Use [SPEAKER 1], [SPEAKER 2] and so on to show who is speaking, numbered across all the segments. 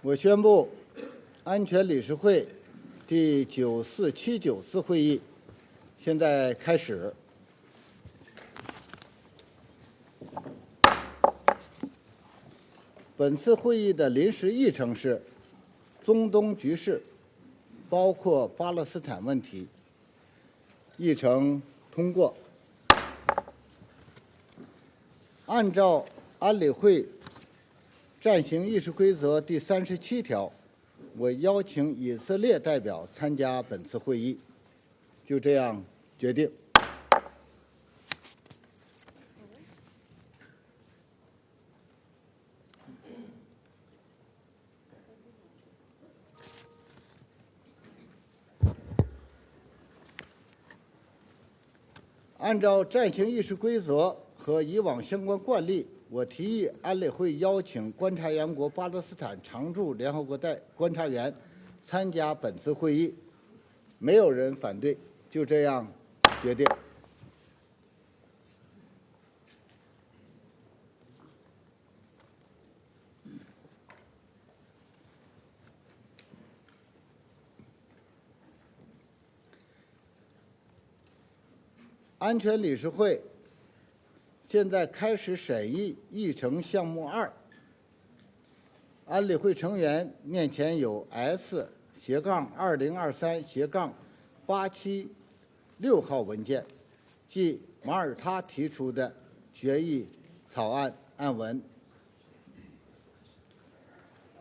[SPEAKER 1] 我宣布，安全理事会第9479次会议现在开始。本次会议的临时议程是中东局势，包括巴勒斯坦问题。议程通过。按照安理会暂行议事规则第37条，我邀请以色列代表参加本次会议，就这样决定。按照暂行议事规则和以往相关惯例，我提议安理会邀请观察员国巴勒斯坦常驻联合国观察员参加本次会议，没有人反对，就这样决定。安全理事会现在开始审议议程项目2。安理会成员面前有 S/2023-876号文件，即马耳他提出的决议草案案文。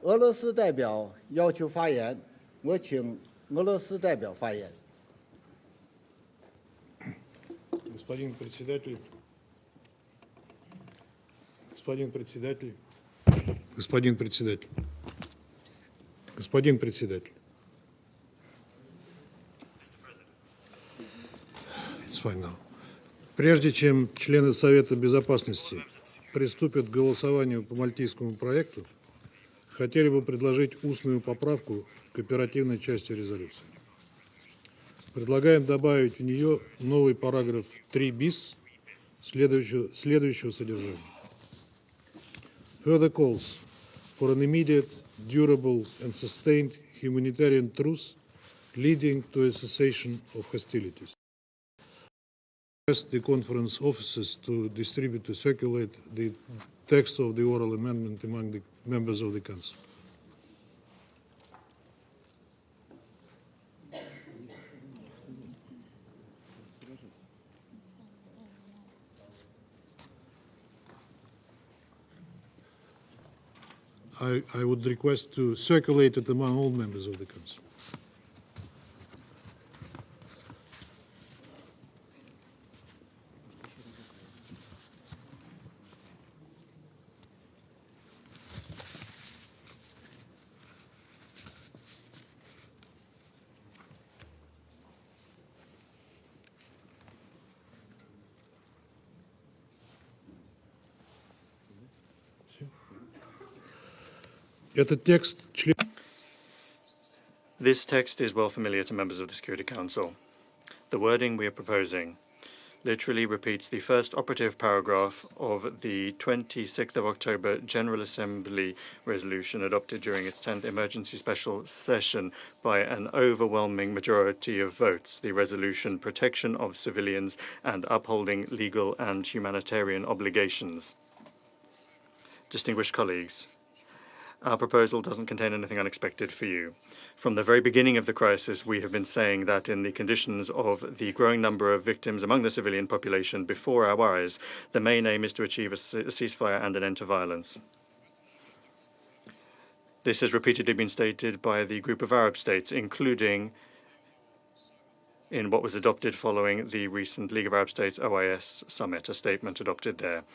[SPEAKER 1] 俄罗斯代表要求发言，我请俄罗斯代表发言。
[SPEAKER 2] Господин председатель, господин председатель, господин председатель, господин председатель. It's fine now. Прежде чем члены Совета Безопасности приступят к голосованию по Мальтийскому проекту, хотели бы предложить устную поправку к оперативной части резолюции. Предлагаем добавить в нее новый параграф 3 bis следующего содержания. Further calls for an immediate, durable and sustained humanitarian truce leading to a cessation of hostilities. Ask the conference officers to distribute to circulate the text of the oral amendment among the members of the Council. I would request to circulate it among all members of the Council.
[SPEAKER 3] This text is well familiar to members of the Security Council. The wording we are proposing literally repeats the first operative paragraph of the 26th of October General Assembly resolution adopted during its 10th emergency special session by an overwhelming majority of votes, the resolution Protection of Civilians and Upholding Legal and Humanitarian Obligations. Distinguished colleagues, our proposal doesn't contain anything unexpected for you. From the very beginning of the crisis, we have been saying that in the conditions of the growing number of victims among the civilian population before our eyes, the main aim is to achieve a ceasefire and an end to violence. This has repeatedly been stated by the group of Arab states, including in what was adopted following the recent League of Arab States OIS summit, a statement adopted there.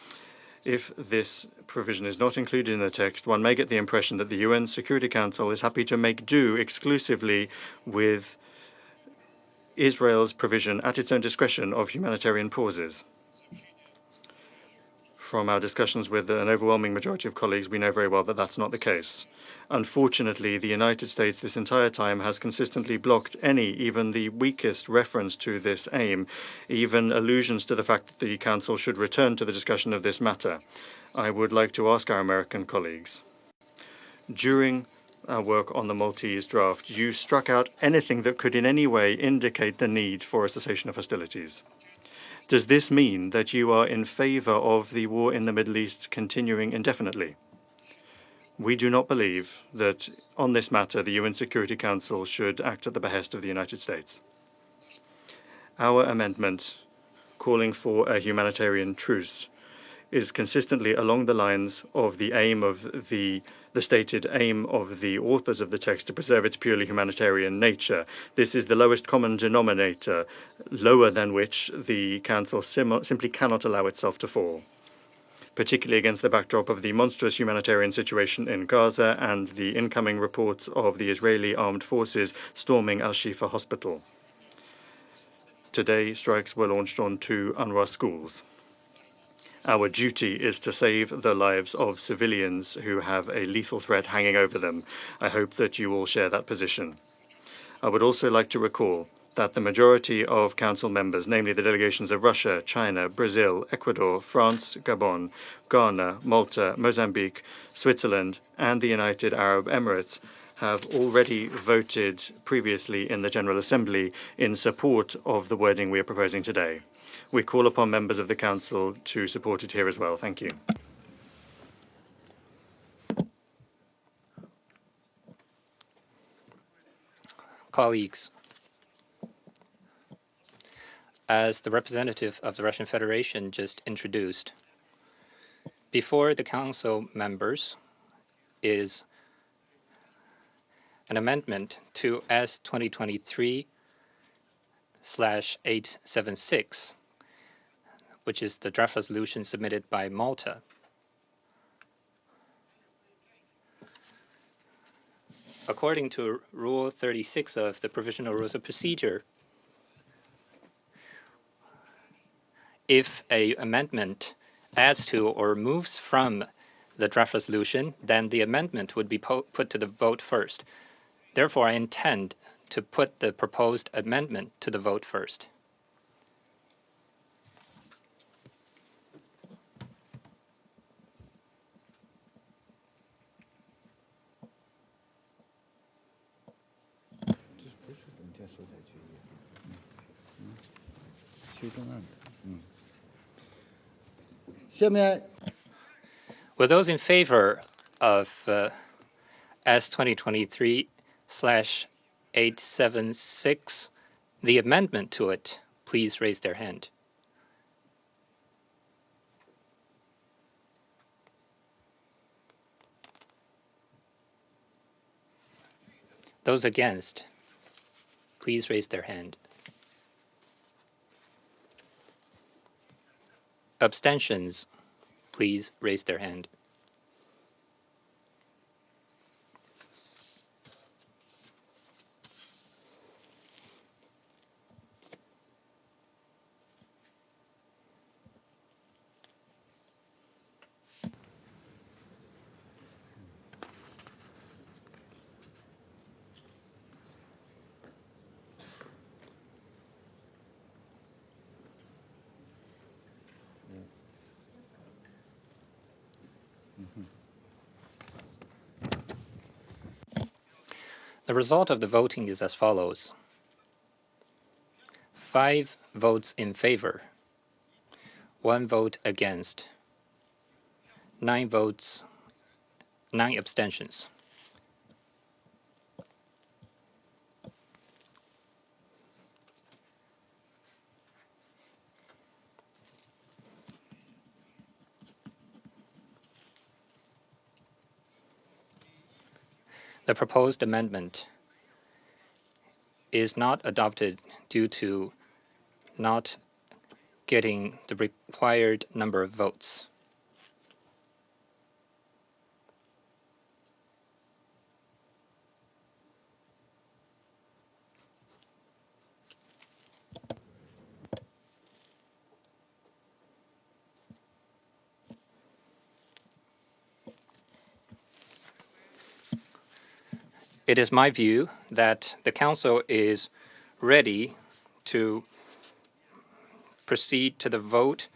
[SPEAKER 3] If this provision is not included in the text, one may get the impression that the UN Security Council is happy to make do exclusively with Israel's provision at its own discretion of humanitarian pauses. From our discussions with an overwhelming majority of colleagues, we know very well that that's not the case. Unfortunately, the United States this entire time has consistently blocked any, even the weakest reference to this aim, even allusions to the fact that the Council should return to the discussion of this matter. I would like to ask our American colleagues, during our work on the Maltese draft, you struck out anything that could in any way indicate the need for a cessation of hostilities. Does this mean that you are in favor of the war in the Middle East continuing indefinitely? We do not believe that on this matter the UN Security Council should act at the behest of the United States. Our amendment calling for a humanitarian truce is consistently along the lines of the aim of the stated aim of the authors of the text to preserve its purely humanitarian nature. This is the lowest common denominator, lower than which the Council simply cannot allow itself to fall, particularly against the backdrop of the monstrous humanitarian situation in Gaza and the incoming reports of the Israeli armed forces storming Al-Shifa hospital. Today, strikes were launched on 2 UNRWA schools. Our duty is to save the lives of civilians who have a lethal threat hanging over them. I hope that you all share that position. I would also like to recall that the majority of Council members, namely the delegations of Russia, China, Brazil, Ecuador, France, Gabon, Ghana, Malta, Mozambique, Switzerland, and the United Arab Emirates, have already voted previously in the General Assembly in support of the wording we are proposing today. We call upon members of the Council to support it here as well. Thank you.
[SPEAKER 4] Colleagues, as the representative of the Russian Federation just introduced, before the Council members is an amendment to S 2023/876, which is the draft resolution submitted by Malta. According to Rule 36 of the Provisional Rules of Procedure, if an amendment adds to or moves from the draft resolution, then the amendment would be put to the vote first. Therefore, I intend to put the proposed amendment to the vote first. With those in favor of S 2023/876, the amendment to it, please raise their hand. Those against, please raise their hand. Abstentions, please raise their hand. The result of the voting is as follows: 5 votes in favor, 1 vote against, 9 abstentions. The proposed amendment is not adopted due to not getting the required number of votes. It is my view that the Council is ready to proceed to the vote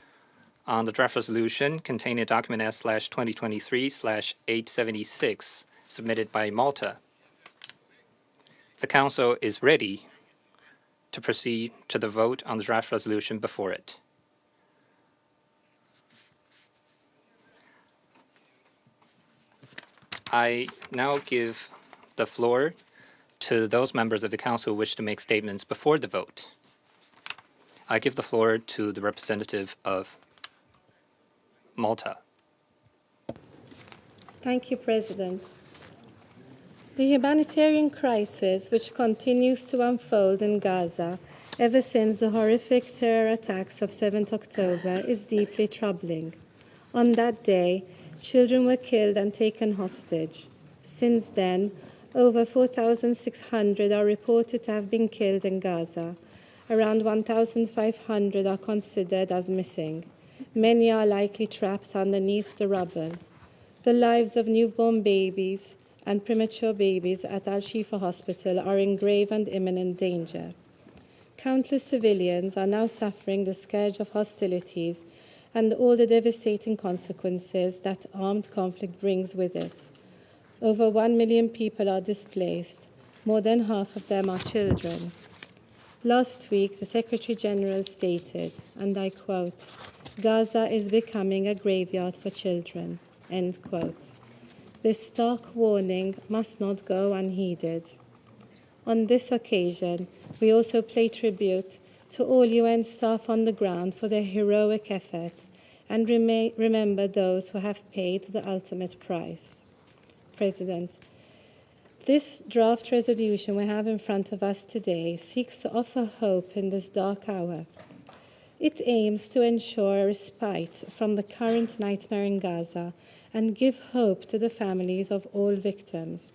[SPEAKER 4] on the draft resolution containing document S/2023/876 submitted by Malta. the Council is ready to proceed to the vote on the draft resolution before it. I now give the floor to those members of the Council who wish to make statements before the vote. I give the floor to the representative of Malta.
[SPEAKER 5] Thank you, President. The humanitarian crisis which continues to unfold in Gaza ever since the horrific terror attacks of 7th October is deeply troubling. On that day, children were killed and taken hostage. Since then, over 4,600 are reported to have been killed in Gaza. Around 1,500 are considered as missing. Many are likely trapped underneath the rubble. The lives of newborn babies and premature babies at Al-Shifa Hospital are in grave and imminent danger. Countless civilians are now suffering the scourge of hostilities and all the devastating consequences that armed conflict brings with it. Over 1 million people are displaced. More than half of them are children. Last week, the Secretary General stated, and I quote, "Gaza is becoming a graveyard for children," end quote. This stark warning must not go unheeded. On this occasion, we also pay tribute to all UN staff on the ground for their heroic efforts and remember those who have paid the ultimate price. President, this draft resolution we have in front of us today seeks to offer hope in this dark hour. It aims to ensure a respite from the current nightmare in Gaza and give hope to the families of all victims.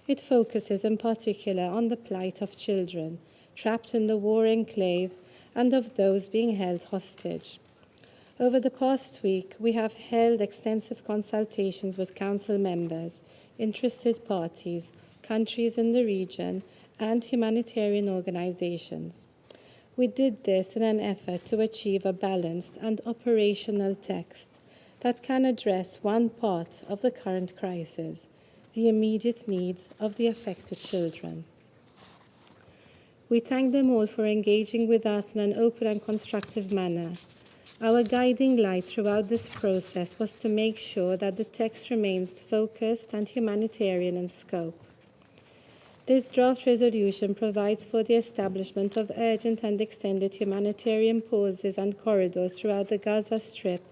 [SPEAKER 5] It focuses in particular on the plight of children trapped in the war enclave and of those being held hostage. Over the past week, we have held extensive consultations with Council members, interested parties, countries in the region, and humanitarian organizations. We did this in an effort to achieve a balanced and operational text that can address one part of the current crisis, the immediate needs of the affected children. We thank them all for engaging with us in an open and constructive manner. Our guiding light throughout this process was to make sure that the text remains focused and humanitarian in scope. This draft resolution provides for the establishment of urgent and extended humanitarian pauses and corridors throughout the Gaza Strip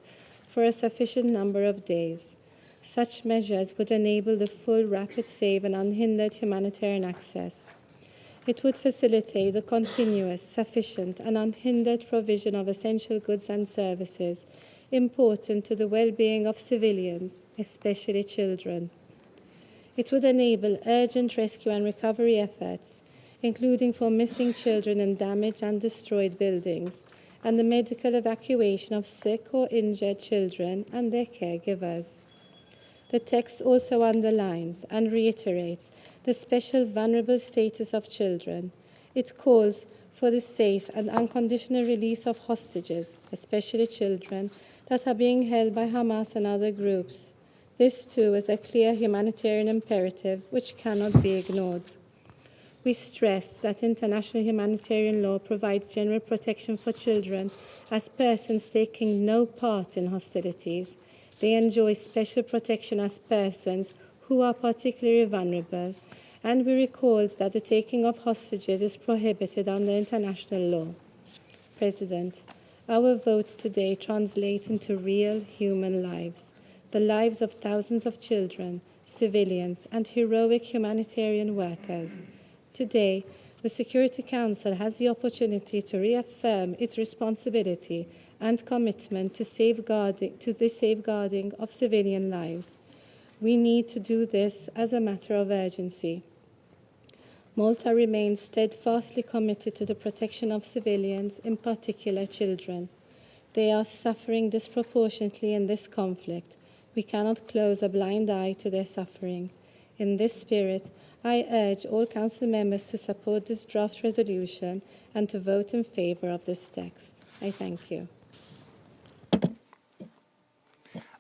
[SPEAKER 5] for a sufficient number of days. Such measures would enable the full, rapid, safe, and unhindered humanitarian access. It would facilitate the continuous, sufficient, and unhindered provision of essential goods and services important to the well-being of civilians, especially children. It would enable urgent rescue and recovery efforts, including for missing children in damaged and destroyed buildings, and the medical evacuation of sick or injured children and their caregivers. The text also underlines and reiterates the special vulnerable status of children. It calls for the safe and unconditional release of hostages, especially children, that are being held by Hamas and other groups. This, too, is a clear humanitarian imperative which cannot be ignored. We stress that international humanitarian law provides general protection for children as persons taking no part in hostilities. They enjoy special protection as persons who are particularly vulnerable, and we recalled that the taking of hostages is prohibited under international law. President, our votes today translate into real human lives, the lives of thousands of children, civilians, and heroic humanitarian workers. Today, the Security Council has the opportunity to reaffirm its responsibility and commitment to the safeguarding of civilian lives. We need to do this as a matter of urgency. Malta remains steadfastly committed to the protection of civilians, in particular children. They are suffering disproportionately in this conflict. We cannot close a blind eye to their suffering. In this spirit, I urge all Council members to support this draft resolution and to vote in favour of this text. I thank you.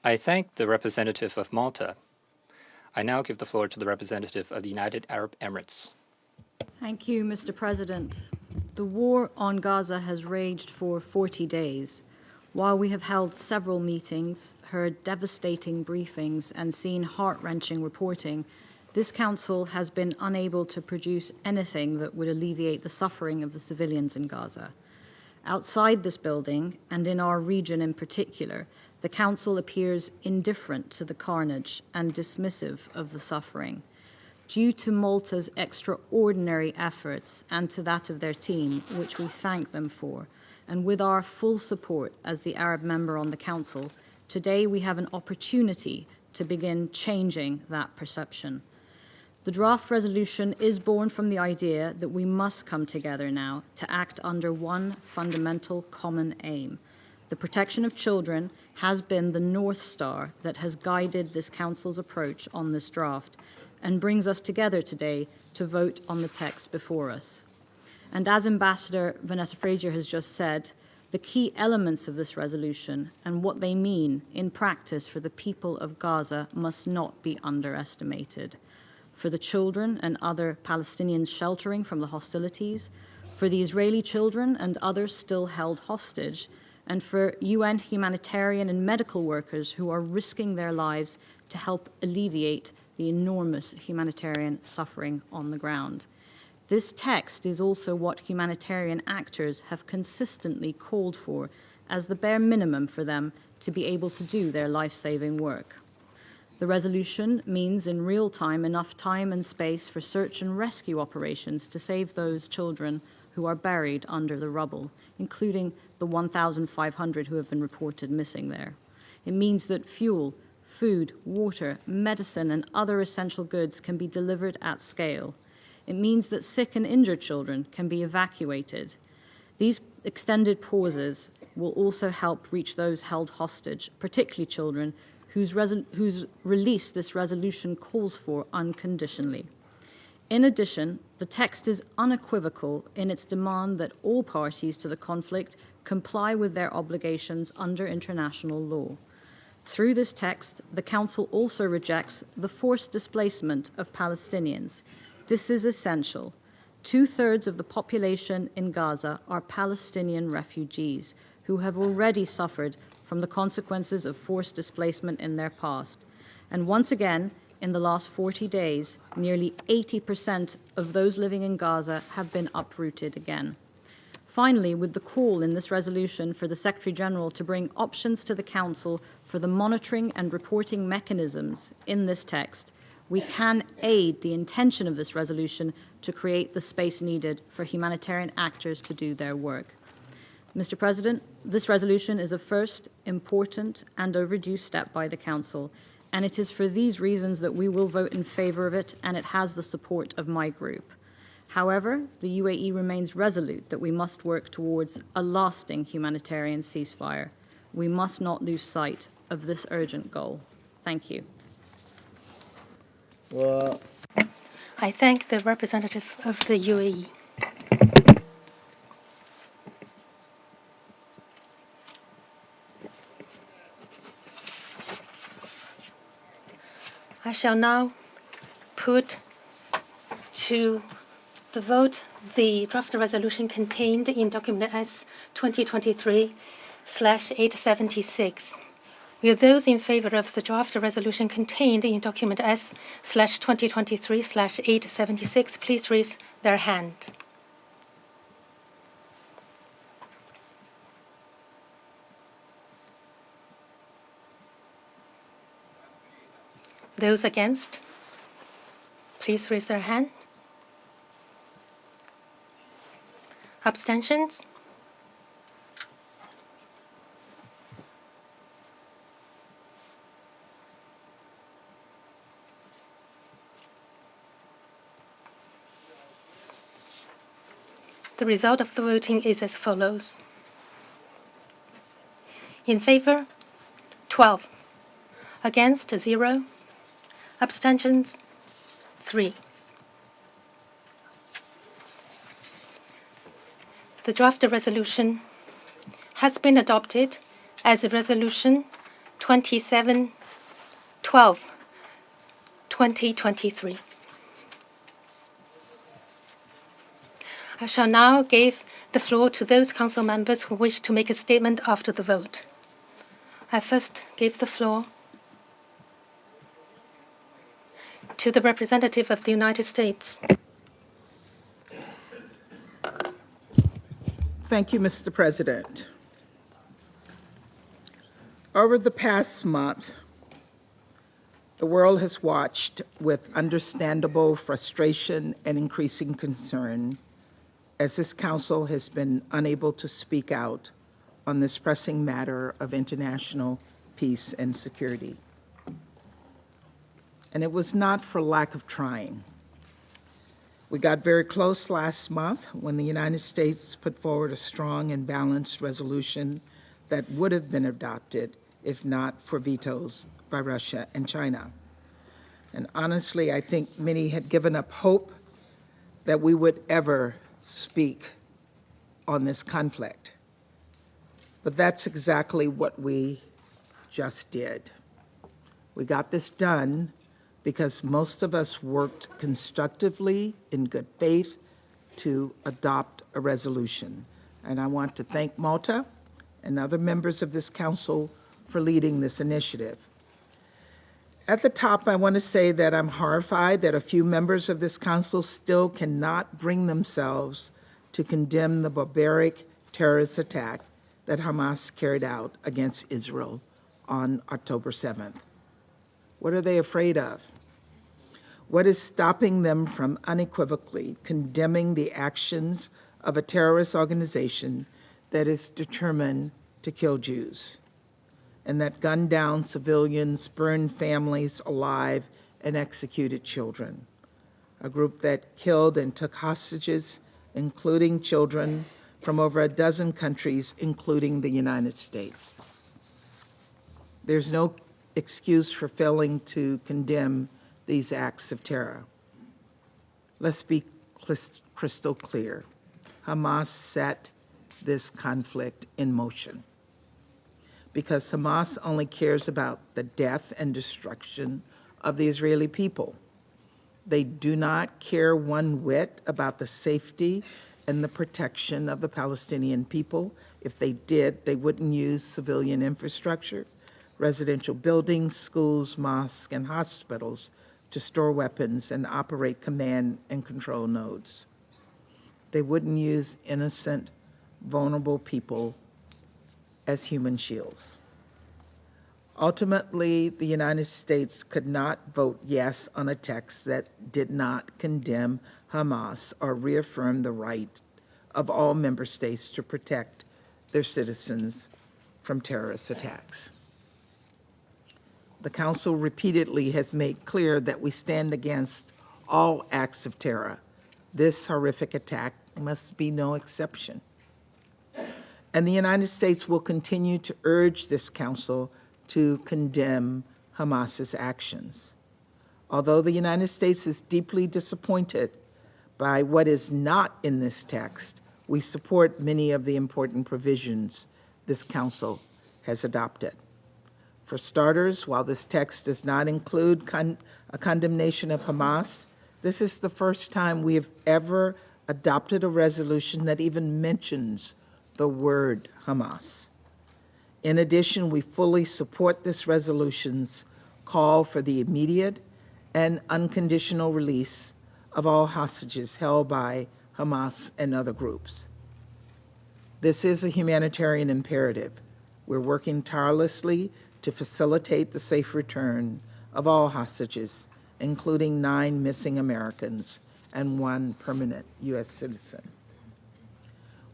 [SPEAKER 4] I thank the representative of Malta. I now give the floor to the representative of the United Arab Emirates.
[SPEAKER 6] Thank you, Mr. President. The war on Gaza has raged for 40 days. While we have held several meetings, heard devastating briefings, and seen heart-wrenching reporting, this Council has been unable to produce anything that would alleviate the suffering of the civilians in Gaza. Outside this building, and in our region in particular, the Council appears indifferent to the carnage and dismissive of the suffering. Due to Malta's extraordinary efforts and to that of their team, which we thank them for, and with our full support as the Arab member on the Council, today we have an opportunity to begin changing that perception. The draft resolution is born from the idea that we must come together now to act under one fundamental common aim. The protection of children has been the North Star that has guided this Council's approach on this draft and brings us together today to vote on the text before us. And as Ambassador Vanessa Frazier has just said, the key elements of this resolution and what they mean in practice for the people of Gaza must not be underestimated. For the children and other Palestinians sheltering from the hostilities, for the Israeli children and others still held hostage, and for UN humanitarian and medical workers who are risking their lives to help alleviate the enormous humanitarian suffering on the ground. This text is also what humanitarian actors have consistently called for as the bare minimum for them to be able to do their life-saving work. The resolution means in real time enough time and space for search and rescue operations to save those children who are buried under the rubble, including the 1,500 who have been reported missing there. It means that fuel, food, water, medicine, and other essential goods can be delivered at scale. It means that sick and injured children can be evacuated. These extended pauses will also help reach those held hostage, particularly children, whose release this resolution calls for unconditionally. In addition, the text is unequivocal in its demand that all parties to the conflict comply with their obligations under international law. Through this text, the Council also rejects the forced displacement of Palestinians. This is essential. 2/3 of the population in Gaza are Palestinian refugees who have already suffered from the consequences of forced displacement in their past. And once again, in the last 40 days, nearly 80% of those living in Gaza have been uprooted again. Finally, with the call in this resolution for the Secretary General to bring options to the Council for the monitoring and reporting mechanisms in this text, we can aid the intention of this resolution to create the space needed for humanitarian actors to do their work. Mr. President, this resolution is a first, important, and overdue step by the Council, and it is for these reasons that we will vote in favour of it, and it has the support of my group. However, the UAE remains resolute that we must work towards a lasting humanitarian ceasefire. We must not lose sight of this urgent goal. Thank you.
[SPEAKER 7] I thank the representative of the UAE. I shall now put to the vote the draft resolution contained in document S 2023/876. Will those in favor of the draft resolution contained in document S/2023/876 please raise their hand? Those against, please raise their hand. Abstentions? The result of the voting is as follows. In favor, 12. Against, 0. Abstentions, 3. The draft resolution has been adopted as Resolution 27/12/2023. I shall now give the floor to those council members who wish to make a statement after the vote. I first give the floor to the representative of the United States.
[SPEAKER 8] Thank you, Mr. President. Over the past month, the world has watched with understandable frustration and increasing concern as this council has been unable to speak out on this pressing matter of international peace and security. And it was not for lack of trying. We got very close last month when the United States put forward a strong and balanced resolution that would have been adopted if not for vetoes by Russia and China. And honestly, I think many had given up hope that we would ever speak on this conflict. But that's exactly what we just did. We got this done because most of us worked constructively in good faith to adopt a resolution. And I want to thank Malta and other members of this council for leading this initiative. At the top, I want to say that I'm horrified that a few members of this council still cannot bring themselves to condemn the barbaric terrorist attack that Hamas carried out against Israel on October 7th. What are they afraid of? What is stopping them from unequivocally condemning the actions of a terrorist organization that is determined to kill Jews and that gunned down civilians, burned families alive, and executed children? A group that killed and took hostages, including children, from over a dozen countries, including the United States. There's no excuse for failing to condemn these acts of terror. Let's be crystal clear. Hamas set this conflict in motion because Hamas only cares about the death and destruction of the Israeli people. They do not care one whit about the safety and the protection of the Palestinian people. If they did, they wouldn't use civilian infrastructure, residential buildings, schools, mosques, and hospitals to store weapons and operate command and control nodes. They wouldn't use innocent, vulnerable people as human shields. Ultimately, the United States could not vote yes on a text that did not condemn Hamas or reaffirm the right of all member states to protect their citizens from terrorist attacks. The Council repeatedly has made clear that we stand against all acts of terror. This horrific attack must be no exception. And the United States will continue to urge this Council to condemn Hamas's actions. Although the United States is deeply disappointed by what is not in this text, we support many of the important provisions this Council has adopted. For starters, while this text does not include a condemnation of Hamas, this is the first time we have ever adopted a resolution that even mentions the word Hamas. In addition, we fully support this resolution's call for the immediate and unconditional release of all hostages held by Hamas and other groups. This is a humanitarian imperative. We're working tirelessly to facilitate the safe return of all hostages, including 9 missing Americans and 1 permanent U.S. citizen.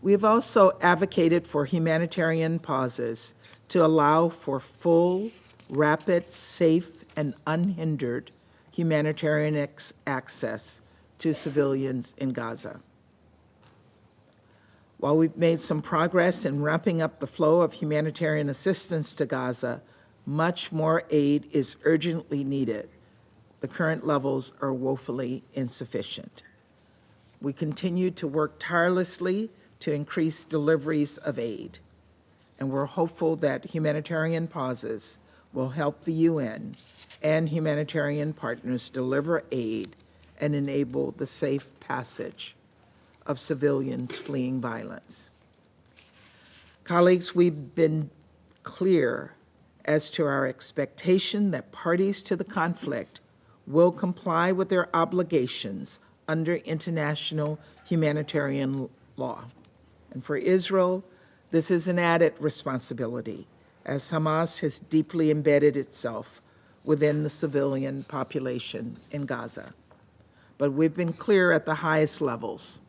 [SPEAKER 8] We have also advocated for humanitarian pauses to allow for full, rapid, safe, and unhindered humanitarian access to civilians in Gaza. While we've made some progress in ramping up the flow of humanitarian assistance to Gaza, much more aid is urgently needed. The current levels are woefully insufficient. We continue to work tirelessly to increase deliveries of aid, and we're hopeful that humanitarian pauses will help the UN and humanitarian partners deliver aid and enable the safe passage of civilians fleeing violence. Colleagues, we've been clear as to our expectation that parties to the conflict will comply with their obligations under international humanitarian law. And for Israel, this is an added responsibility, as Hamas has deeply embedded itself within the civilian population in Gaza. But we've been clear at the highest levels.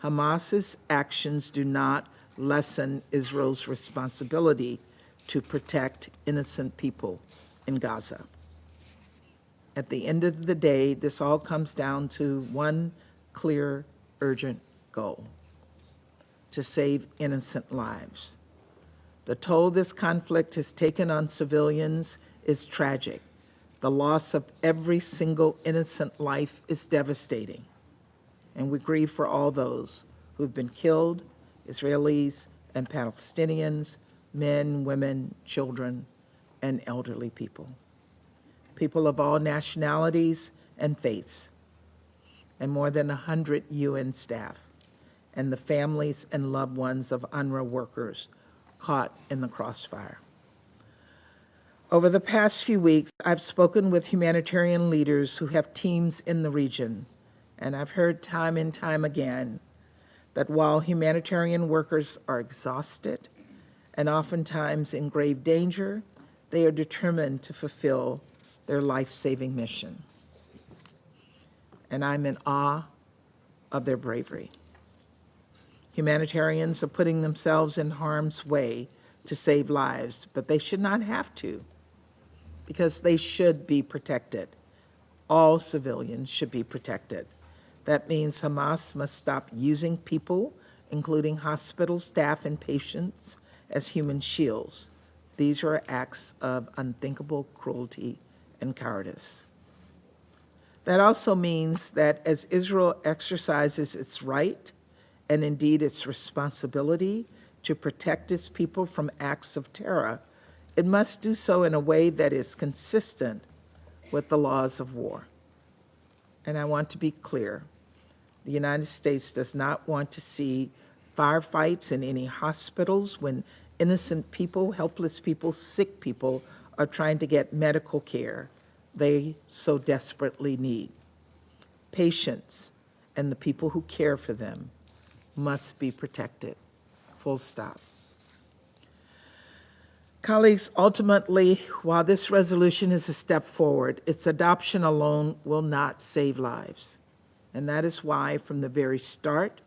[SPEAKER 8] Hamas's actions do not lessen Israel's responsibility to protect innocent people in Gaza. At the end of the day, this all comes down to one clear, urgent goal: to save innocent lives. The toll this conflict has taken on civilians is tragic. The loss of every single innocent life is devastating. And we grieve for all those who've been killed, Israelis and Palestinians, men, women, children, and elderly people. People of all nationalities and faiths, and more than 100 UN staff, and the families and loved ones of UNRWA workers caught in the crossfire. Over the past few weeks, I've spoken with humanitarian leaders who have teams in the region, and I've heard time and time again that while humanitarian workers are exhausted and oftentimes in grave danger, they are determined to fulfill their life-saving mission. And I'm in awe of their bravery. Humanitarians are putting themselves in harm's way to save lives, but they should not have to, because they should be protected. All civilians should be protected. That means Hamas must stop using people, including hospital staff and patients, as human shields. These are acts of unthinkable cruelty and cowardice. That also means that as Israel exercises its right, and indeed its responsibility, to protect its people from acts of terror, it must do so in a way that is consistent with the laws of war. And I want to be clear, the United States does not want to see firefights in any hospitals when innocent people, helpless people, sick people are trying to get medical care they so desperately need. Patients and the people who care for them must be protected, full stop. Colleagues, ultimately, while this resolution is a step forward, its adoption alone will not save lives. And that is why, from the very start,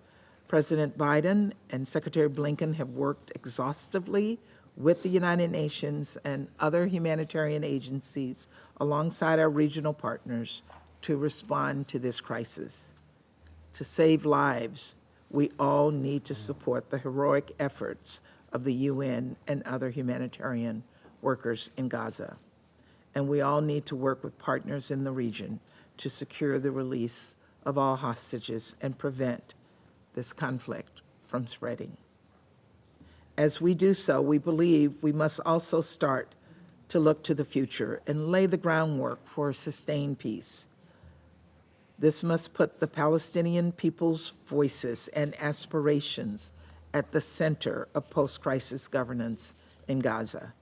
[SPEAKER 8] President Biden and Secretary Blinken have worked exhaustively with the United Nations and other humanitarian agencies alongside our regional partners to respond to this crisis. To save lives, we all need to support the heroic efforts of the UN and other humanitarian workers in Gaza. And we all need to work with partners in the region to secure the release of all hostages and prevent this conflict from spreading. As we do so, we believe we must also start to look to the future and lay the groundwork for a sustained peace. This must put the Palestinian people's voices and aspirations at the center of post-crisis governance in Gaza.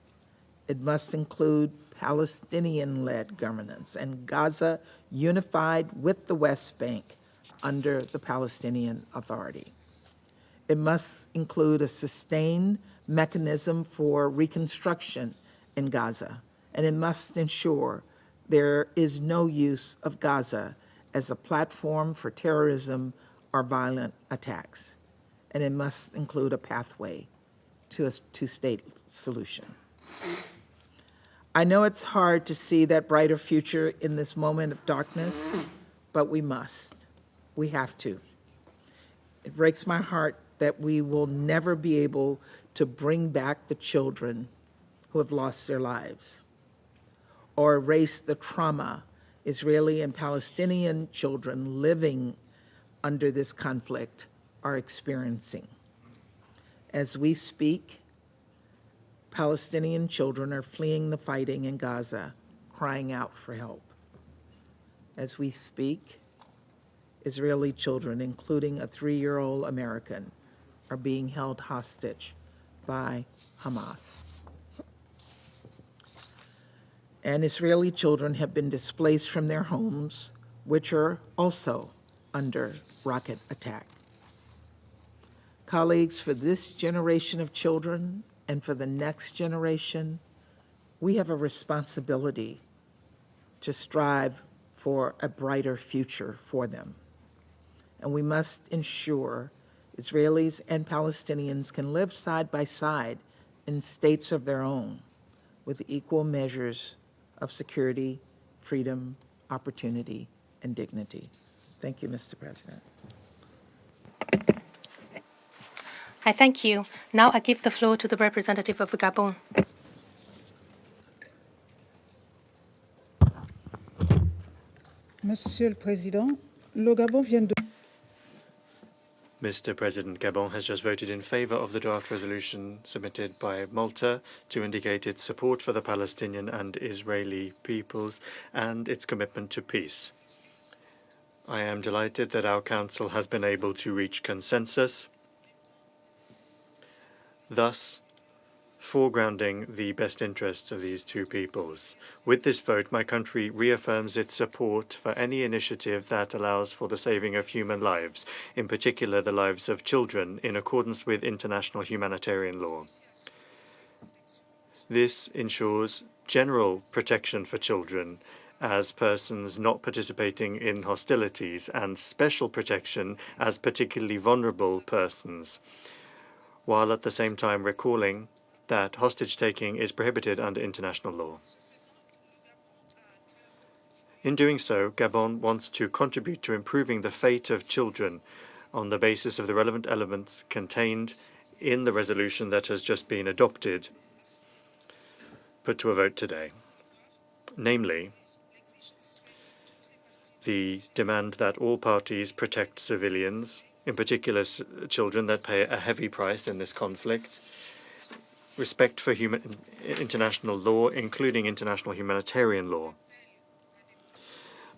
[SPEAKER 8] It must include Palestinian-led governance and Gaza unified with the West Bank under the Palestinian Authority. It must include a sustained mechanism for reconstruction in Gaza, and it must ensure there is no use of Gaza as a platform for terrorism or violent attacks. And it must include a pathway to a two-state solution. I know it's hard to see that brighter future in this moment of darkness, but we must. We have to. It breaks my heart that we will never be able to bring back the children who have lost their lives, or erase the trauma Israeli and Palestinian children living under this conflict are experiencing. As we speak, Palestinian children are fleeing the fighting in Gaza, crying out for help. As we speak, Israeli children, including a 3-year-old American, are being held hostage by Hamas. And Israeli children have been displaced from their homes, which are also under rocket attack. Colleagues, for this generation of children and for the next generation, we have a responsibility to strive for a brighter future for them. And we must ensure Israelis and Palestinians can live side by side in states of their own with equal measures of security, freedom, opportunity, and dignity. Thank you, Mr. President.
[SPEAKER 7] I thank you. Now I give the floor to the representative of Gabon.
[SPEAKER 9] Monsieur le Président, le Gabon vient de...
[SPEAKER 3] Mr. President, Gabon has just voted in favor of the draft resolution submitted by Malta to indicate its support for the Palestinian and Israeli peoples and its commitment to peace. I am delighted that our Council has been able to reach consensus, thus foregrounding the best interests of these two peoples. With this vote, my country reaffirms its support for any initiative that allows for the saving of human lives, in particular the lives of children, in accordance with international humanitarian law. This ensures general protection for children as persons not participating in hostilities and special protection as particularly vulnerable persons, while at the same time recalling that hostage-taking is prohibited under international law. In doing so, Gabon wants to contribute to improving the fate of children on the basis of the relevant elements contained in the resolution that has just been adopted, put to a vote today. Namely, the demand that all parties protect civilians, in particular children that pay a heavy price in this conflict, respect for international law, including international humanitarian law,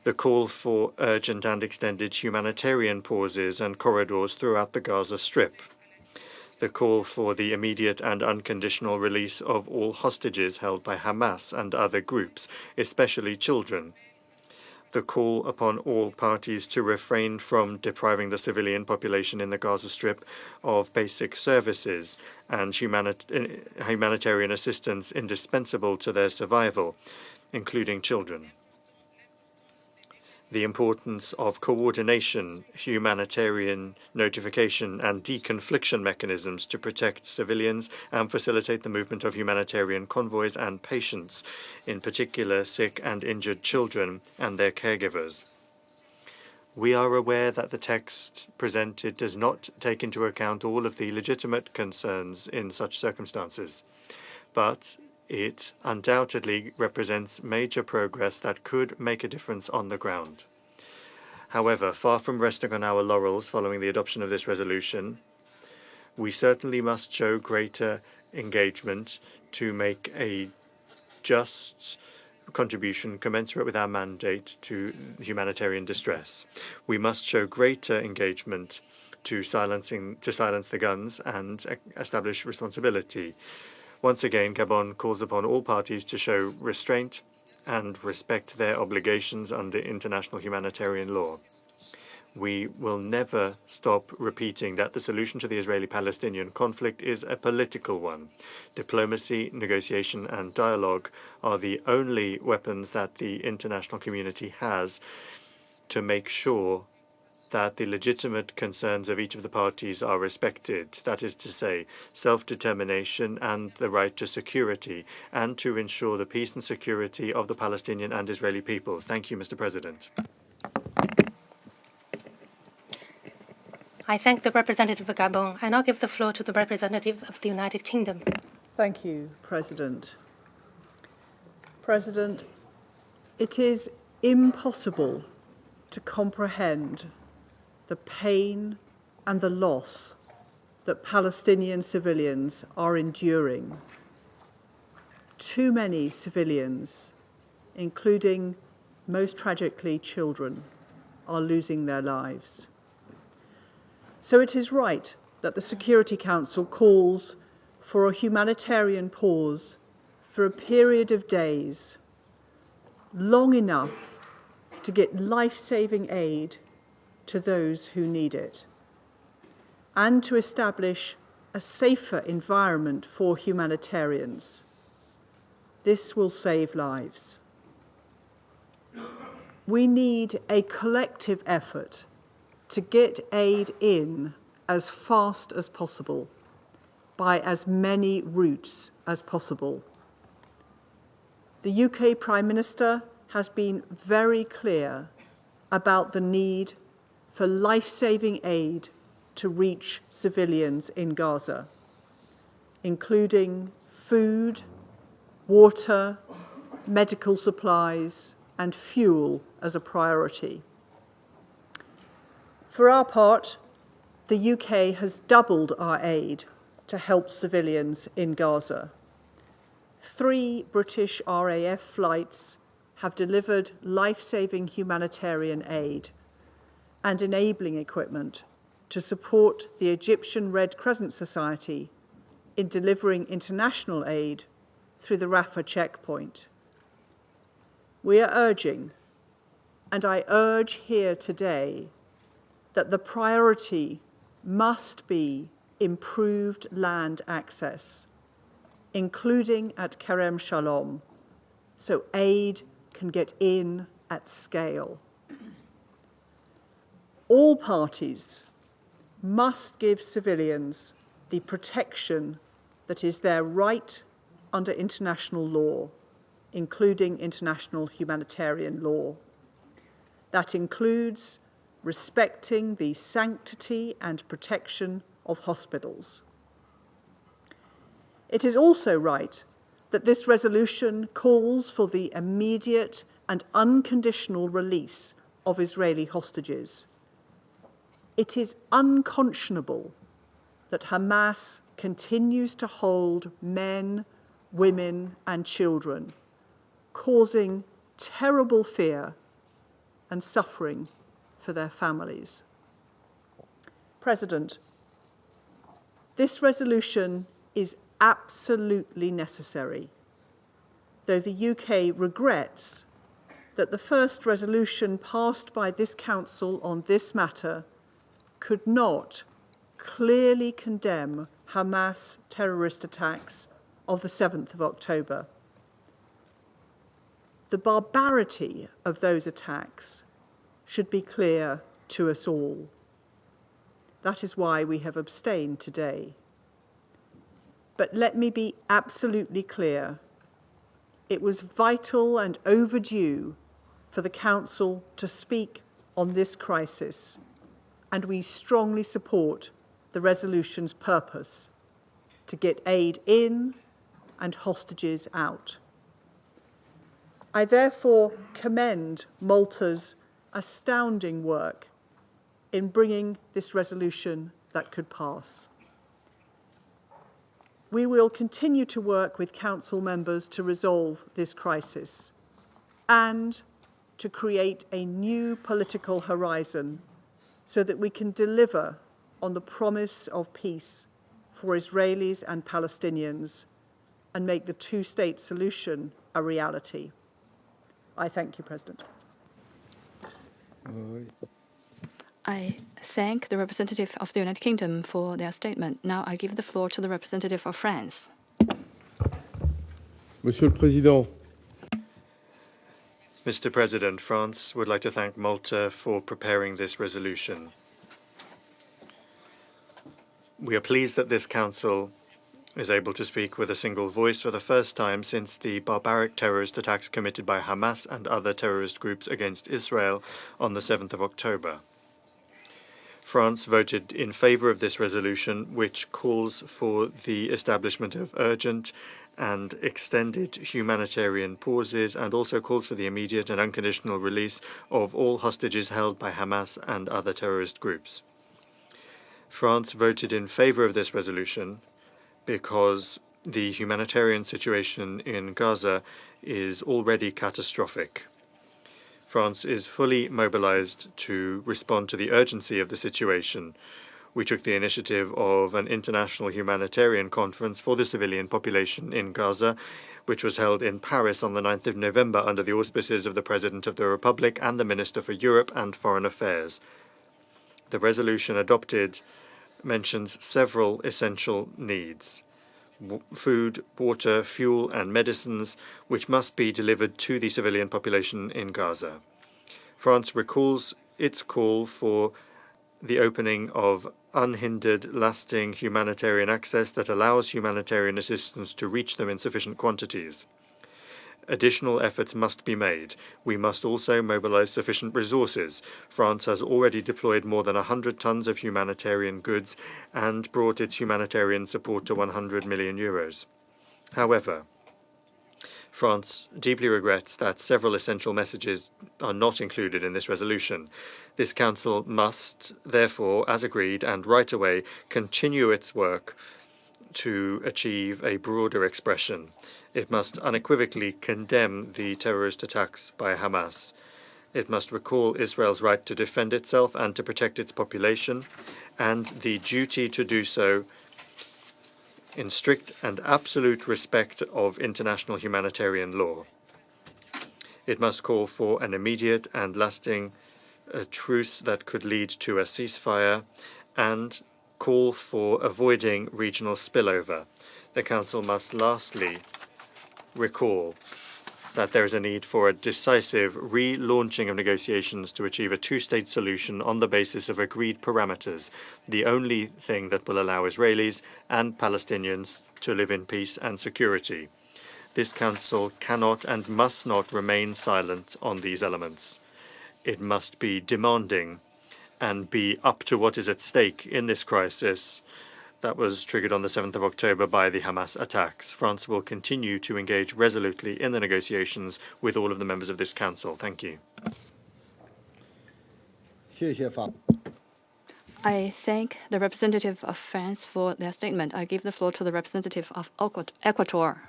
[SPEAKER 3] the call for urgent and extended humanitarian pauses and corridors throughout the Gaza Strip, the call for the immediate and unconditional release of all hostages held by Hamas and other groups, especially children, the call upon all parties to refrain from depriving the civilian population in the Gaza Strip of basic services and humanitarian assistance indispensable to their survival, including children. The importance of coordination, humanitarian notification, and deconfliction mechanisms to protect civilians and facilitate the movement of humanitarian convoys and patients, in particular sick and injured children and their caregivers. We are aware that the text presented does not take into account all of the legitimate concerns in such circumstances, but it undoubtedly represents major progress that could make a difference on the ground. However, far from resting on our laurels following the adoption of this resolution, we certainly must show greater engagement to make a just contribution commensurate with our mandate to humanitarian distress. We must show greater engagement to silence the guns and establish responsibility. Once again, Gabon calls upon all parties to show restraint and respect their obligations under international humanitarian law. We will never stop repeating that the solution to the Israeli-Palestinian conflict is a political one. Diplomacy, negotiation, and dialogue are the only weapons that the international community has to make sure that the legitimate concerns of each of the parties are respected, that is to say, self-determination and the right to security, and to ensure the peace and security of the Palestinian and Israeli peoples. Thank you, Mr. President.
[SPEAKER 7] I thank the representative of Gabon. I now give the floor to the representative of the United Kingdom.
[SPEAKER 9] Thank you, President. President, it is impossible to comprehend the pain and the loss that Palestinian civilians are enduring. Too many civilians, including, most tragically, children, are losing their lives. So it is right that the Security Council calls for a humanitarian pause for a period of days, long enough to get life-saving aid to those who need it, and to establish a safer environment for humanitarians. This will save lives. We need a collective effort to get aid in as fast as possible, by as many routes as possible. The UK Prime Minister has been very clear about the need for life-saving aid to reach civilians in Gaza, including food, water, medical supplies, and fuel as a priority. For our part, the UK has doubled our aid to help civilians in Gaza. 3 British RAF flights have delivered life-saving humanitarian aid and enabling equipment to support the Egyptian Red Crescent Society in delivering international aid through the Rafah checkpoint. We are urging, and I urge here today, that the priority must be improved land access, including at Kerem Shalom, so aid can get in at scale. All parties must give civilians the protection that is their right under international law, including international humanitarian law. That includes respecting the sanctity and protection of hospitals. It is also right that this resolution calls for the immediate and unconditional release of Israeli hostages. It is unconscionable that Hamas continues to hold men, women, and children, causing terrible fear and suffering for their families. President, this resolution is absolutely necessary, though the UK regrets that the first resolution passed by this Council on this matter could not clearly condemn Hamas terrorist attacks of the 7th of October. The barbarity of those attacks should be clear to us all. That is why we have abstained today. But let me be absolutely clear. It was vital and overdue for the Council to speak on this crisis, and we strongly support the resolution's purpose to get aid in and hostages out. I therefore commend Malta's astounding work in bringing this resolution that could pass. We will continue to work with Council members to resolve this crisis and to create a new political horizon so that we can deliver on the promise of peace for Israelis and Palestinians and make the two-state solution a reality. I thank you, President.
[SPEAKER 10] I thank the representative of the United Kingdom for their statement. Now I give the floor to the representative of France.
[SPEAKER 11] Monsieur le Président,
[SPEAKER 3] Mr. President, France would like to thank Malta for preparing this resolution. We are pleased that this Council is able to speak with a single voice for the first time since the barbaric terrorist attacks committed by Hamas and other terrorist groups against Israel on the 7th of October. France voted in favour of this resolution, which calls for the establishment of urgent and extended humanitarian pauses and also calls for the immediate and unconditional release of all hostages held by Hamas and other terrorist groups. France voted in favour of this resolution because the humanitarian situation in Gaza is already catastrophic. France is fully mobilized to respond to the urgency of the situation. We took the initiative of an international humanitarian conference for the civilian population in Gaza, which was held in Paris on the 9th of November under the auspices of the President of the Republic and the Minister for Europe and Foreign Affairs. The resolution adopted mentions several essential needs: food, water, fuel, and medicines, which must be delivered to the civilian population in Gaza. France recalls its call for the opening of unhindered, lasting humanitarian access that allows humanitarian assistance to reach them in sufficient quantities. Additional efforts must be made. We must also mobilize sufficient resources. France has already deployed more than 100 tons of humanitarian goods and brought its humanitarian support to 100 million euros. However, France deeply regrets that several essential messages are not included in this resolution. This Council must, therefore, as agreed and right away, continue its work to achieve a broader expression. It must unequivocally condemn the terrorist attacks by Hamas. It must recall Israel's right to defend itself and to protect its population, and the duty to do so in strict and absolute respect of international humanitarian law. It must call for an immediate and lasting truce that could lead to a ceasefire and call for avoiding regional spillover. The Council must lastly recall that there is a need for a decisive relaunching of negotiations to achieve a two-state solution on the basis of agreed parameters, the only thing that will allow Israelis and Palestinians to live in peace and security. This Council cannot and must not remain silent on these elements. It must be demanding and be up to what is at stake in this crisis that was triggered on the 7th of October by the Hamas attacks. France will continue to engage resolutely in the negotiations with all of the members of this Council. Thank you.
[SPEAKER 10] I thank the representative of France for their statement. I give the floor to the representative of Ecuador.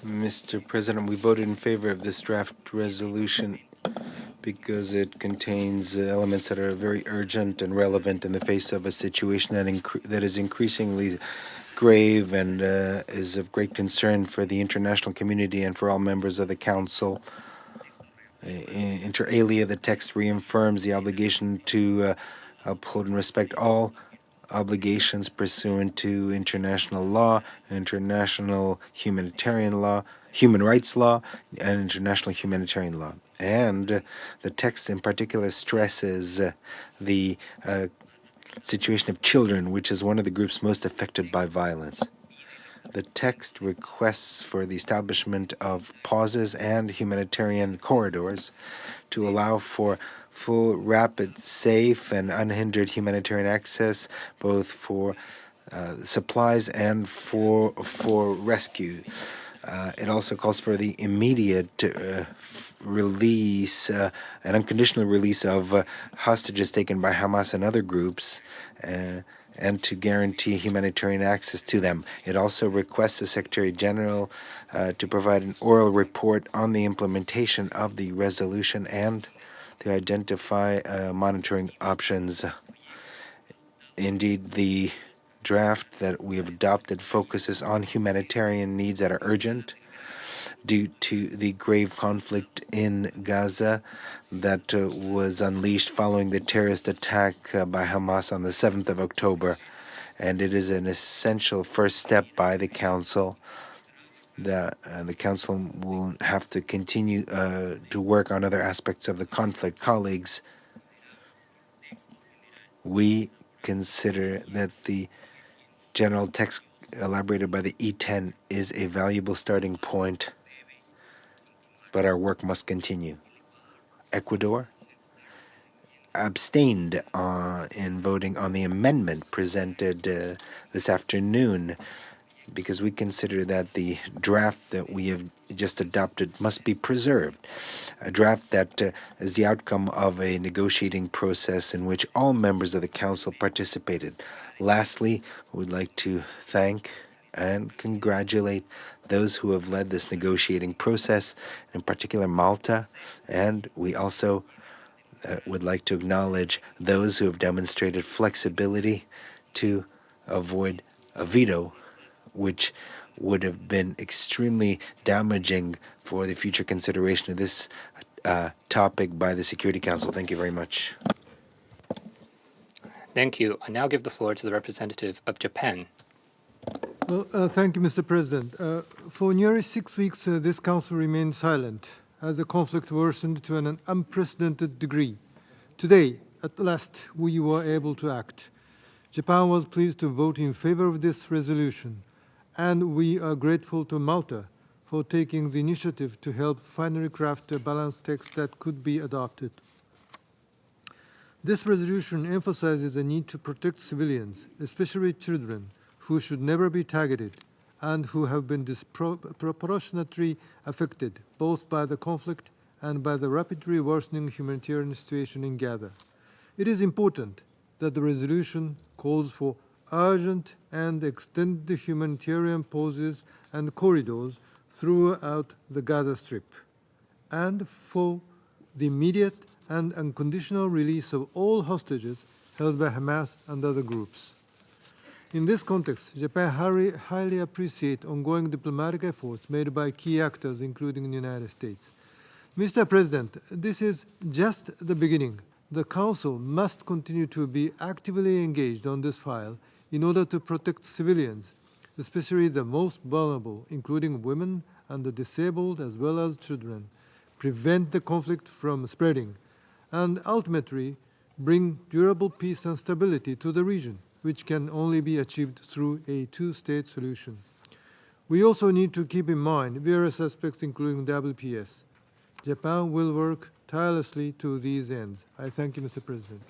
[SPEAKER 11] Mr. President, we voted in favor of this draft resolution because it contains elements that are very urgent and relevant in the face of a situation that is increasingly grave and is of great concern for the international community and for all members of the Council. Inter alia, the text reaffirms the obligation to uphold and respect all obligations pursuant to international law, international humanitarian law, human rights law, and international humanitarian law. And the text in particular stresses the situation of children, which is one of the groups most affected by violence. The text requests for the establishment of pauses and humanitarian corridors to allow for full, rapid, safe, and unhindered humanitarian access, both for supplies and for rescue. It also calls for the immediate release, an unconditional release of hostages taken by Hamas and other groups, and to guarantee humanitarian access to them. It also requests the Secretary General to provide an oral report on the implementation of the resolution and to identify monitoring options. Indeed, the draft that we have adopted focuses on humanitarian needs that are urgent due to the grave conflict in Gaza that was unleashed following the terrorist attack by Hamas on the 7th of October. And it is an essential first step by the Council. The Council will have to continue to work on other aspects of the conflict. Colleagues, we consider that the general text elaborated by the E10 is a valuable starting point, but our work must continue. Ecuador abstained in voting on the amendment presented this afternoon because we consider that the draft that we have just adopted must be preserved, a draft that is the outcome of a negotiating process in which all members of the Council participated. Lastly, we would like to thank and congratulate those who have led this negotiating process, in particular Malta, and we also would like to acknowledge those who have demonstrated flexibility to avoid a veto, which would have been extremely damaging for the future consideration of this topic by the Security Council. Thank you very much.
[SPEAKER 4] Thank you. I now give the floor to the representative of Japan.
[SPEAKER 12] Well, thank you, Mr. President. For nearly 6 weeks, this Council remained silent as the conflict worsened to an unprecedented degree. Today, at last, we were able to act. Japan was pleased to vote in favor of this resolution, and we are grateful to Malta for taking the initiative to help finally craft a balanced text that could be adopted. This resolution emphasizes the need to protect civilians, especially children, who should never be targeted and who have been disproportionately affected both by the conflict and by the rapidly worsening humanitarian situation in Gaza. It is important that the resolution calls for urgent and extended humanitarian pauses and corridors throughout the Gaza Strip, and for the immediate and unconditional release of all hostages held by Hamas and other groups. In this context, Japan highly appreciates ongoing diplomatic efforts made by key actors, including the United States. Mr. President, this is just the beginning. The Council must continue to be actively engaged on this file in order to protect civilians, especially the most vulnerable, including women and the disabled as well as children, prevent the conflict from spreading, and ultimately bring durable peace and stability to the region, which can only be achieved through a two-state solution. We also need to keep in mind various aspects, including WPS. Japan will work tirelessly to these ends. I thank you, Mr. President.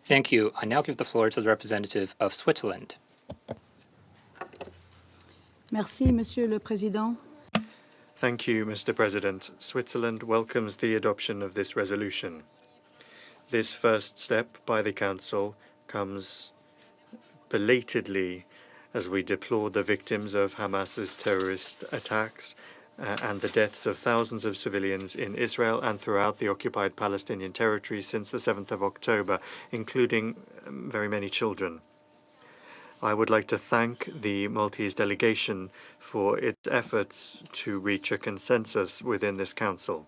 [SPEAKER 4] Thank you. I now give the floor to the representative of Switzerland.
[SPEAKER 6] Merci, Monsieur le Président.
[SPEAKER 3] Thank you, Mr. President. Switzerland welcomes the adoption of this resolution. This first step by the Council comes belatedly as we deplore the victims of Hamas's terrorist attacks and the deaths of thousands of civilians in Israel and throughout the occupied Palestinian territory since the 7th of October, including very many children. I would like to thank the Maltese delegation for its efforts to reach a consensus within this Council.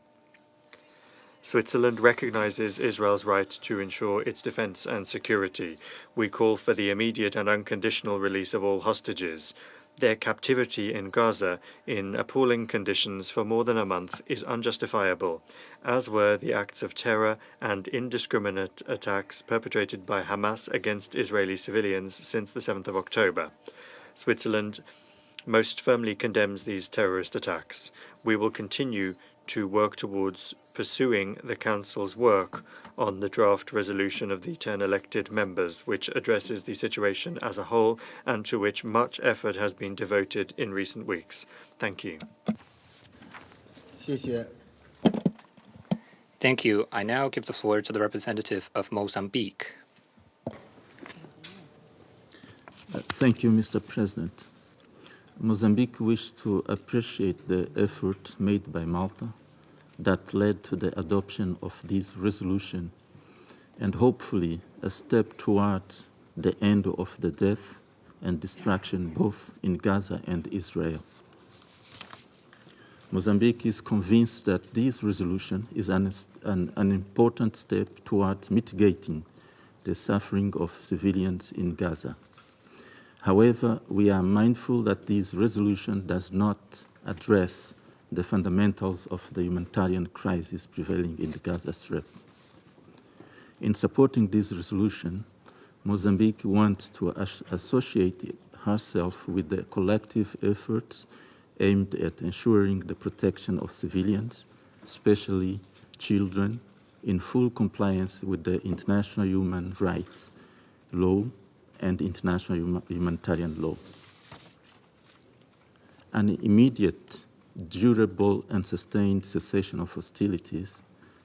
[SPEAKER 3] Switzerland recognizes Israel's right to ensure its defense and security. We call for the immediate and unconditional release of all hostages. Their captivity in Gaza in appalling conditions for more than a month is unjustifiable, as were the acts of terror and indiscriminate attacks perpetrated by Hamas against Israeli civilians since the 7th of October. Switzerland most firmly condemns these terrorist attacks. We will continue to work towards pursuing the Council's work on the draft resolution of the 10 elected members, which addresses the situation as a whole and to which much effort has been devoted in recent weeks. Thank you.
[SPEAKER 4] Thank you. I now give the floor to the representative of Mozambique.
[SPEAKER 13] Thank you, Mr. President. Mozambique wishes to appreciate the effort made by Malta that led to the adoption of this resolution and hopefully a step towards the end of the death and destruction both in Gaza and Israel. Mozambique is convinced that this resolution is an important step towards mitigating the suffering of civilians in Gaza. However, we are mindful that this resolution does not address the fundamentals of the humanitarian crisis prevailing in the Gaza Strip. In supporting this resolution, Mozambique wants to associate herself with the collective efforts aimed at ensuring the protection of civilians, especially children, in full compliance with the international human rights law and international humanitarian law. An immediate, durable and sustained cessation of hostilities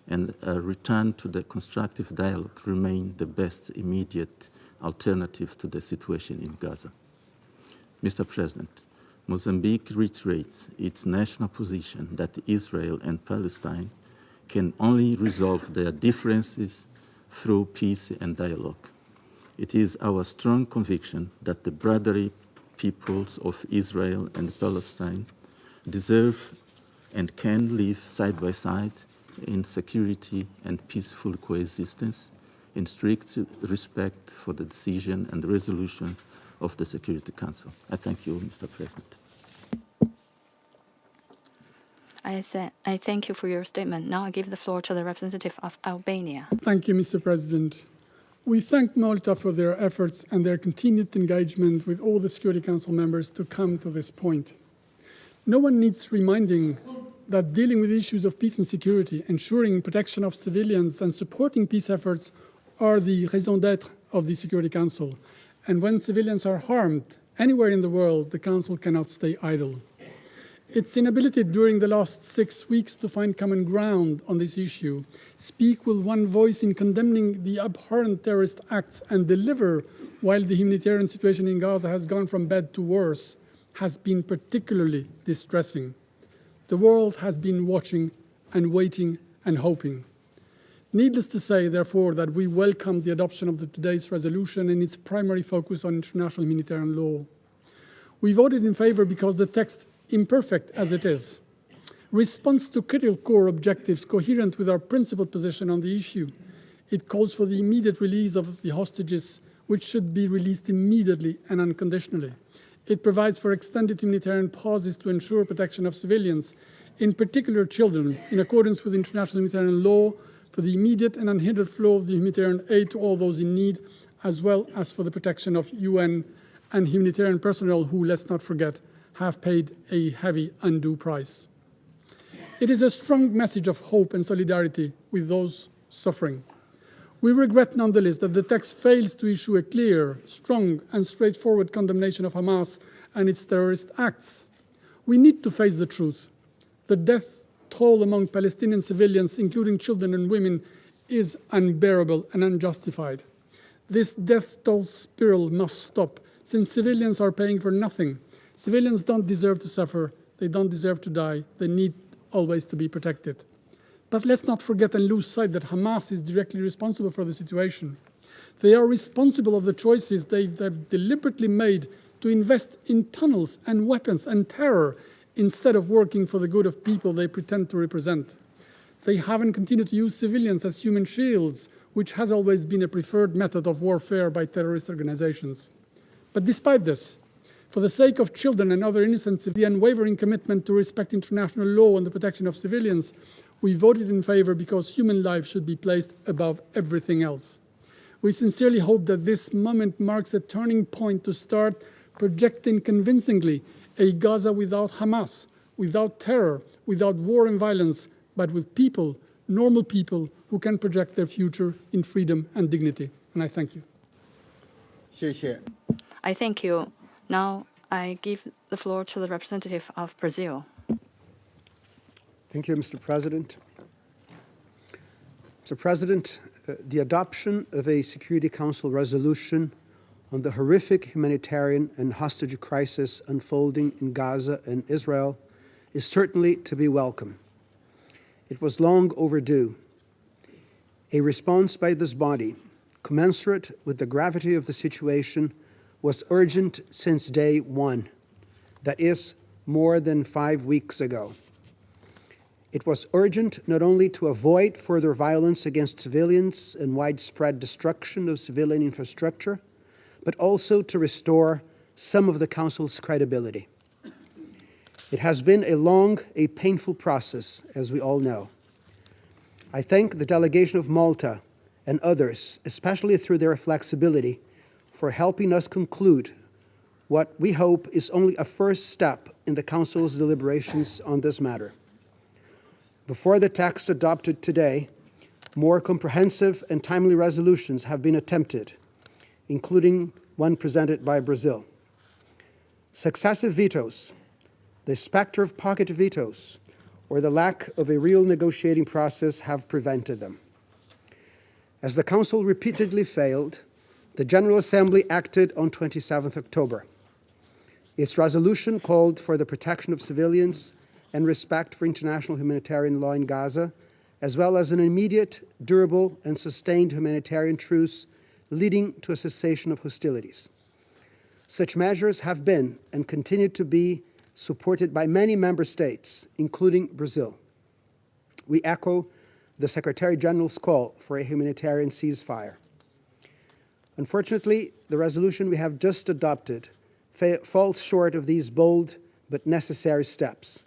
[SPEAKER 13] and a return to the constructive dialogue remain the best immediate alternative to the situation in Gaza. Mr. President, Mozambique reiterates its national position that Israel and Palestine can only resolve their differences through peace and dialogue. It is our strong conviction that the brotherly peoples of Israel and Palestine deserve and can live side by side in security and peaceful coexistence in strict respect for the decision and resolution of the Security Council. I thank you, Mr. President.
[SPEAKER 10] I thank you for your statement. Now I give the floor to the representative of Albania.
[SPEAKER 14] Thank you, Mr. President. We thank Malta for their efforts and their continued engagement with all the Security Council members to come to this point. No one needs reminding that dealing with issues of peace and security, ensuring protection of civilians and supporting peace efforts are the raison d'etre of the Security Council. And when civilians are harmed anywhere in the world, the Council cannot stay idle. Its inability during the last 6 weeks to find common ground on this issue, speak with one voice in condemning the abhorrent terrorist acts and deliver while the humanitarian situation in Gaza has gone from bad to worse, has been particularly distressing. The world has been watching and waiting and hoping. Needless to say, therefore, that we welcome the adoption of today's resolution and its primary focus on international humanitarian law. We voted in favor because the text, imperfect as it is, responds to critical core objectives coherent with our principled position on the issue. It calls for the immediate release of the hostages, which should be released immediately and unconditionally. It provides for extended humanitarian pauses to ensure protection of civilians, in particular children, in accordance with international humanitarian law, for the immediate and unhindered flow of the humanitarian aid to all those in need, as well as for the protection of UN and humanitarian personnel who, let's not forget, have paid a heavy undue price. It is a strong message of hope and solidarity with those suffering. We regret nonetheless that the text fails to issue a clear, strong and straightforward condemnation of Hamas and its terrorist acts. We need to face the truth. The death toll among Palestinian civilians, including children and women, is unbearable and unjustified. This death toll spiral must stop, since civilians are paying for nothing. Civilians don't deserve to suffer. They don't deserve to die. They need always to be protected. But let's not forget and lose sight that Hamas is directly responsible for the situation. They are responsible of the choices they've deliberately made to invest in tunnels and weapons and terror instead of working for the good of people they pretend to represent. They haven't continued to use civilians as human shields, which has always been a preferred method of warfare by terrorist organizations. But despite this, for the sake of children and other innocents, the unwavering commitment to respect international law and the protection of civilians, we voted in favor because human life should be placed above everything else. We sincerely hope that this moment marks a turning point to start projecting convincingly a Gaza without Hamas, without terror, without war and violence, but with people, normal people, who can project their future in freedom and dignity. And I thank you.
[SPEAKER 10] I thank you. Now I give the floor to the representative of Brazil.
[SPEAKER 15] Thank you, Mr. President. Mr. President, the adoption of a Security Council resolution on the horrific humanitarian and hostage crisis unfolding in Gaza and Israel is certainly to be welcome. It was long overdue. A response by this body, commensurate with the gravity of the situation, was urgent since day one, that is, more than 5 weeks ago. It was urgent not only to avoid further violence against civilians and widespread destruction of civilian infrastructure, but also to restore some of the Council's credibility. It has been a long, a painful process, as we all know. I thank the delegation of Malta and others, especially through their flexibility, for helping us conclude what we hope is only a first step in the Council's deliberations on this matter. Before the text adopted today, more comprehensive and timely resolutions have been attempted, including one presented by Brazil. Successive vetoes, the specter of pocket vetoes, or the lack of a real negotiating process have prevented them. As the Council repeatedly failed, the General Assembly acted on 27th October. Its resolution called for the protection of civilians and respect for international humanitarian law in Gaza, as well as an immediate, durable, and sustained humanitarian truce leading to a cessation of hostilities. Such measures have been and continue to be supported by many member states, including Brazil. We echo the Secretary General's call for a humanitarian ceasefire. Unfortunately, the resolution we have just adopted falls short of these bold but necessary steps.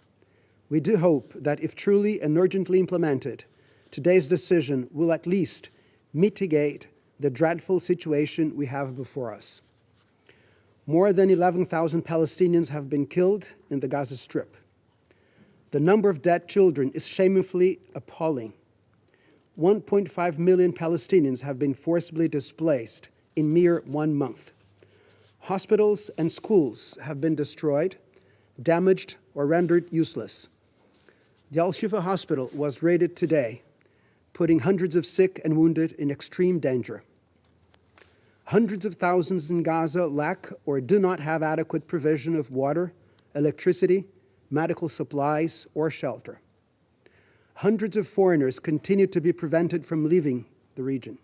[SPEAKER 15] We do hope that if truly and urgently implemented, today's decision will at least mitigate the dreadful situation we have before us. More than 11,000 Palestinians have been killed in the Gaza Strip. The number of dead children is shamefully appalling. 1.5 million Palestinians have been forcibly displaced in mere 1 month. Hospitals and schools have been destroyed, damaged, or rendered useless. The Al-Shifa hospital was raided today, putting hundreds of sick and wounded in extreme danger. Hundreds of thousands in Gaza lack or do not have adequate provision of water, electricity, medical supplies, or shelter. Hundreds of foreigners continue to be prevented from leaving the region.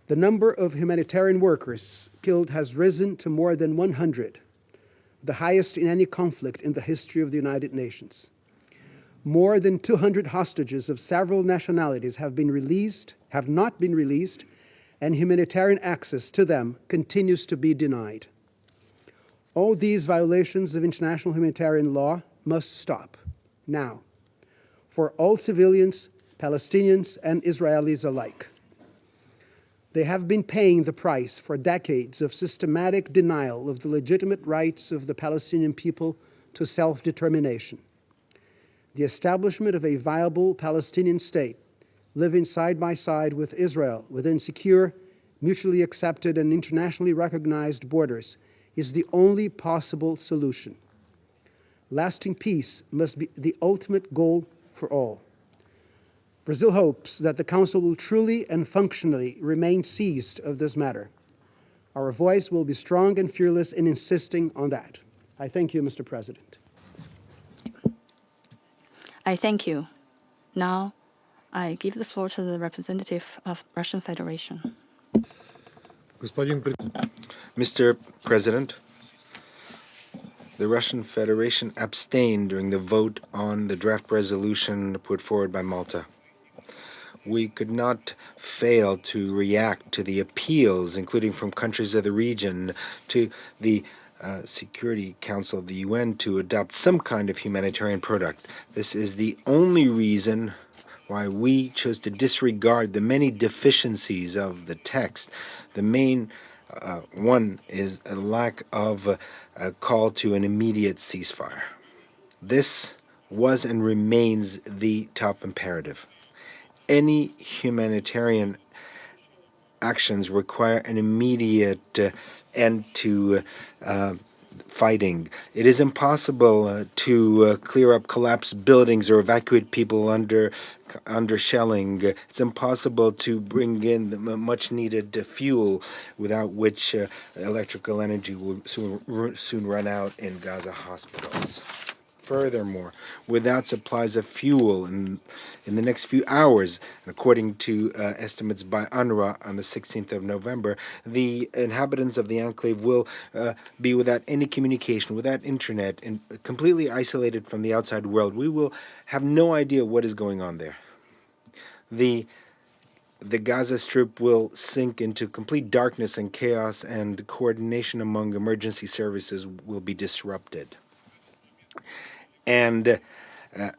[SPEAKER 15] The number of humanitarian workers killed has risen to more than 100, the highest in any conflict in the history of the United Nations. More than 200 hostages of several nationalities have not been released, and humanitarian access to them continues to be denied. All these violations of international humanitarian law must stop, now, for all civilians, Palestinians, and Israelis alike. They have been paying the price for decades of systematic denial of the legitimate rights of the Palestinian people to self-determination. The establishment of a viable Palestinian state living side by side with Israel within secure, mutually accepted, and internationally recognized borders is the only possible solution. Lasting peace must be the ultimate goal for all. Brazil hopes that the Council will truly and functionally remain seized of this matter. Our voice will be strong and fearless in insisting on that. I thank you, Mr. President.
[SPEAKER 10] I thank you. Now, I give the floor to the representative of Russian Federation.
[SPEAKER 11] Mr. President, the Russian Federation abstained during the vote on the draft resolution put forward by Malta. We could not fail to react to the appeals, including from countries of the region, to the Security Council of the UN to adopt some kind of humanitarian product. This is the only reason why we chose to disregard the many deficiencies of the text. The main one is a lack of a call to an immediate ceasefire. This was and remains the top imperative. Any humanitarian actions require an immediate end to fighting. It is impossible to clear up collapsed buildings or evacuate people under shelling. It's impossible to bring in the much needed fuel, without which electrical energy will soon run out in Gaza hospitals. Furthermore, without supplies of fuel in the next few hours, according to estimates by UNRWA on the 16th of November, the inhabitants of the enclave will be without any communication, without internet, and completely isolated from the outside world. We will have no idea what is going on there. The Gaza Strip will sink into complete darkness and chaos, and coordination among emergency services will be disrupted. And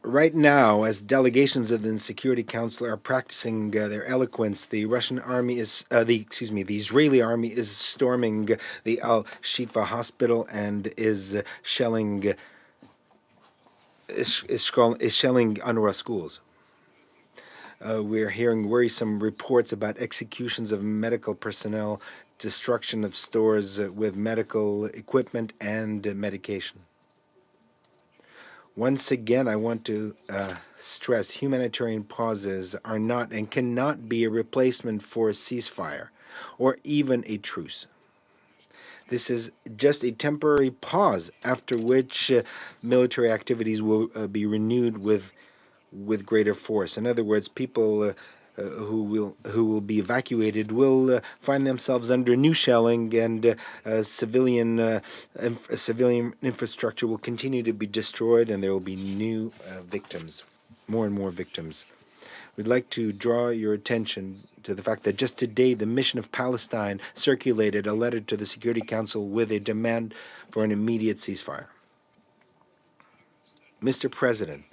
[SPEAKER 11] right now, as delegations of the Security Council are practicing their eloquence, the Russian army is, the Israeli army is storming the Al-Shifa hospital and is shelling UNRWA schools. We're hearing worrisome reports about executions of medical personnel, destruction of stores with medical equipment and medication. Once again, I want to stress humanitarian pauses are not and cannot be a replacement for a ceasefire or even a truce. This is just a temporary pause, after which military activities will be renewed with greater force. In other words, people who will be evacuated will find themselves under new shelling, and civilian infrastructure will continue to be destroyed, and there will be new victims, more and more victims. We'd like to draw your attention to the fact that just today the Mission of Palestine circulated a letter to the Security Council with a demand for an immediate ceasefire. Mr. President,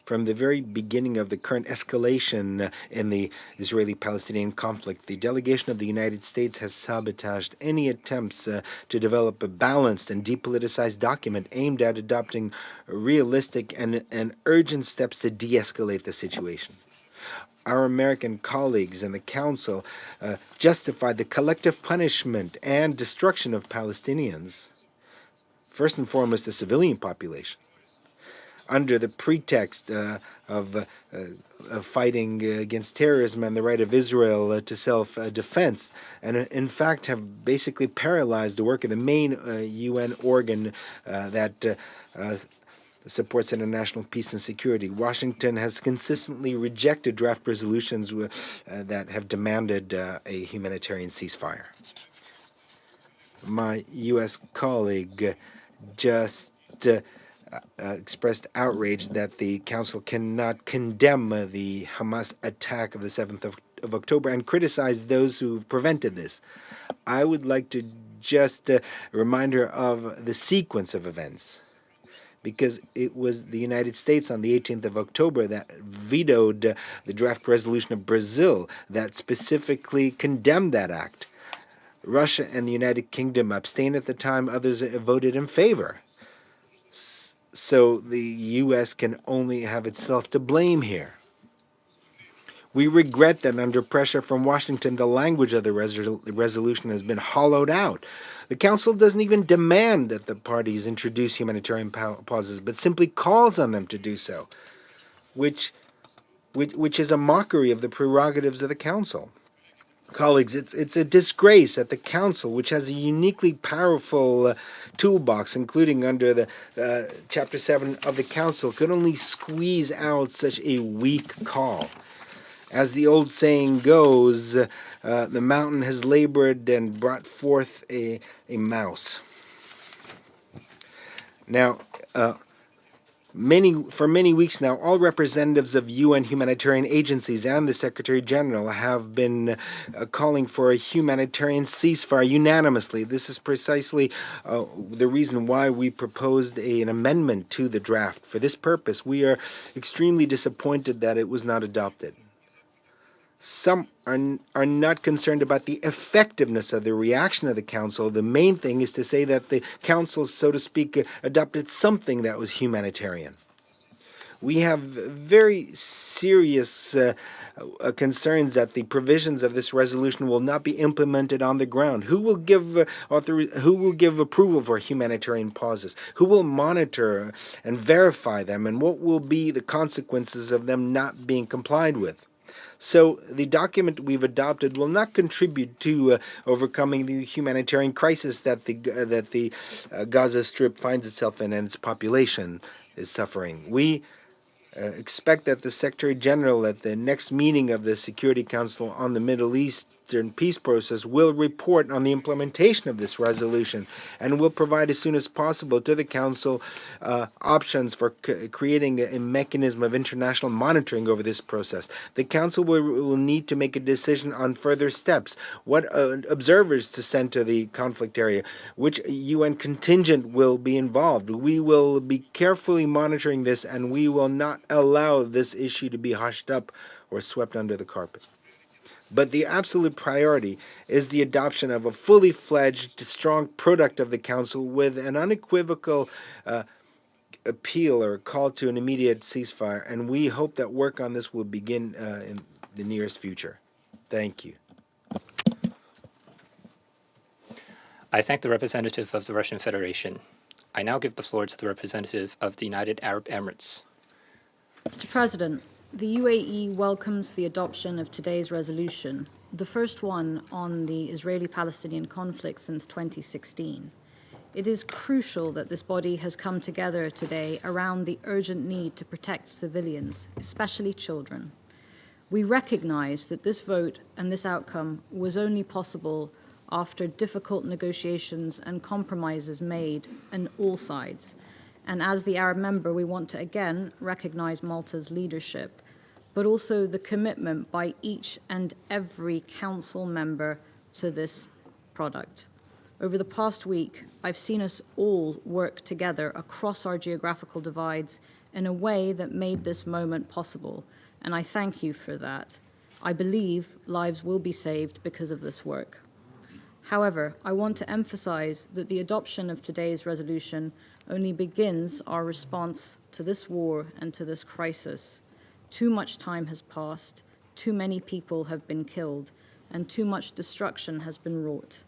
[SPEAKER 11] from the very beginning of the current escalation in the Israeli-Palestinian conflict, the delegation of the United States has sabotaged any attempts to develop a balanced and depoliticized document aimed at adopting realistic and urgent steps to de-escalate the situation. Our American colleagues in the Council justified the collective punishment and destruction of Palestinians, first and foremost the civilian population, under the pretext of fighting against terrorism and the right of Israel to self-defense, and in fact have basically paralyzed the work of the main UN organ that supports international peace and security. Washington has consistently rejected draft resolutions that have demanded a humanitarian ceasefire. My U.S. colleague just expressed outrage that the Council cannot condemn the Hamas attack of the 7th of October and criticize those who prevented this. I would like to just remind her of the sequence of events, because it was the United States on the 18th of October that vetoed the draft resolution of Brazil that specifically condemned that act. Russia and the United Kingdom abstained at the time, others voted in favor. So the U.S. can only have itself to blame here. We regret that under pressure from Washington, the language of the resolution has been hollowed out. The Council doesn't even demand that the parties introduce humanitarian pauses, but simply calls on them to do so, which is a mockery of the prerogatives of the Council. Colleagues, it's a disgrace that the Council, which has a uniquely powerful toolbox, including under the Chapter 7 of the Council, could only squeeze out such a weak call. As the old saying goes, the mountain has labored and brought forth a mouse. Now, for many weeks now, all representatives of UN humanitarian agencies and the Secretary General have been calling for a humanitarian ceasefire unanimously. This is precisely the reason why we proposed an amendment to the draft. For this purpose, we are extremely disappointed that it was not adopted. Some are not concerned about the effectiveness of the reaction of the Council. The main thing is to say that the Council, so to speak, adopted something that was humanitarian. We have very serious concerns that the provisions of this resolution will not be implemented on the ground. Who will give approval for humanitarian pauses? Who will monitor and verify them? And what will be the consequences of them not being complied with? So the document we've adopted will not contribute to overcoming the humanitarian crisis that the Gaza Strip finds itself in and its population is suffering. We expect that the Secretary General at the next meeting of the Security Council on the Middle Eastern peace process will report on the implementation of this resolution and will provide as soon as possible to the Council options for creating a mechanism of international monitoring over this process. The Council will need to make a decision on further steps, what observers to send to the conflict area, which UN contingent will be involved. We will be carefully monitoring this, and we will not allow this issue to be hushed up or swept under the carpet. But the absolute priority is the adoption of a fully fledged, strong product of the Council with an unequivocal appeal or call to an immediate ceasefire, and we hope that work on this will begin in the nearest future. Thank you.
[SPEAKER 4] I thank the representative of the Russian Federation. I now give the floor to the representative of the United Arab Emirates.
[SPEAKER 6] Mr. President, the UAE welcomes the adoption of today's resolution, the first one on the Israeli-Palestinian conflict since 2016. It is crucial that this body has come together today around the urgent need to protect civilians, especially children. We recognize that this vote and this outcome was only possible after difficult negotiations and compromises made on all sides. And as the Arab member, we want to again recognize Malta's leadership, but also the commitment by each and every council member to this product. Over the past week, I've seen us all work together across our geographical divides in a way that made this moment possible, and I thank you for that. I believe lives will be saved because of this work. However, I want to emphasize that the adoption of today's resolution only begins our response to this war and to this crisis. Too much time has passed, too many people have been killed, and too much destruction has been wrought.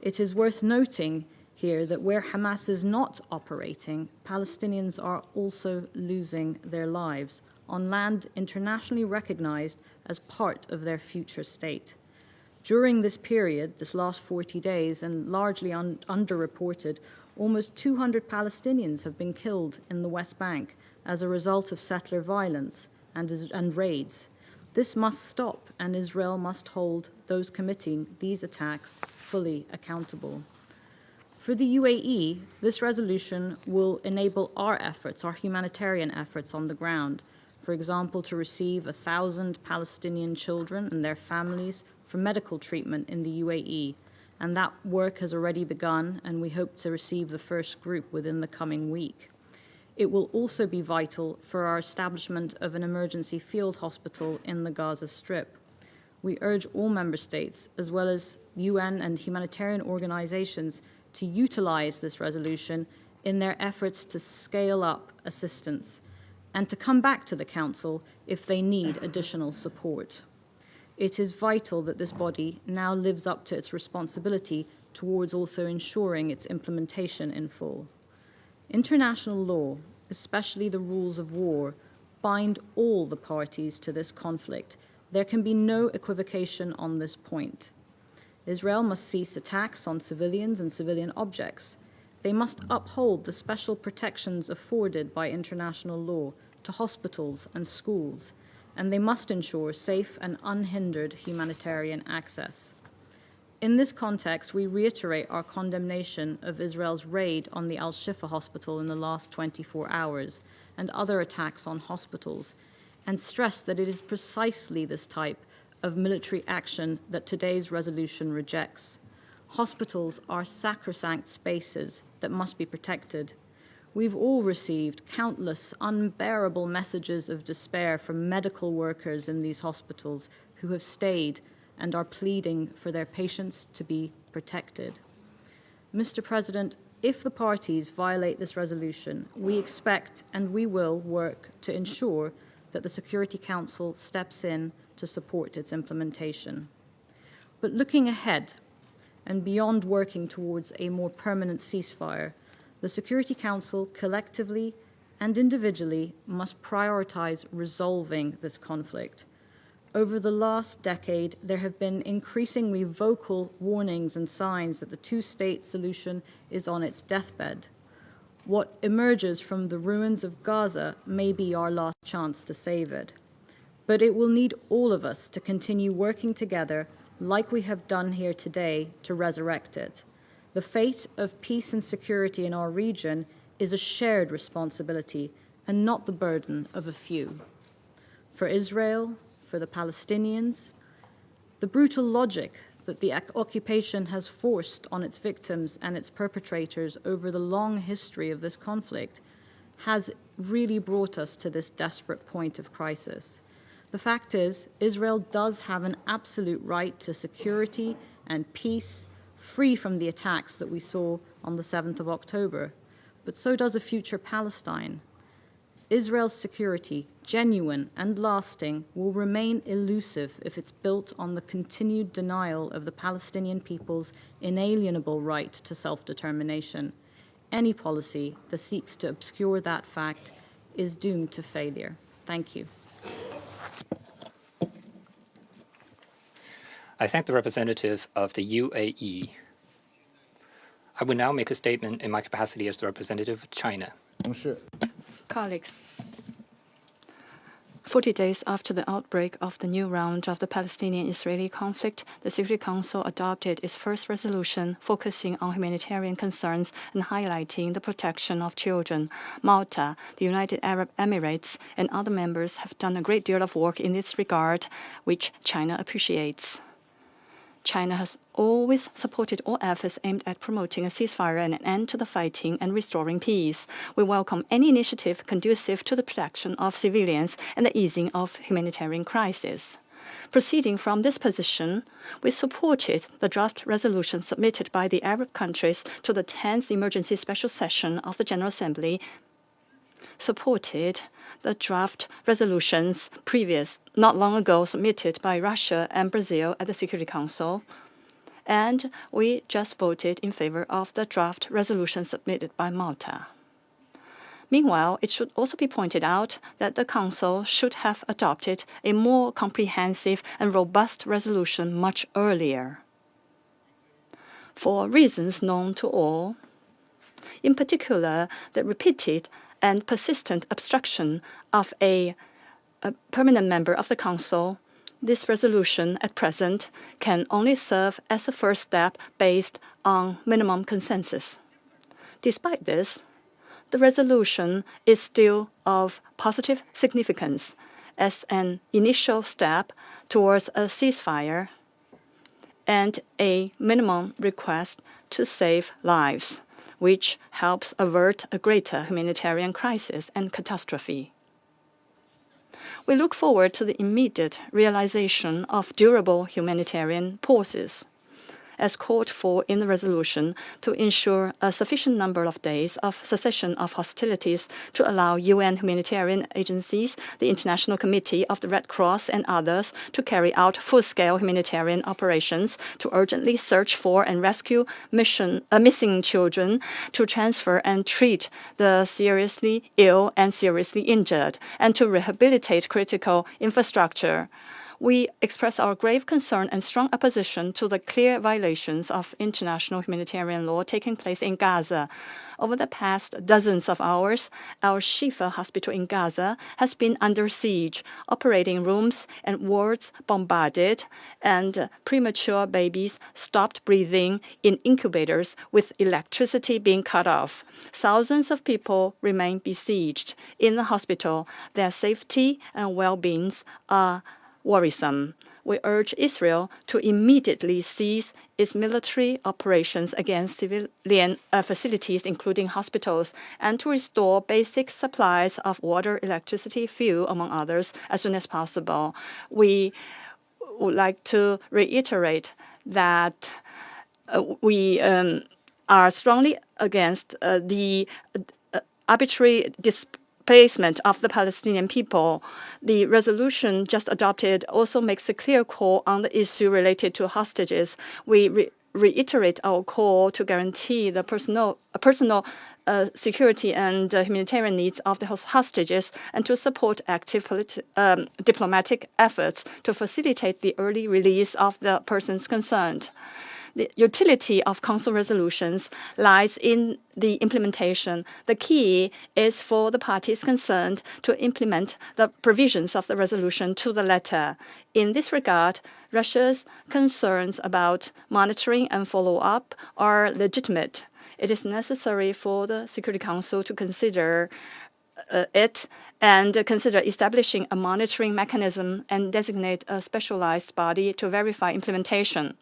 [SPEAKER 6] It is worth noting here that where Hamas is not operating, Palestinians are also losing their lives on land internationally recognized as part of their future state. During this period, this last 40 days, and largely underreported, almost 200 Palestinians have been killed in the West Bank as a result of settler violence and raids. This must stop, and Israel must hold those committing these attacks fully accountable. For the UAE, this resolution will enable our efforts, our humanitarian efforts on the ground. For example, to receive 1,000 Palestinian children and their families for medical treatment in the UAE. And that work has already begun, and we hope to receive the first group within the coming week. It will also be vital for our establishment of an emergency field hospital in the Gaza Strip. We urge all member states, as well as UN and humanitarian organizations, to utilize this resolution in their efforts to scale up assistance and to come back to the Council if they need additional support. It is vital that this body now lives up to its responsibility towards also ensuring its implementation in full. International law, especially the rules of war, bind all the parties to this conflict. There can be no equivocation on this point. Israel must cease attacks on civilians and civilian objects. They must uphold the special protections afforded by international law to hospitals and schools, and they must ensure safe and unhindered humanitarian access. In this context, we reiterate our condemnation of Israel's raid on the Al-Shifa hospital in the last 24 hours and other attacks on hospitals, and stress that it is precisely this type of military action that today's resolution rejects. Hospitals are sacrosanct spaces that must be protected. We've all received countless unbearable messages of despair from medical workers in these hospitals who have stayed and are pleading for their patients to be protected. Mr. President, if the parties violate this resolution, we expect and we will work to ensure that the Security Council steps in to support its implementation. But looking ahead and beyond working towards a more permanent ceasefire, the Security Council collectively and individually must prioritize resolving this conflict. Over the last decade, there have been increasingly vocal warnings and signs that the two-state solution is on its deathbed. What emerges from the ruins of Gaza may be our last chance to save it. But it will need all of us to continue working together like we have done here today to resurrect it. The fate of peace and security in our region is a shared responsibility and not the burden of a few. For Israel, for the Palestinians, the brutal logic that the occupation has forced on its victims and its perpetrators over the long history of this conflict has really brought us to this desperate point of crisis. The fact is, Israel does have an absolute right to security and peace, free from the attacks that we saw on the 7th of October, but so does a future Palestine. Israel's security, genuine and lasting, will remain elusive if it's built on the continued denial of the Palestinian people's inalienable right to self-determination. any policy that seeks to obscure that fact is doomed to failure. Thank you.
[SPEAKER 4] I thank the representative of the UAE. I will now make a statement in my capacity as the representative of China.
[SPEAKER 10] Colleagues, 40 days after the outbreak of the new round of the Palestinian-Israeli conflict, the Security Council adopted its first resolution focusing on humanitarian concerns and highlighting the protection of children. Malta, the United Arab Emirates, and other members have done a great deal of work in this regard, which China appreciates. China has always supported all efforts aimed at promoting a ceasefire and an end to the fighting and restoring peace. We welcome any initiative conducive to the protection of civilians and the easing of humanitarian crisis. Proceeding from this position, we supported the draft resolution submitted by the Arab countries to the 10th Emergency Special Session of the General Assembly, supported the draft resolutions not long ago submitted by Russia and Brazil at the Security Council, and we just voted in favor of the draft resolution submitted by Malta. Meanwhile, it should also be pointed out that the Council should have adopted a more comprehensive and robust resolution much earlier. For reasons known to all, in particular, the repeated and persistent obstruction of a permanent member of the Council, this resolution at present can only serve as a first step based on minimum consensus. Despite this, the resolution is still of positive significance as an initial step towards a ceasefire and a minimum request to save lives, which helps avert a greater humanitarian crisis and catastrophe. We look forward to the immediate realization of durable humanitarian pauses, as called for in the resolution, to ensure a sufficient number of days of cessation of hostilities to allow UN humanitarian agencies, the International Committee of the Red Cross, and others to carry out full-scale humanitarian operations, to urgently search for and rescue missing children, to transfer and treat the seriously ill and seriously injured, and to rehabilitate critical infrastructure. We express our grave concern and strong opposition to the clear violations of international humanitarian law taking place in Gaza. Over the past dozens of hours, Al-Shifa Hospital in Gaza has been under siege, operating rooms and wards bombarded, and premature babies stopped breathing in incubators with electricity being cut off. Thousands of people remain besieged in the hospital. Their safety and well-being are worrisome. We urge Israel to immediately cease its military operations against civilian facilities, including hospitals, and to restore basic supplies of water, electricity, fuel, among others, as soon as possible. We would like to reiterate that we are strongly against the arbitrary displacement of the Palestinian people. The resolution just adopted also makes a clear call on the issue related to hostages. We reiterate our call to guarantee the personal security and humanitarian needs of the hostages, and to support active diplomatic efforts to facilitate the early release of the persons concerned. The utility of Council resolutions lies in the implementation. The key is for the parties concerned to implement the provisions of the resolution to the letter. In this regard, Russia's concerns about monitoring and follow-up are legitimate. It is necessary for the Security Council to consider it and consider establishing a monitoring mechanism and designate a specialized body to verify implementation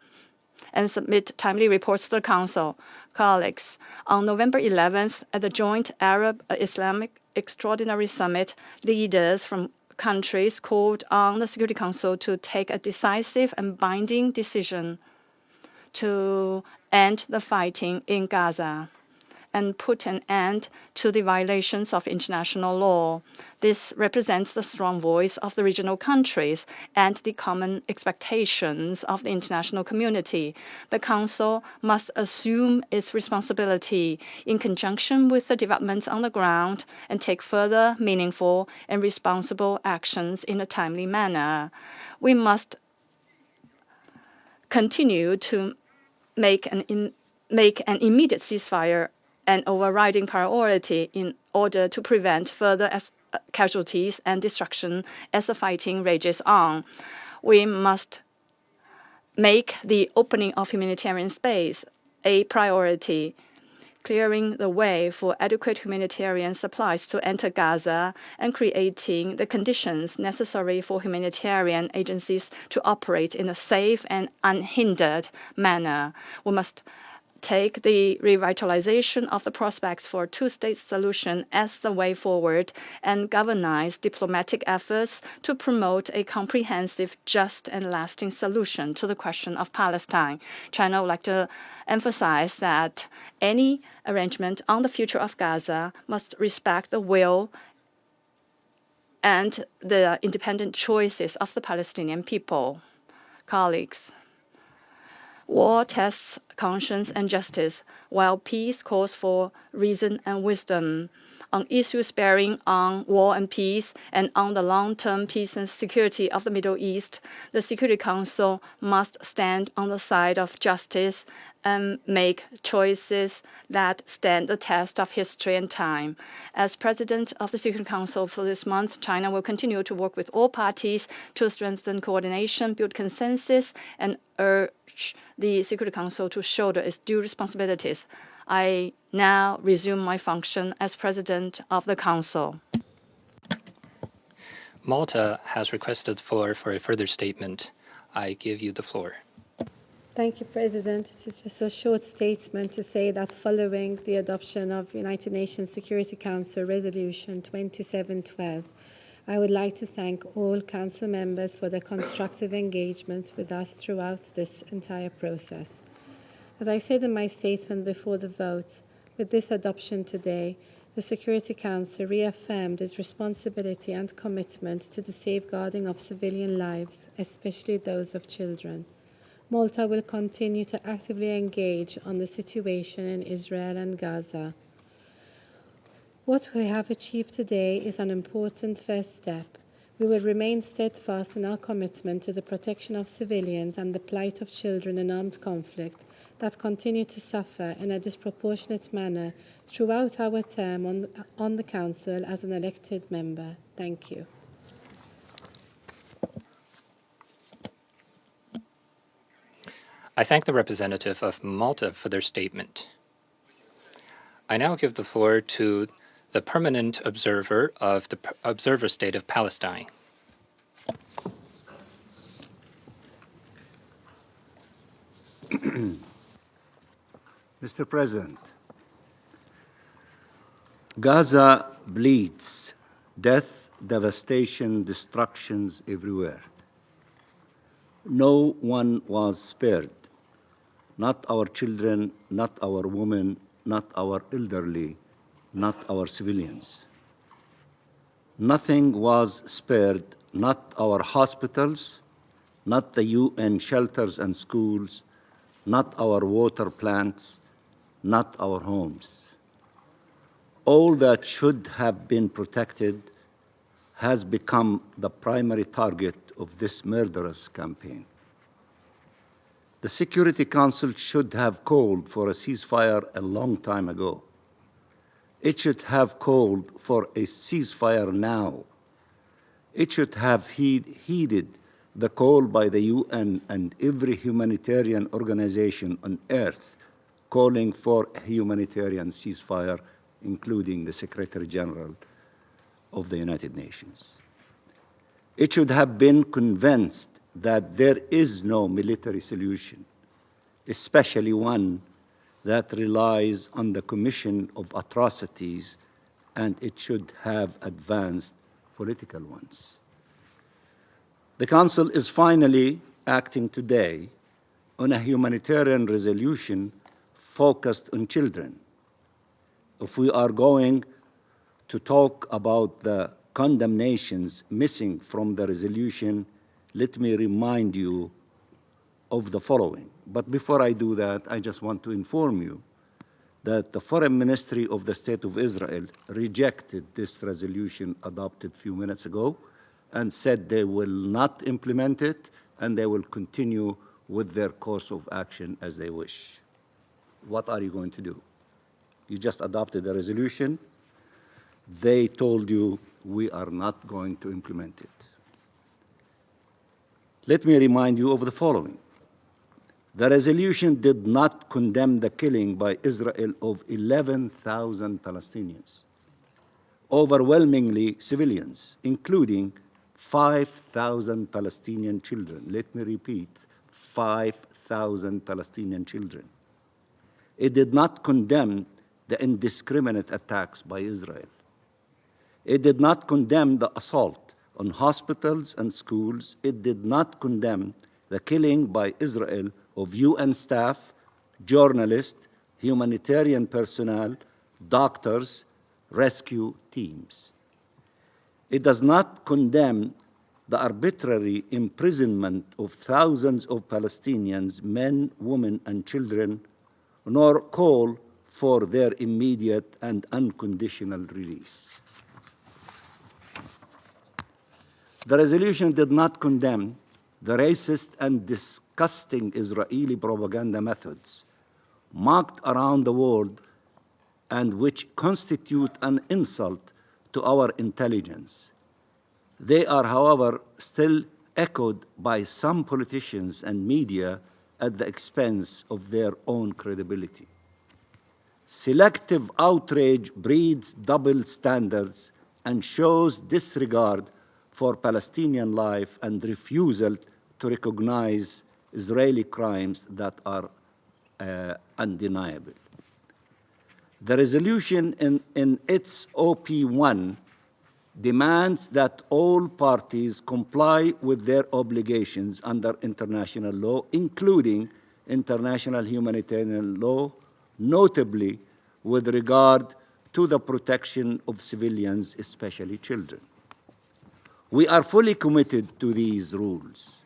[SPEAKER 10] and submit timely reports to the Council. Colleagues, on November 11th, at the joint Arab-Islamic Extraordinary Summit, leaders from countries called on the Security Council to take a decisive and binding decision to end the fighting in Gaza and put an end to the violations of international law. This represents the strong voice of the regional countries and the common expectations of the international community. The Council must assume its responsibility in conjunction with the developments on the ground and take further meaningful and responsible actions in a timely manner. We must continue to make an immediate ceasefire an overriding priority in order to prevent further casualties and destruction as the fighting rages on. We must make the opening of humanitarian space a priority, clearing the way for adequate humanitarian supplies to enter Gaza and creating the conditions necessary for humanitarian agencies to operate in a safe and unhindered manner. We must take the revitalization of the prospects for a two-state solution as the way forward and galvanize diplomatic efforts to promote a comprehensive, just, and lasting solution to the question of Palestine. China would like to emphasize that any arrangement on the future of Gaza must respect the will and the independent choices of the Palestinian people. Colleagues, war tests conscience and justice, while peace calls for reason and wisdom. On issues bearing on war and peace and on the long-term peace and security of the Middle East, the Security Council must stand on the side of justice and make choices that stand the test of history and time. As President of the Security Council for this month, China will continue to work with all parties to strengthen coordination, build consensus, and urge the Security Council to shoulder its due responsibilities. I now resume my function as President of the Council.
[SPEAKER 4] Malta has requested the floor for a further statement. I give you the floor.
[SPEAKER 5] Thank you, President. It is just a short statement to say that following the adoption of United Nations Security Council Resolution 2712, I would like to thank all Council members for their constructive engagement with us throughout this entire process. As I said in my statement before the vote, with this adoption today, the Security Council reaffirmed its responsibility and commitment to the safeguarding of civilian lives, especially those of children. Malta will continue to actively engage on the situation in Israel and Gaza. What we have achieved today is an important first step. We will remain steadfast in our commitment to the protection of civilians and the plight of children in armed conflict that continue to suffer in a disproportionate manner throughout our term on the Council as an elected member. Thank you.
[SPEAKER 4] I thank the representative of Malta for their statement. I now give the floor to the permanent observer of the Observer State of Palestine.
[SPEAKER 16] Mr. President, Gaza bleeds death, devastation, destructions everywhere. No one was spared, not our children, not our women, not our elderly, not our civilians. Nothing was spared, not our hospitals, not the UN shelters and schools, not our water plants, not our homes. All that should have been protected has become the primary target of this murderous campaign. The Security Council should have called for a ceasefire a long time ago. It should have called for a ceasefire now. It should have heeded the call by the UN and every humanitarian organization on earth calling for a humanitarian ceasefire, including the Secretary General of the United Nations. It should have been convinced that there is no military solution, especially one that relies on the commission of atrocities, and it should have advanced political ones. The Council is finally acting today on a humanitarian resolution focused on children. if we are going to talk about the condemnations missing from the resolution, let me remind you of the following. But before I do that, I just want to inform you that the Foreign Ministry of the State of Israel rejected this resolution adopted a few minutes ago and said they will not implement it and they will continue with their course of action as they wish. What are you going to do? You just adopted a resolution. They told you we are not going to implement it. Let me remind you of the following. The resolution did not condemn the killing by Israel of 11,000 Palestinians, overwhelmingly civilians, including 5,000 Palestinian children. Let me repeat, 5,000 Palestinian children. It did not condemn the indiscriminate attacks by Israel. It did not condemn the assault on hospitals and schools. It did not condemn the killing by Israel of UN staff, journalists, humanitarian personnel, doctors, rescue teams. It does not condemn the arbitrary imprisonment of thousands of Palestinians, men, women, and children, nor call for their immediate and unconditional release. The resolution did not condemn the racist and disgusting Israeli propaganda methods mocked around the world and which constitute an insult to our intelligence. They are, however, still echoed by some politicians and media at the expense of their own credibility. Selective outrage breeds double standards and shows disregard for Palestinian life and refusal to recognize Israeli crimes that are undeniable. The resolution in its OP1 demands that all parties comply with their obligations under international law, including international humanitarian law, notably with regard to the protection of civilians, especially children. We are fully committed to these rules,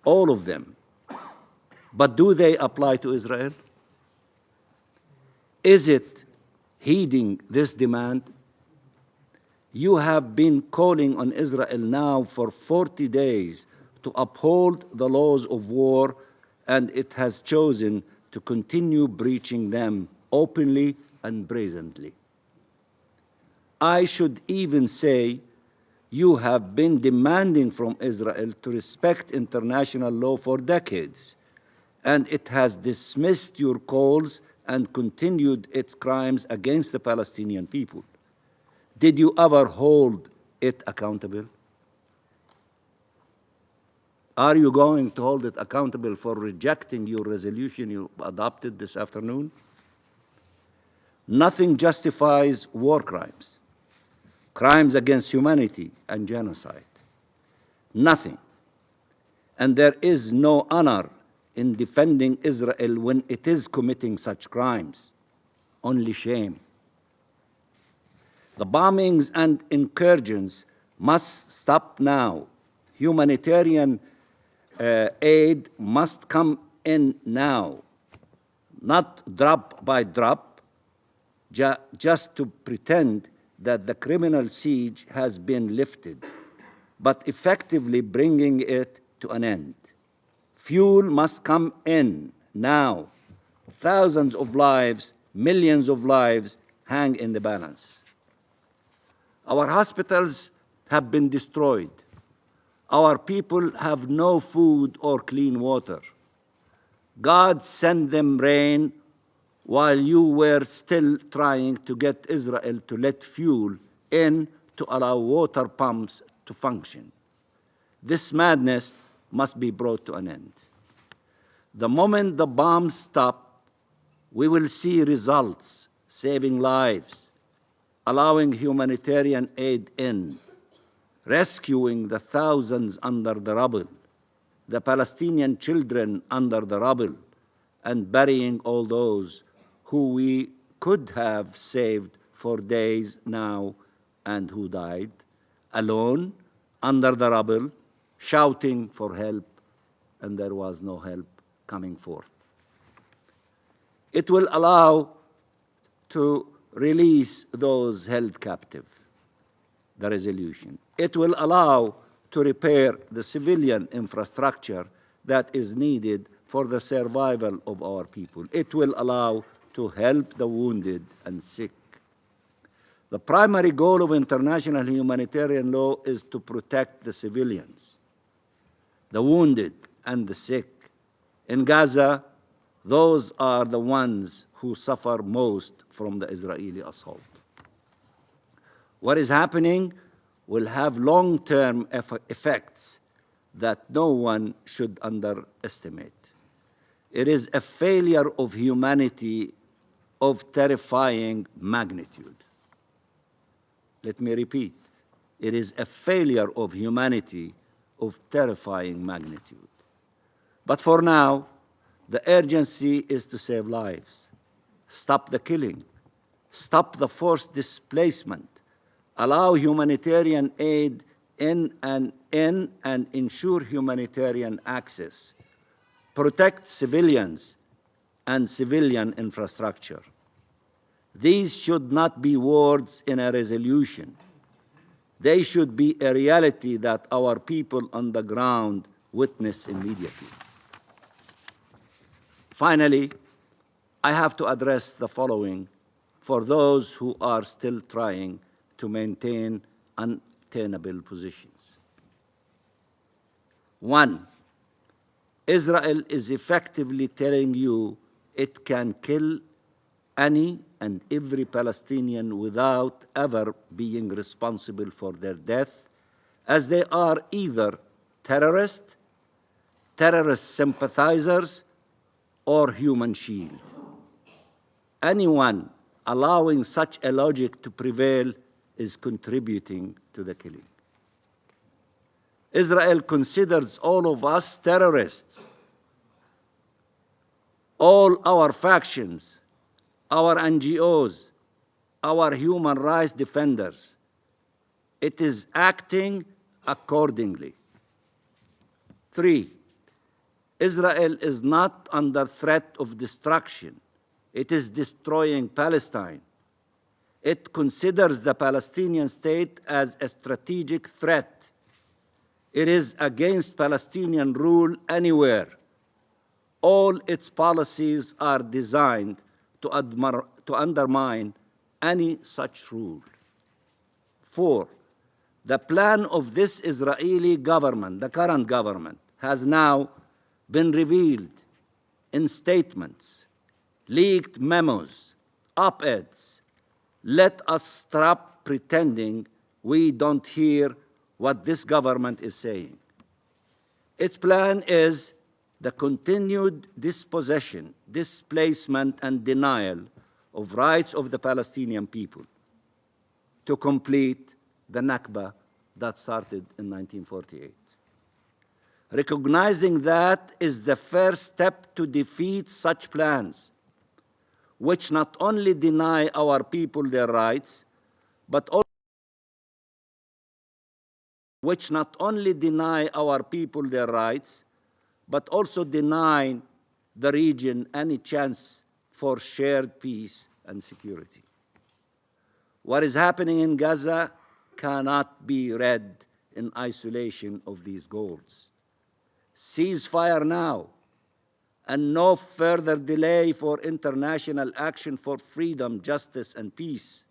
[SPEAKER 16] all of them. But do they apply to Israel? Is it heeding this demand? You have been calling on Israel now for 40 days to uphold the laws of war, and it has chosen to continue breaching them openly and brazenly. I should even say you have been demanding from Israel to respect international law for decades, and it has dismissed your calls and continued its crimes against the Palestinian people. Did you ever hold it accountable? Are you going to hold it accountable for rejecting your resolution you adopted this afternoon? Nothing justifies war crimes, crimes against humanity, and genocide. Nothing. And there is no honor in defending Israel when it is committing such crimes. Only shame. The bombings and incursions must stop now. Humanitarian aid must come in now, not drop by drop, just to pretend that the criminal siege has been lifted, but effectively bringing it to an end. Fuel must come in now. Thousands of lives, millions of lives hang in the balance. Our hospitals have been destroyed. Our people have no food or clean water. God sent them rain while you were still trying to get Israel to let fuel in to allow water pumps to function. This madness must be brought to an end. The moment the bombs stop, we will see results, saving lives, allowing humanitarian aid in, rescuing the thousands under the rubble, the Palestinian children under the rubble, and burying all those who we could have saved for days now and who died, alone, under the rubble, shouting for help, and there was no help coming forth. It will allow to release those held captive, the resolution. It will allow to repair the civilian infrastructure that is needed for the survival of our people. It will allow to help the wounded and sick. The primary goal of international humanitarian law is to protect the civilians, the wounded and the sick. In Gaza, those are the ones who suffer most from the Israeli assault. What is happening will have long-term effects that no one should underestimate. It is a failure of humanity of terrifying magnitude. Let me repeat, it is a failure of humanity of terrifying magnitude. But for now, the urgency is to save lives, stop the killing, stop the forced displacement, allow humanitarian aid in and ensure humanitarian access, protect civilians and civilian infrastructure. These should not be words in a resolution. They should be a reality that our people on the ground witness immediately. Finally, I have to address the following for those who are still trying to maintain untenable positions. 1, Israel is effectively telling you it can kill any and every Palestinian without ever being responsible for their death, as they are either terrorist sympathizers, or human shield. Anyone allowing such a logic to prevail is contributing to the killing. Israel considers all of us terrorists, all our factions, our NGOs, our human rights defenders. It is acting accordingly. 3, Israel is not under threat of destruction. It is destroying Palestine. It considers the Palestinian state as a strategic threat. It is against Palestinian rule anywhere. All its policies are designed to undermine any such rule. 4, the plan of this Israeli government, the current government, has now been revealed in statements, leaked memos, op-eds. Let us stop pretending we don't hear what this government is saying. Its plan is the continued dispossession, displacement, and denial of rights of the Palestinian people to complete the Nakba that started in 1948. Recognizing that is the first step to defeat such plans, which not only deny our people their rights, but also deny the region any chance for shared peace and security. What is happening in Gaza cannot be read in isolation of these goals. Ceasefire now, and no further delay for international action for freedom, justice, and peace.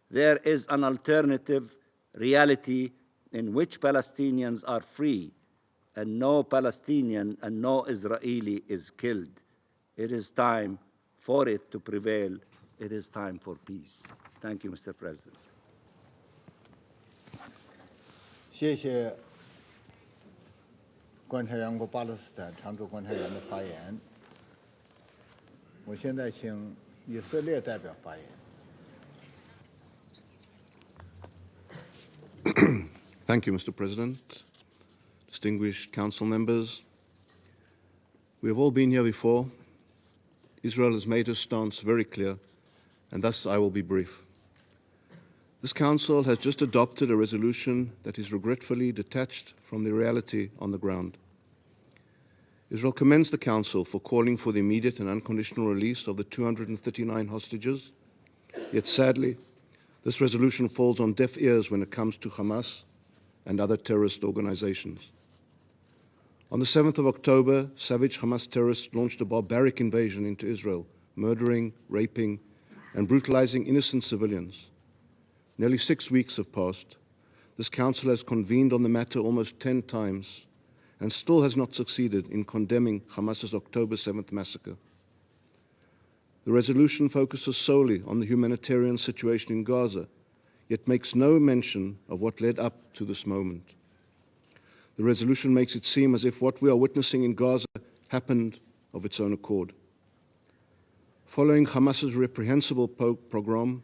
[SPEAKER 16] There is an alternative reality in which Palestinians are free, and no Palestinian and no Israeli is killed. It is time for it to prevail. It is time for peace. Thank you, Mr. President.
[SPEAKER 1] 谢谢观察员国巴勒斯坦常驻观察员的发言。我现在请以色列代表发言。
[SPEAKER 17] Thank you, Mr. President. Distinguished council members, we have all been here before. Israel has made her stance very clear, and thus I will be brief. This Council has just adopted a resolution that is regretfully detached from the reality on the ground. Israel commends the Council for calling for the immediate and unconditional release of the 239 hostages, yet sadly, this resolution falls on deaf ears when it comes to Hamas and other terrorist organizations. On the 7th of October, savage Hamas terrorists launched a barbaric invasion into Israel, murdering, raping, and brutalizing innocent civilians. Nearly 6 weeks have passed. This Council has convened on the matter almost 10 times and still has not succeeded in condemning Hamas's October 7th massacre. The resolution focuses solely on the humanitarian situation in Gaza, yet makes no mention of what led up to this moment. The resolution makes it seem as if what we are witnessing in Gaza happened of its own accord. Following Hamas's reprehensible pogrom,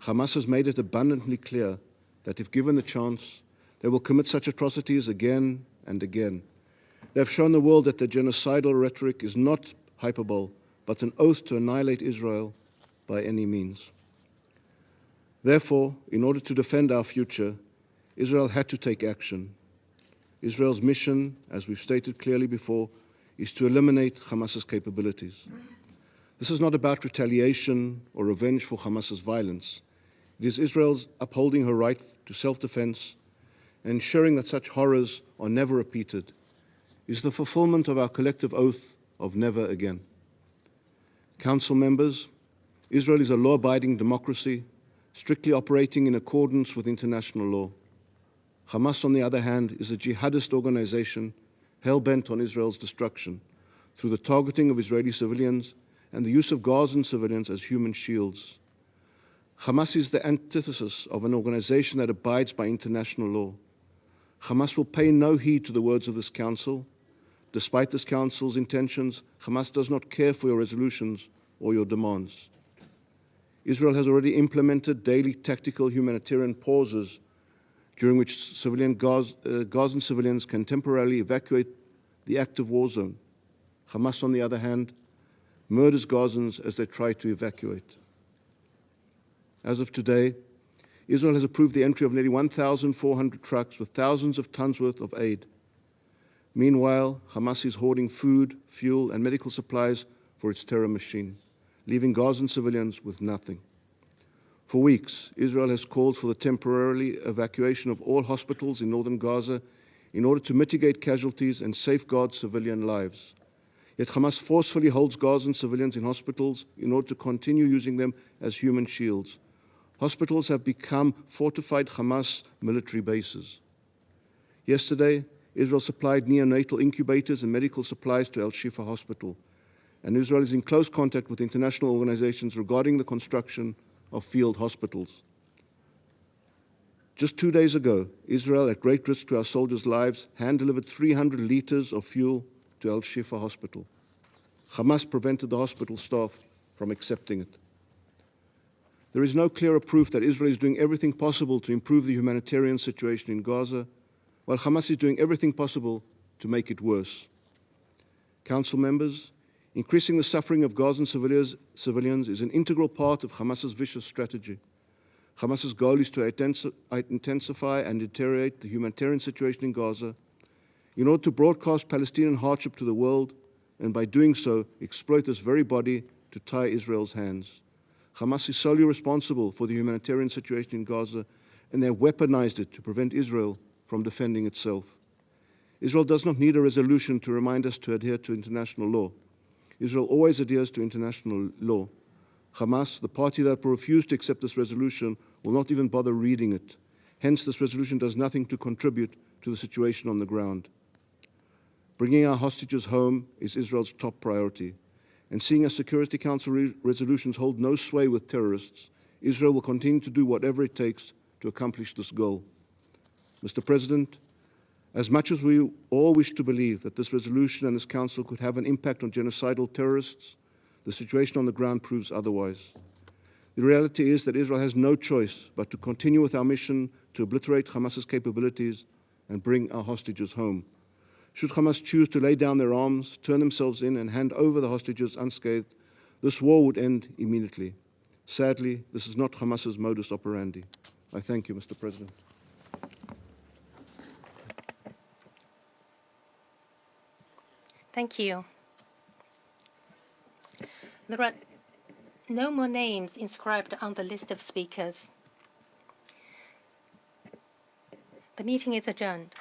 [SPEAKER 17] Hamas has made it abundantly clear that if given the chance, they will commit such atrocities again and again. They have shown the world that their genocidal rhetoric is not hyperbole, but an oath to annihilate Israel by any means. Therefore, in order to defend our future, Israel had to take action. Israel's mission, as we've stated clearly before, is to eliminate Hamas's capabilities. This is not about retaliation or revenge for Hamas's violence. It is Israel's upholding her right to self-defense and ensuring that such horrors are never repeated. It is the fulfillment of our collective oath of never again. Council members, Israel is a law-abiding democracy, strictly operating in accordance with international law. Hamas, on the other hand, is a jihadist organization hell-bent on Israel's destruction through the targeting of Israeli civilians and the use of Gazan civilians as human shields. Hamas is the antithesis of an organization that abides by international law. Hamas will pay no heed to the words of this Council. Despite this Council's intentions, Hamas does not care for your resolutions or your demands. Israel has already implemented daily tactical humanitarian pauses during which Gazan civilians can temporarily evacuate the active war zone. Hamas, on the other hand, murders Gazans as they try to evacuate. As of today, Israel has approved the entry of nearly 1,400 trucks with thousands of tons worth of aid. Meanwhile, Hamas is hoarding food, fuel, and medical supplies for its terror machine, leaving Gazan civilians with nothing. For weeks, Israel has called for the temporary evacuation of all hospitals in northern Gaza in order to mitigate casualties and safeguard civilian lives. Yet Hamas forcefully holds Gazan civilians in hospitals in order to continue using them as human shields. Hospitals have become fortified Hamas military bases. Yesterday, Israel supplied neonatal incubators and medical supplies to Al-Shifa Hospital, and Israel is in close contact with international organizations regarding the construction of field hospitals. Just 2 days ago, Israel, at great risk to our soldiers' lives, hand-delivered 300 liters of fuel to Al-Shifa Hospital. Hamas prevented the hospital staff from accepting it. There is no clearer proof that Israel is doing everything possible to improve the humanitarian situation in Gaza, while Hamas is doing everything possible to make it worse. Council members, increasing the suffering of Gazan civilians is an integral part of Hamas's vicious strategy. Hamas's goal is to intensify and deteriorate the humanitarian situation in Gaza in order to broadcast Palestinian hardship to the world, and by doing so, exploit this very body to tie Israel's hands. Hamas is solely responsible for the humanitarian situation in Gaza, and they have weaponized it to prevent Israel from defending itself. Israel does not need a resolution to remind us to adhere to international law. Israel always adheres to international law. Hamas, the party that will refuse to accept this resolution, will not even bother reading it. Hence, this resolution does nothing to contribute to the situation on the ground. Bringing our hostages home is Israel's top priority, and seeing as Security Council resolutions hold no sway with terrorists, Israel will continue to do whatever it takes to accomplish this goal. Mr. President, as much as we all wish to believe that this resolution and this Council could have an impact on genocidal terrorists, the situation on the ground proves otherwise. The reality is that Israel has no choice but to continue with our mission to obliterate Hamas's capabilities and bring our hostages home. Should Hamas choose to lay down their arms, turn themselves in, and hand over the hostages unscathed, this war would end immediately. Sadly, this is not Hamas's modus operandi. I thank you, Mr. President.
[SPEAKER 7] Thank you. There are no more names inscribed on the list of speakers. The meeting is adjourned.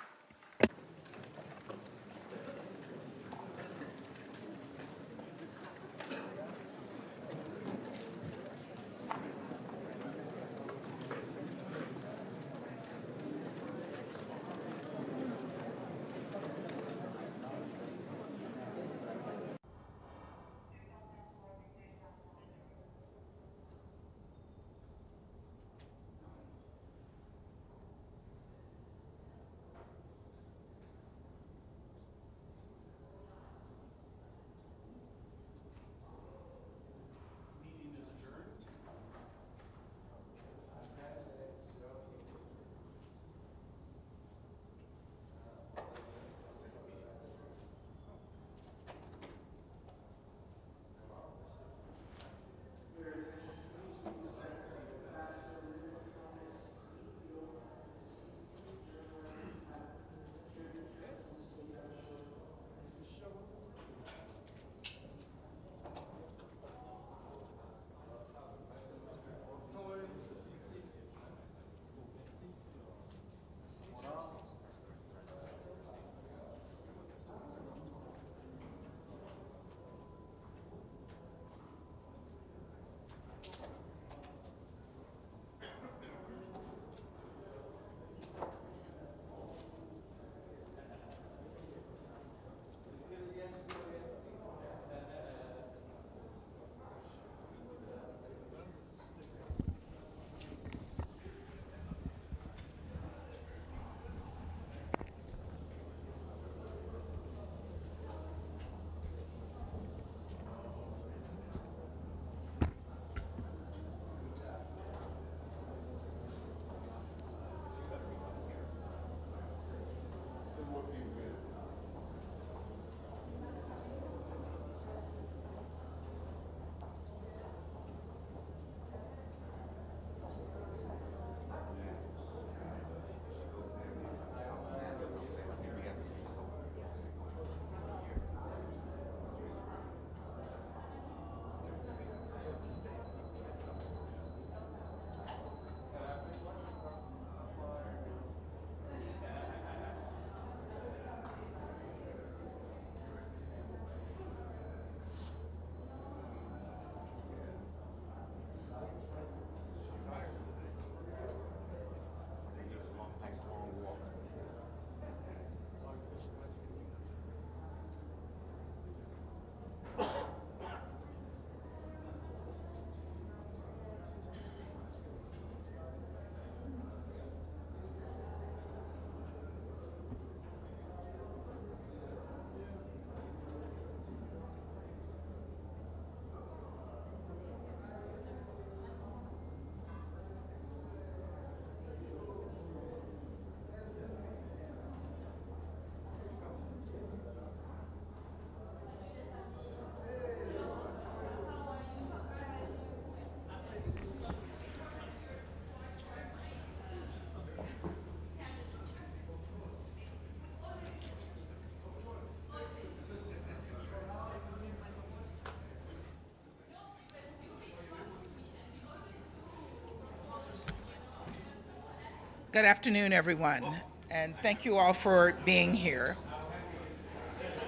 [SPEAKER 8] Good afternoon, everyone, and thank you all for being here.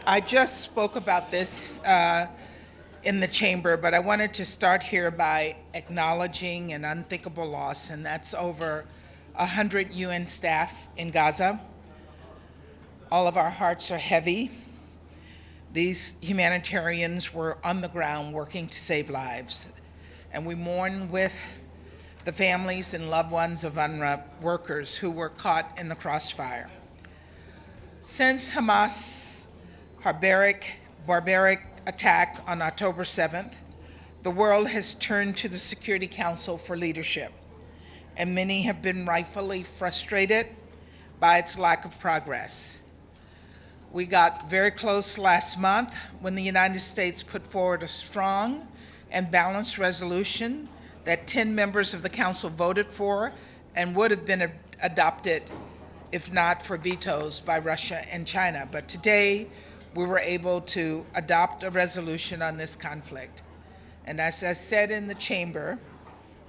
[SPEAKER 8] I just spoke about this in the chamber, but I wanted to start here by acknowledging an unthinkable loss, and that's over 100 UN staff in Gaza. All of our hearts are heavy. These humanitarians were on the ground working to save lives, and we mourn with the families and loved ones of UNRWA workers who were caught in the crossfire. Since Hamas' barbaric attack on October 7th, the world has turned to the Security Council for leadership, and many have been rightfully frustrated by its lack of progress. We got very close last month when the United States put forward a strong and balanced resolution that 10 members of the council voted for and would have been adopted if not for vetoes by Russia and China. But today, we were able to adopt a resolution on this conflict. And as I said in the chamber,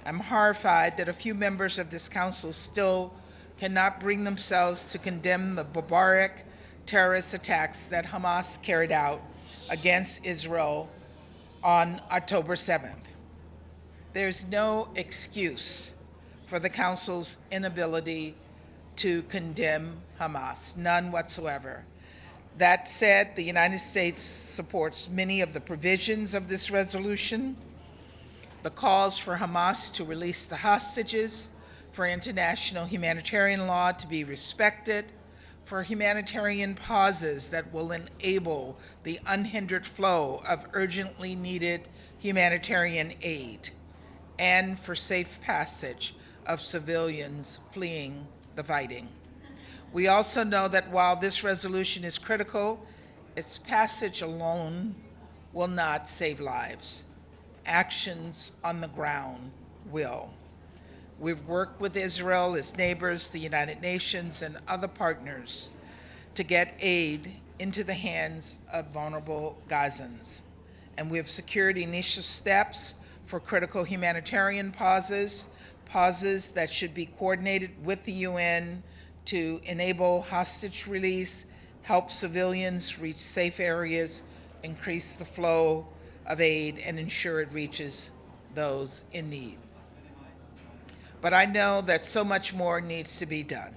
[SPEAKER 8] I'm horrified that a few members of this council still cannot bring themselves to condemn the barbaric terrorist attacks that Hamas carried out against Israel on October 7th. There's no excuse for the council's inability to condemn Hamas, none whatsoever. That said, the United States supports many of the provisions of this resolution, the calls for Hamas to release the hostages, for international humanitarian law to be respected, for humanitarian pauses that will enable the unhindered flow of urgently needed humanitarian aid, and for safe passage of civilians fleeing the fighting. We also know that while this resolution is critical, its passage alone will not save lives. Actions on the ground will. We've worked with Israel, its neighbors, the United Nations, and other partners to get aid into the hands of vulnerable Gazans. And we have secured initial steps for critical humanitarian pauses that should be coordinated with the UN to enable hostage release, help civilians reach safe areas, increase the flow of aid, and ensure it reaches those in need. But I know that so much more needs to be done.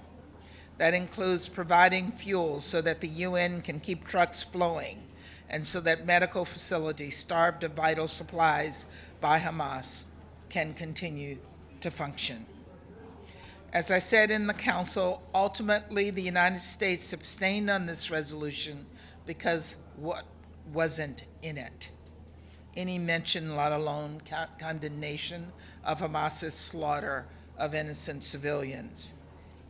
[SPEAKER 8] That includes providing fuel so that the UN can keep trucks flowing, and so that medical facilities starved of vital supplies by Hamas can continue to function. As I said in the Council, ultimately the United States abstained on this resolution because what wasn't in it? Any mention, let alone condemnation, of Hamas's slaughter of innocent civilians,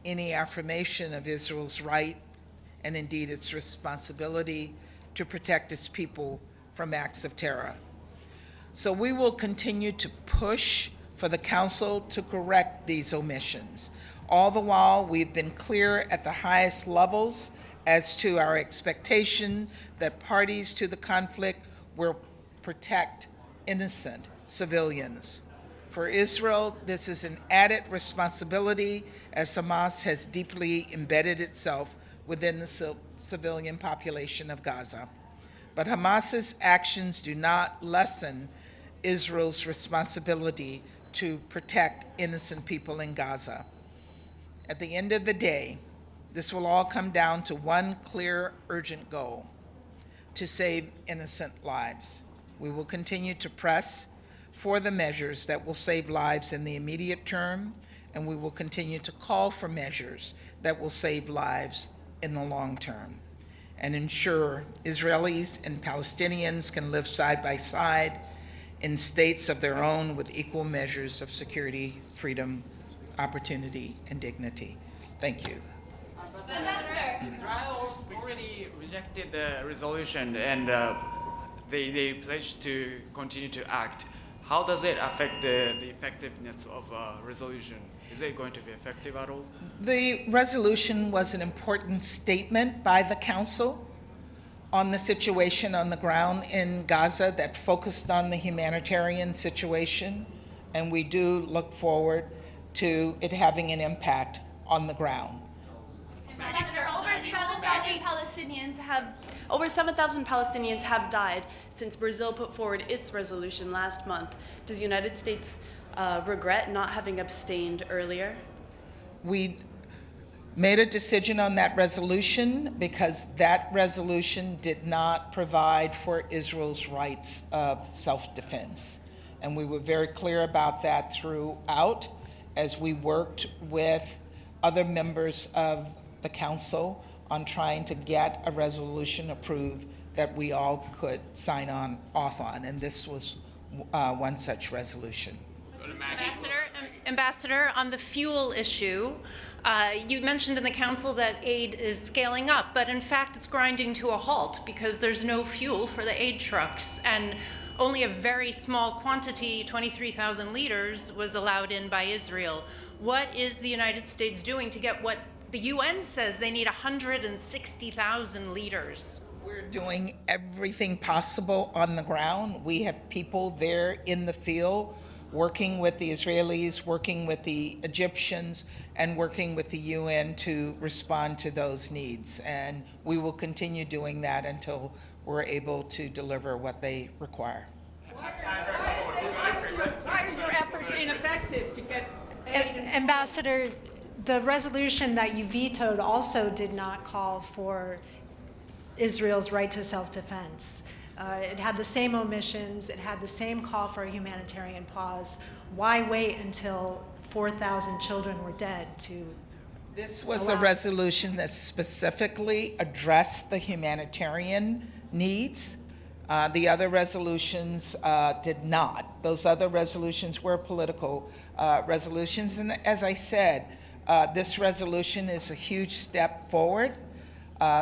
[SPEAKER 8] any affirmation of Israel's right and indeed its responsibility to protect its people from acts of terror. So we will continue to push for the Council to correct these omissions. All the while, we've been clear at the highest levels as to our expectation that parties to the conflict will protect innocent civilians. For Israel, this is an added responsibility as Hamas has deeply embedded itself within the civilian population of Gaza. But Hamas's actions do not lessen Israel's responsibility to protect innocent people in Gaza. At the end of the day, this will all come down to one clear, urgent goal: to save innocent lives. We will continue to press for the measures that will save lives in the immediate term, and we will continue to call for measures that will save lives in the long term and ensure Israelis and Palestinians can live side by side in states of their own with equal measures of security, freedom, opportunity, and dignity. Thank you.
[SPEAKER 18] Israel already rejected the resolution and they pledged to continue to act. How does it affect the effectiveness of a resolution? Is it going to be effective at all?
[SPEAKER 8] The resolution was an important statement by the Council on the situation on the ground in Gaza that focused on the humanitarian situation, and we do look forward to it having an impact on the ground.
[SPEAKER 19] Ambassador, over 7,000 Palestinians have died since Brazil put forward its resolution last month. Does the United States regret not having abstained earlier?
[SPEAKER 8] We made a decision on that resolution because that resolution did not provide for Israel's rights of self-defense. And we were very clear about that throughout as we worked with other members of the Council on trying to get a resolution approved that we all could sign off on. And this was one such resolution.
[SPEAKER 19] Ambassador,
[SPEAKER 20] Ambassador, on the fuel issue, you mentioned in the Council that aid is scaling up, but in fact it's grinding to a halt because there's no fuel for the aid trucks, and only a very small quantity, 23,000 liters, was allowed in by Israel. What is the United States doing to get what the UN says they need 160,000 liters?
[SPEAKER 8] We're doing everything possible on the ground. We have people there in the field working with the Israelis, working with the Egyptians, and working with the UN to respond to those needs. And we will continue doing that until we're able to deliver what they require.
[SPEAKER 21] Why are your efforts ineffective to get aid?
[SPEAKER 22] Ambassador, the resolution that you vetoed also did not call for Israel's right to self-defense. It had the same omissions, it had the same call for a humanitarian pause. Why wait until 4,000 children were dead to
[SPEAKER 8] This was a resolution that specifically addressed the humanitarian needs. The other resolutions did not. Those other resolutions were political resolutions. And as I said, this resolution is a huge step forward.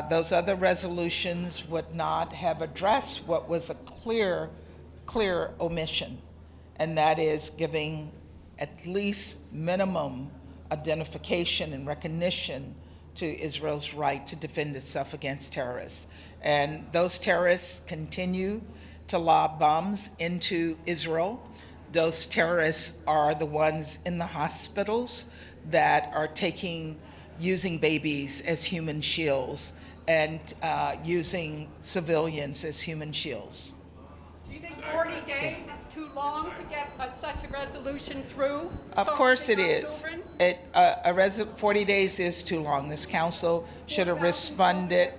[SPEAKER 8] Those other resolutions would not have addressed what was a clear omission, and that is giving at least minimum identification and recognition to Israel's right to defend itself against terrorists. And those terrorists continue to lob bombs into Israel. Those terrorists are the ones in the hospitals that are using babies as human shields and using civilians as human shields.
[SPEAKER 21] Do you think 40 days is too long to get such a resolution through?
[SPEAKER 8] Of course it is. 40 days is too long. This council should have responded.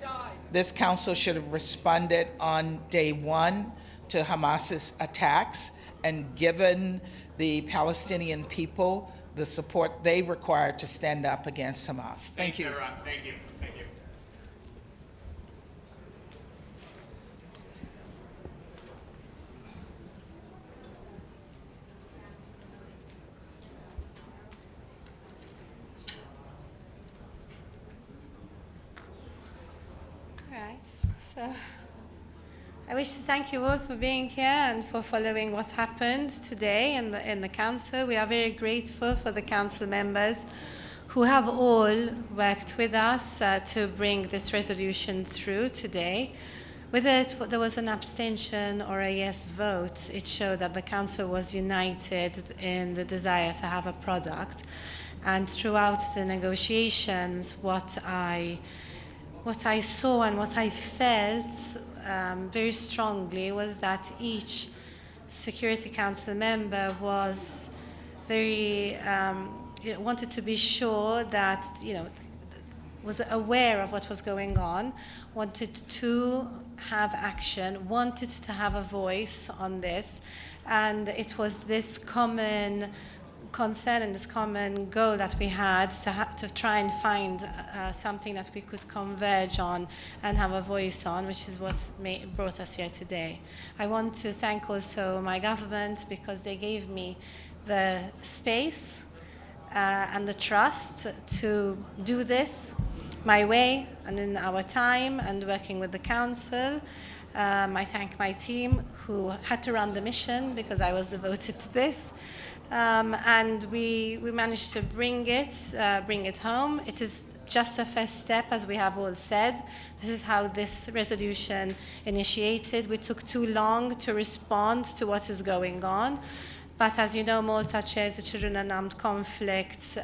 [SPEAKER 8] This council should have responded on day one to Hamas's attacks and given the Palestinian people the support they require to stand up against Hamas. Thank you.
[SPEAKER 21] Thank you. Thank you.
[SPEAKER 5] All right. So I wish to thank you all for being here and for following what happened today in the Council. We are very grateful for the Council members who have all worked with us to bring this resolution through today. Whether there was an abstention or a yes vote, it showed that the Council was united in the desire to have a product. And throughout the negotiations, what I saw and what I felt very strongly was that each Security Council member was very wanted to be sure that was aware of what was going on, wanted to have action, wanted to have a voice on this, and it was this common concern and this common goal that we had to try and find something that we could converge on and have a voice on, which is what brought us here today. I want to thank also my government because they gave me the space and the trust to do this my way and in our time and working with the Council. I thank my team who had to run the mission because I was devoted to this. And we managed to bring it home. It is just a first step, as we have all said. This is how this resolution initiated. We took too long to respond to what is going on. But as you know, Malta chairs the Children and Armed Conflict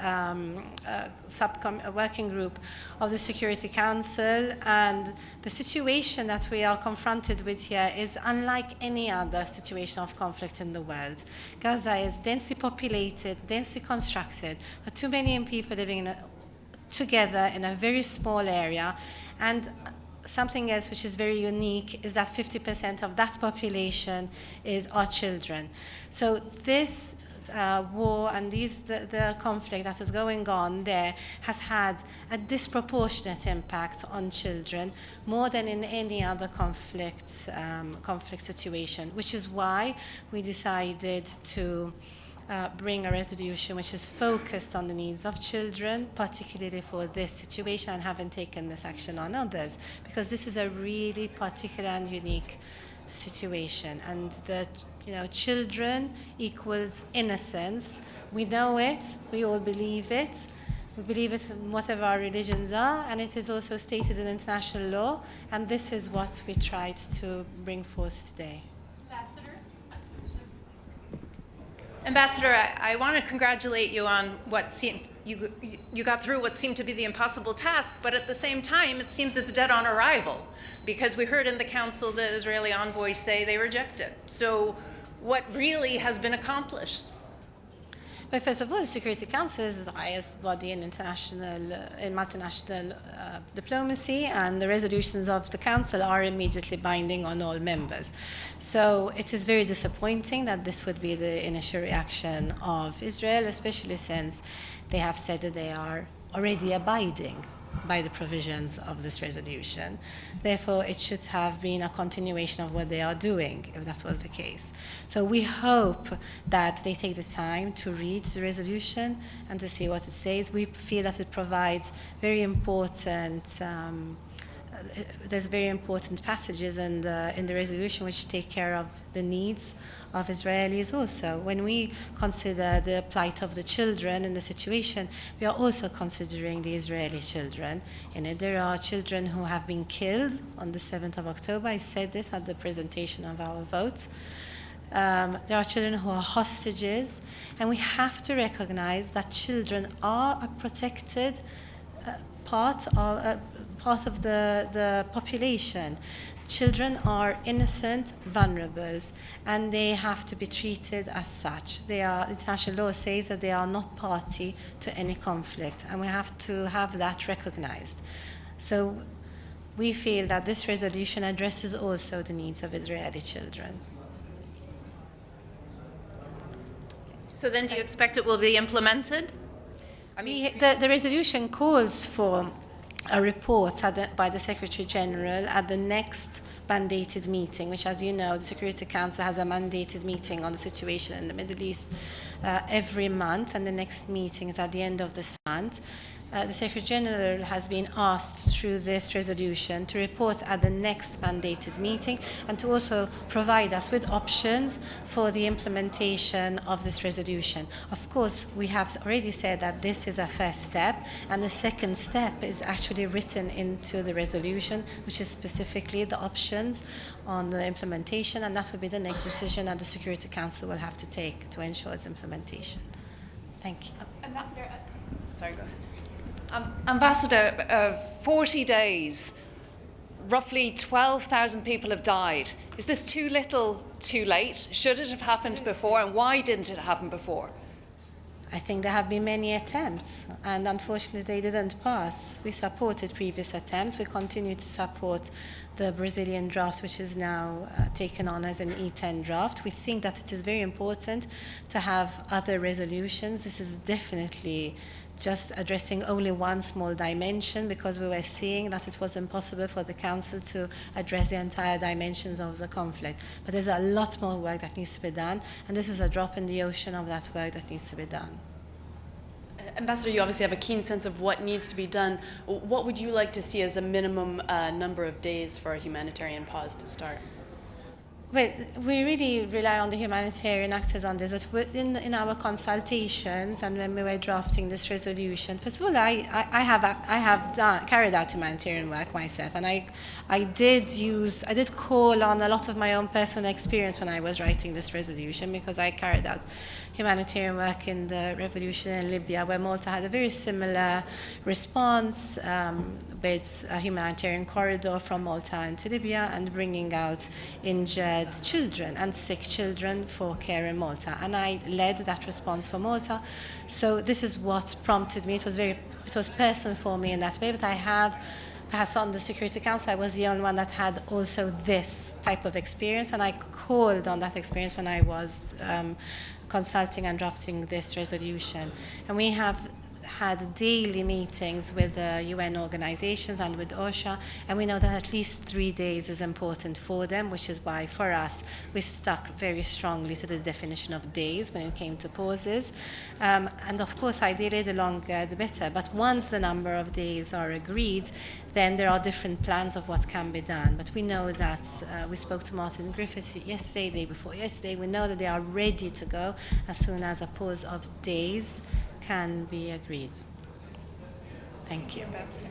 [SPEAKER 5] working group of the Security Council, and the situation that we are confronted with here is unlike any other situation of conflict in the world. Gaza is densely populated, densely constructed. There are too many people living together in a very small area, and something else which is very unique is that 50% of that population is our children. So this war and the conflict that is going on there has had a disproportionate impact on children, more than in any other conflict situation, which is why we decided to bring a resolution which is focused on the needs of children, particularly for this situation, and haven't taken this action on others, because this is a really particular and unique situation. And the children equals innocence. We know it. We all believe it. We believe it in whatever our religions are, and it is also stated in international law, and this is what we tried to bring forth today.
[SPEAKER 20] Ambassador, I want to congratulate you on what seemed, you got through what seemed to be the impossible task, but at the same time, it seems it's dead on arrival, because we heard in the council the Israeli envoys say they reject it. So what really has been accomplished?
[SPEAKER 5] Well, first of all, the Security Council is the highest body in multinational diplomacy, and the resolutions of the Council are immediately binding on all members. So it is very disappointing that this would be the initial reaction of Israel, especially since they have said that they are already abiding by the provisions of this resolution. Therefore, it should have been a continuation of what they are doing, if that was the case. So we hope that they take the time to read the resolution and to see what it says. We feel that it provides very important there's very important passages in the resolution which take care of the needs of Israelis also. When we consider the plight of the children in the situation, we are also considering the Israeli children. In it, there are children who have been killed on the 7th of October. I said this at the presentation of our vote. There are children who are hostages, and we have to recognize that children are a protected part of the population. Children are innocent vulnerables, and they have to be treated as such. International law says that they are not party to any conflict, and we have to have that recognized. So we feel that this resolution addresses also the needs of Israeli children.
[SPEAKER 20] So then do you expect it will be implemented?
[SPEAKER 5] I mean, the resolution calls for a report by the Secretary General at the next mandated meeting, which, as you know, the Security Council has a mandated meeting on the situation in the Middle East every month, and the next meeting is at the end of this month. The Secretary General has been asked through this resolution to report at the next mandated meeting and to also provide us with options for the implementation of this resolution. Of course, we have already said that this is a first step, and the second step is actually written into the resolution, which is specifically the options on the implementation, and that will be the next decision that the Security Council will have to take to ensure its implementation. Thank you.
[SPEAKER 21] Ambassador,
[SPEAKER 20] sorry, go ahead.
[SPEAKER 21] Ambassador, 40 days, roughly 12,000 people have died. Is this too little, too late? Should it have happened before, and why didn't it happen before?
[SPEAKER 5] I think there have been many attempts, and unfortunately they didn't pass. We supported previous attempts. We continue to support the Brazilian draft, which is now taken on as an E10 draft. We think that it is very important to have other resolutions. This is definitely just addressing only one small dimension, because we were seeing that it was impossible for the Council to address the entire dimensions of the conflict. But there's a lot more work that needs to be done, and this is a drop in the ocean of that work that needs to be done.
[SPEAKER 19] Ambassador, you obviously have a keen sense of what needs to be done. What would you like to see as a minimum number of days for a humanitarian pause to start?
[SPEAKER 5] Well, we really rely on the humanitarian actors on this, but in our consultations and when we were drafting this resolution, first of all, I have carried out humanitarian work myself, and I did call on a lot of my own personal experience when I was writing this resolution, because I carried out humanitarian work in the revolution in Libya, where Malta had a very similar response with a humanitarian corridor from Malta into Libya and bringing out injured children and sick children for care in Malta. And I led that response for Malta. So this is what prompted me. It was personal for me in that way, but I have, perhaps on the Security Council, I was the only one that had also this type of experience, and I called on that experience when I was consulting and drafting this resolution. And we have had daily meetings with UN organizations and with OSHA, and we know that at least 3 days is important for them, which is why, for us, we stuck very strongly to the definition of days when it came to pauses. And of course, ideally, the longer the better. But once the number of days are agreed, then there are different plans of what can be done. But we know that we spoke to Martin Griffiths yesterday, day before yesterday. We know that they are ready to go as soon as a pause of days can be agreed. Thank you.
[SPEAKER 20] Ambassador.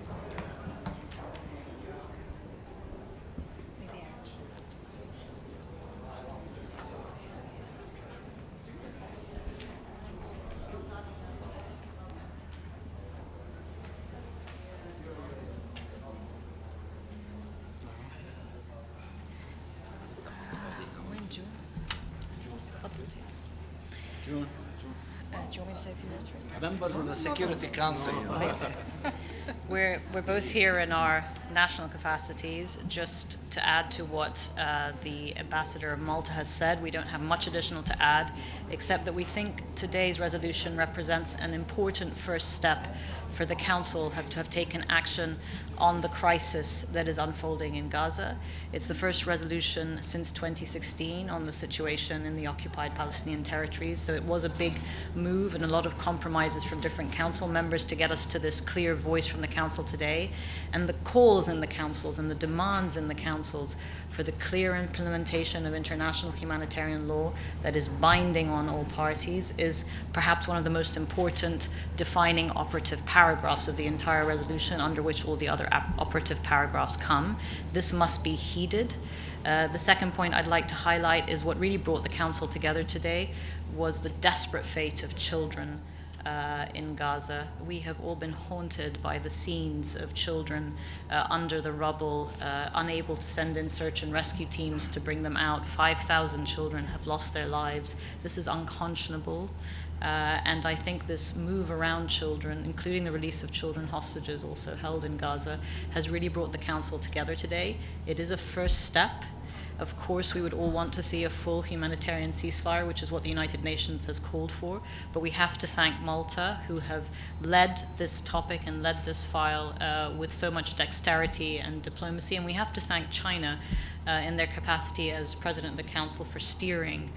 [SPEAKER 2] June.
[SPEAKER 6] Do you want me to say a few words first?
[SPEAKER 2] Members of the Security Council.
[SPEAKER 6] We're both here in our national capacities. Just to add to what the Ambassador of Malta has said, we don't have much additional to add, except that we think today's resolution represents an important first step for the Council to have taken action on the crisis that is unfolding in Gaza. It's the first resolution since 2016 on the situation in the occupied Palestinian territories, so it was a big move and a lot of compromises from different Council members to get us to this clear voice from the Council today. And the calls in the Councils and the demands in the Councils for the clear implementation of international humanitarian law that is binding on all parties is perhaps one of the most important defining operative paragraphs of the entire resolution, under which all the other operative paragraphs come. This must be heeded. The second point I'd like to highlight is what really brought the Council together today was the desperate fate of children in Gaza. We have all been haunted by the scenes of children under the rubble, unable to send in search and rescue teams to bring them out. 5,000 children have lost their lives. This is unconscionable. And I think this move around children, including the release of children hostages also held in Gaza, has really brought the Council together today. It is a first step. Of course, we would all want to see a full humanitarian ceasefire, which is what the United Nations has called for. But we have to thank Malta, who have led this topic and led this file with so much dexterity and diplomacy. And we have to thank China in their capacity as President of the Council for steering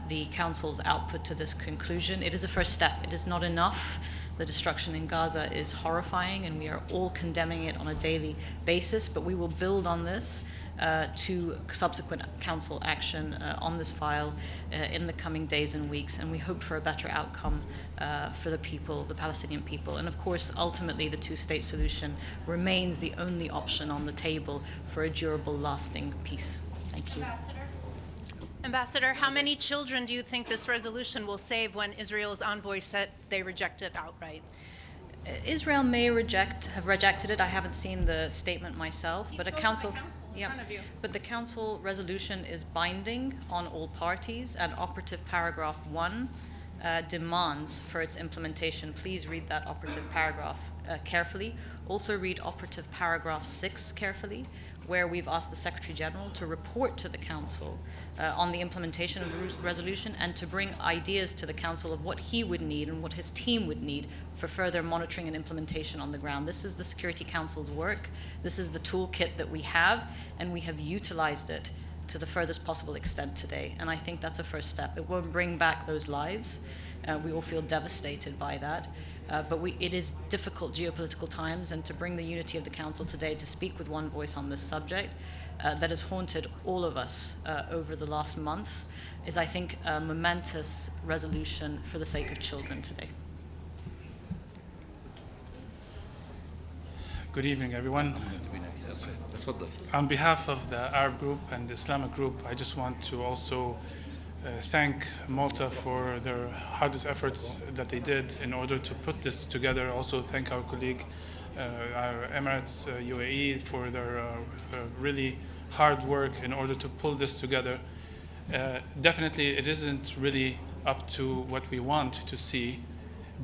[SPEAKER 6] the Council's output to this conclusion. It is a first step. It is not enough. The destruction in Gaza is horrifying, and we are all condemning it on a daily basis. But we will build on this to subsequent Council action on this file in the coming days and weeks, and we hope for a better outcome for the people, the Palestinian people. And of course, ultimately, the two-state solution remains the only option on the table for a durable, lasting peace. Thank you.
[SPEAKER 20] Ambassador, how many children do you think this resolution will save when Israel's envoy said they reject it outright?
[SPEAKER 6] Israel may have rejected it. I haven't seen the statement myself, but a Council. Yeah, but the Council resolution is binding on all parties, and operative paragraph 1 demands for its implementation. Please read that operative paragraph carefully. Also read operative paragraph 6 carefully, where we've asked the Secretary General to report to the Council on the implementation of the resolution and to bring ideas to the Council of what he would need and what his team would need for further monitoring and implementation on the ground. This is the Security Council's work. This is the toolkit that we have, and we have utilized it to the furthest possible extent today. And I think that's a first step. It won't bring back those lives. We all feel devastated by that. But it is difficult geopolitical times, and to bring the unity of the Council today to speak with one voice on this subject that has haunted all of us over the last month is, I think, a momentous resolution for the sake of children today.
[SPEAKER 9] Good evening, everyone. On behalf of the Arab group and the Islamic group, I just want to also thank Malta for their hardest efforts that they did in order to put this together. Also thank our colleague, our Emirates, UAE, for their really hard work in order to pull this together. Definitely it isn't really up to what we want to see,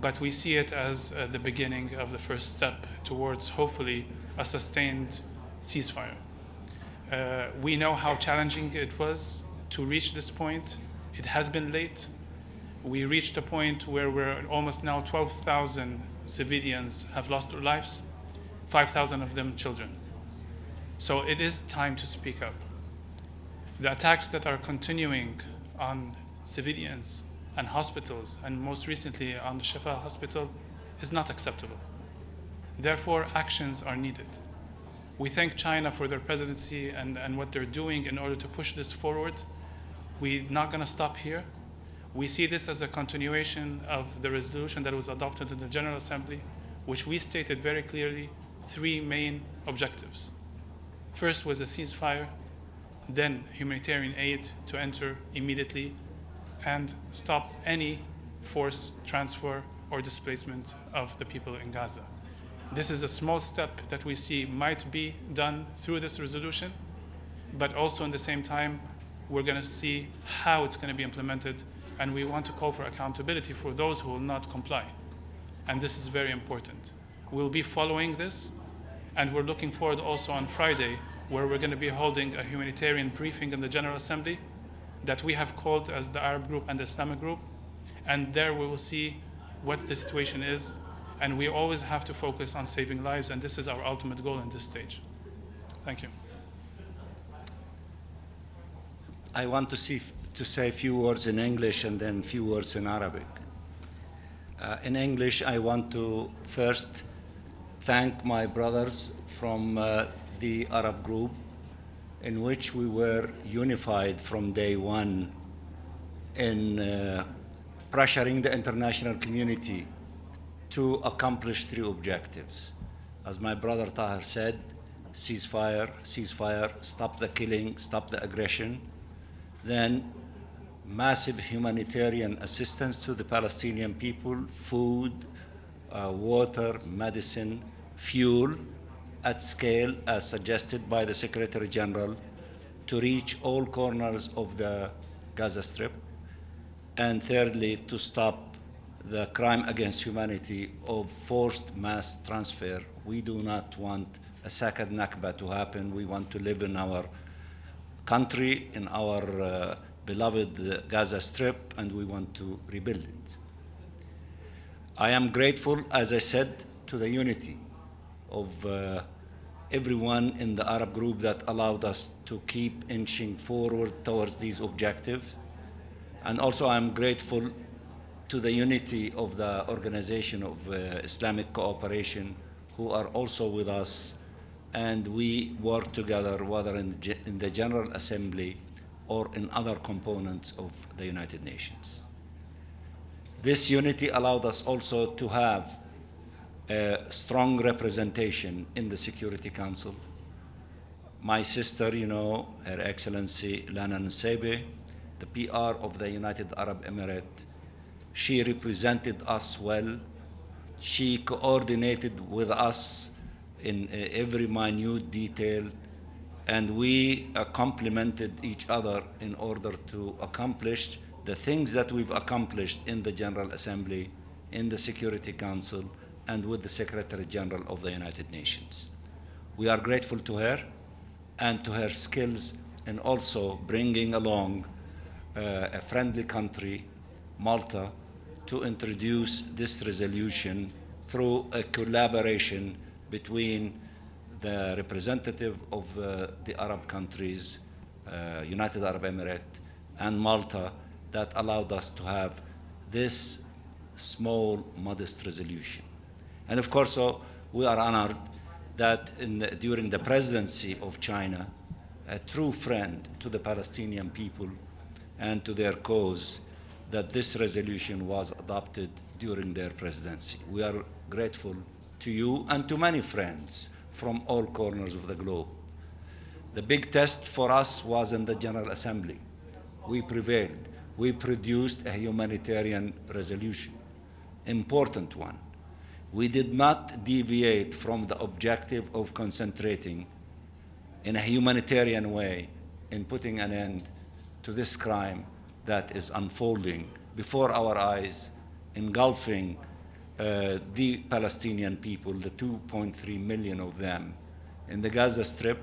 [SPEAKER 9] but we see it as the beginning of the first step towards hopefully a sustained ceasefire. We know how challenging it was to reach this point. It has been late. We reached a point where we're almost now 12,000 civilians have lost their lives, 5,000 of them children. So it is time to speak up. The attacks that are continuing on civilians and hospitals, and most recently on the Shifa hospital, is not acceptable. Therefore, actions are needed. We thank China for their presidency and what they're doing in order to push this forward. We're not going to stop here. We see this as a continuation of the resolution that was adopted in the General Assembly, which we stated very clearly 3 main objectives. First was a ceasefire, then humanitarian aid to enter immediately, and stop any forced transfer or displacement of the people in Gaza. This is a small step that we see might be done through this resolution, but also in the same time, we're going to see how it's going to be implemented, and we want to call for accountability for those who will not comply. And this is very important. We'll be following this, and we're looking forward also on Friday, where we're going to be holding a humanitarian briefing in the General Assembly that we have called as the Arab group and the Islamic group. And there we will see what the situation is. And we always have to focus on saving lives, and this is our ultimate goal in this stage. Thank you.
[SPEAKER 16] I want to say a few words in English and then a few words in Arabic. In English, I want to first thank my brothers from the Arab group, in which we were unified from day one in pressuring the international community to accomplish 3 objectives. As my brother Tahir said, ceasefire, stop the killing, stop the aggression. Then massive humanitarian assistance to the Palestinian people, food, water, medicine, fuel, at scale as suggested by the Secretary General, to reach all corners of the Gaza Strip. And thirdly, to stop the crime against humanity of forced mass transfer. We do not want a second Nakba to happen. We want to live in our country, in our beloved Gaza Strip, and we want to rebuild it. I am grateful, as I said, to the unity of everyone in the Arab group that allowed us to keep inching forward towards these objectives. And also I'm grateful to the unity of the Organization of Islamic Cooperation, who are also with us, and we work together, whether in the General Assembly or in other components of the United Nations. This unity allowed us also to have a strong representation in the Security Council. My sister, you know, Her Excellency Lana Nusseibeh, the PR of the United Arab Emirates, she represented us well. She coordinated with us in every minute detail, and we complemented each other in order to accomplish the things that we've accomplished in the General Assembly, in the Security Council, and with the Secretary General of the United Nations. We are grateful to her and to her skills in also bringing along a friendly country, Malta, to introduce this resolution through a collaboration between the representative of the Arab countries, United Arab Emirates, and Malta, that allowed us to have this small, modest resolution. And of course, we are honored that during the presidency of China, a true friend to the Palestinian people and to their cause, that this resolution was adopted during their presidency. We are grateful to you and to many friends from all corners of the globe. The big test for us was in the General Assembly. We prevailed. We produced a humanitarian resolution, important one. We did not deviate from the objective of concentrating in a humanitarian way in putting an end to this crime that is unfolding before our eyes, engulfing the Palestinian people, the 2.3 million of them in the Gaza Strip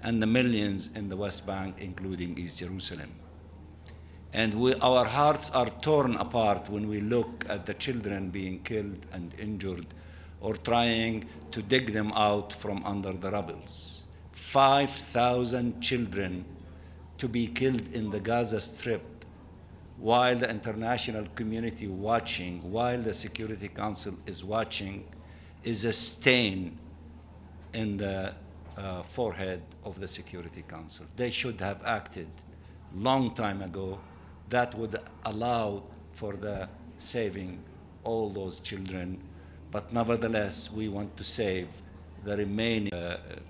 [SPEAKER 16] and the millions in the West Bank, including East Jerusalem.
[SPEAKER 3] And our hearts are torn apart when we look at the children being killed and injured or trying to dig them out from under the rubbles. 5,000 children to be killed in the Gaza Strip while the international community watching, while the Security Council is watching, is a stain in the forehead of the Security Council. They should have acted long time ago. That would allow for the saving all those children. But nevertheless, we want to save the remaining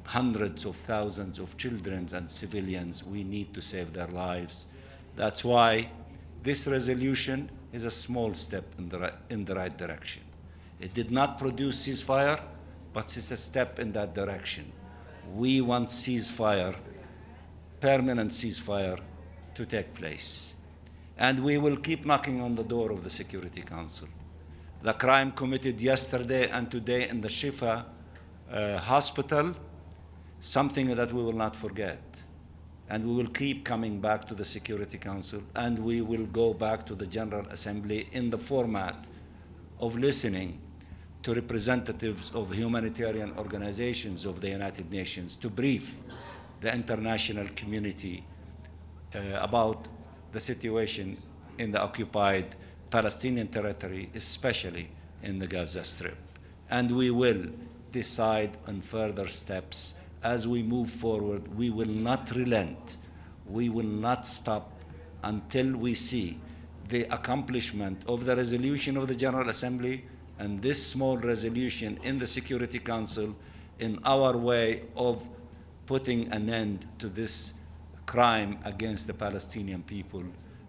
[SPEAKER 3] hundreds of thousands of children and civilians. We need to save their lives. That's why this resolution is a small step in the right direction. It did not produce ceasefire, but it's a step in that direction. We want ceasefire, permanent ceasefire, to take place. And we will keep knocking on the door of the Security Council. The crime committed yesterday and today in the Shifa hospital, something that we will not forget. And we will keep coming back to the Security Council, and we will go back to the General Assembly in the format of listening to representatives of humanitarian organizations of the United Nations to brief the international community about the situation in the occupied Palestinian territory, especially in the Gaza Strip. And we will decide on further steps as we move forward. We will not relent. We will not stop until we see the accomplishment of the resolution of the General Assembly and this small resolution in the Security Council in our way of putting an end to this crime against the Palestinian people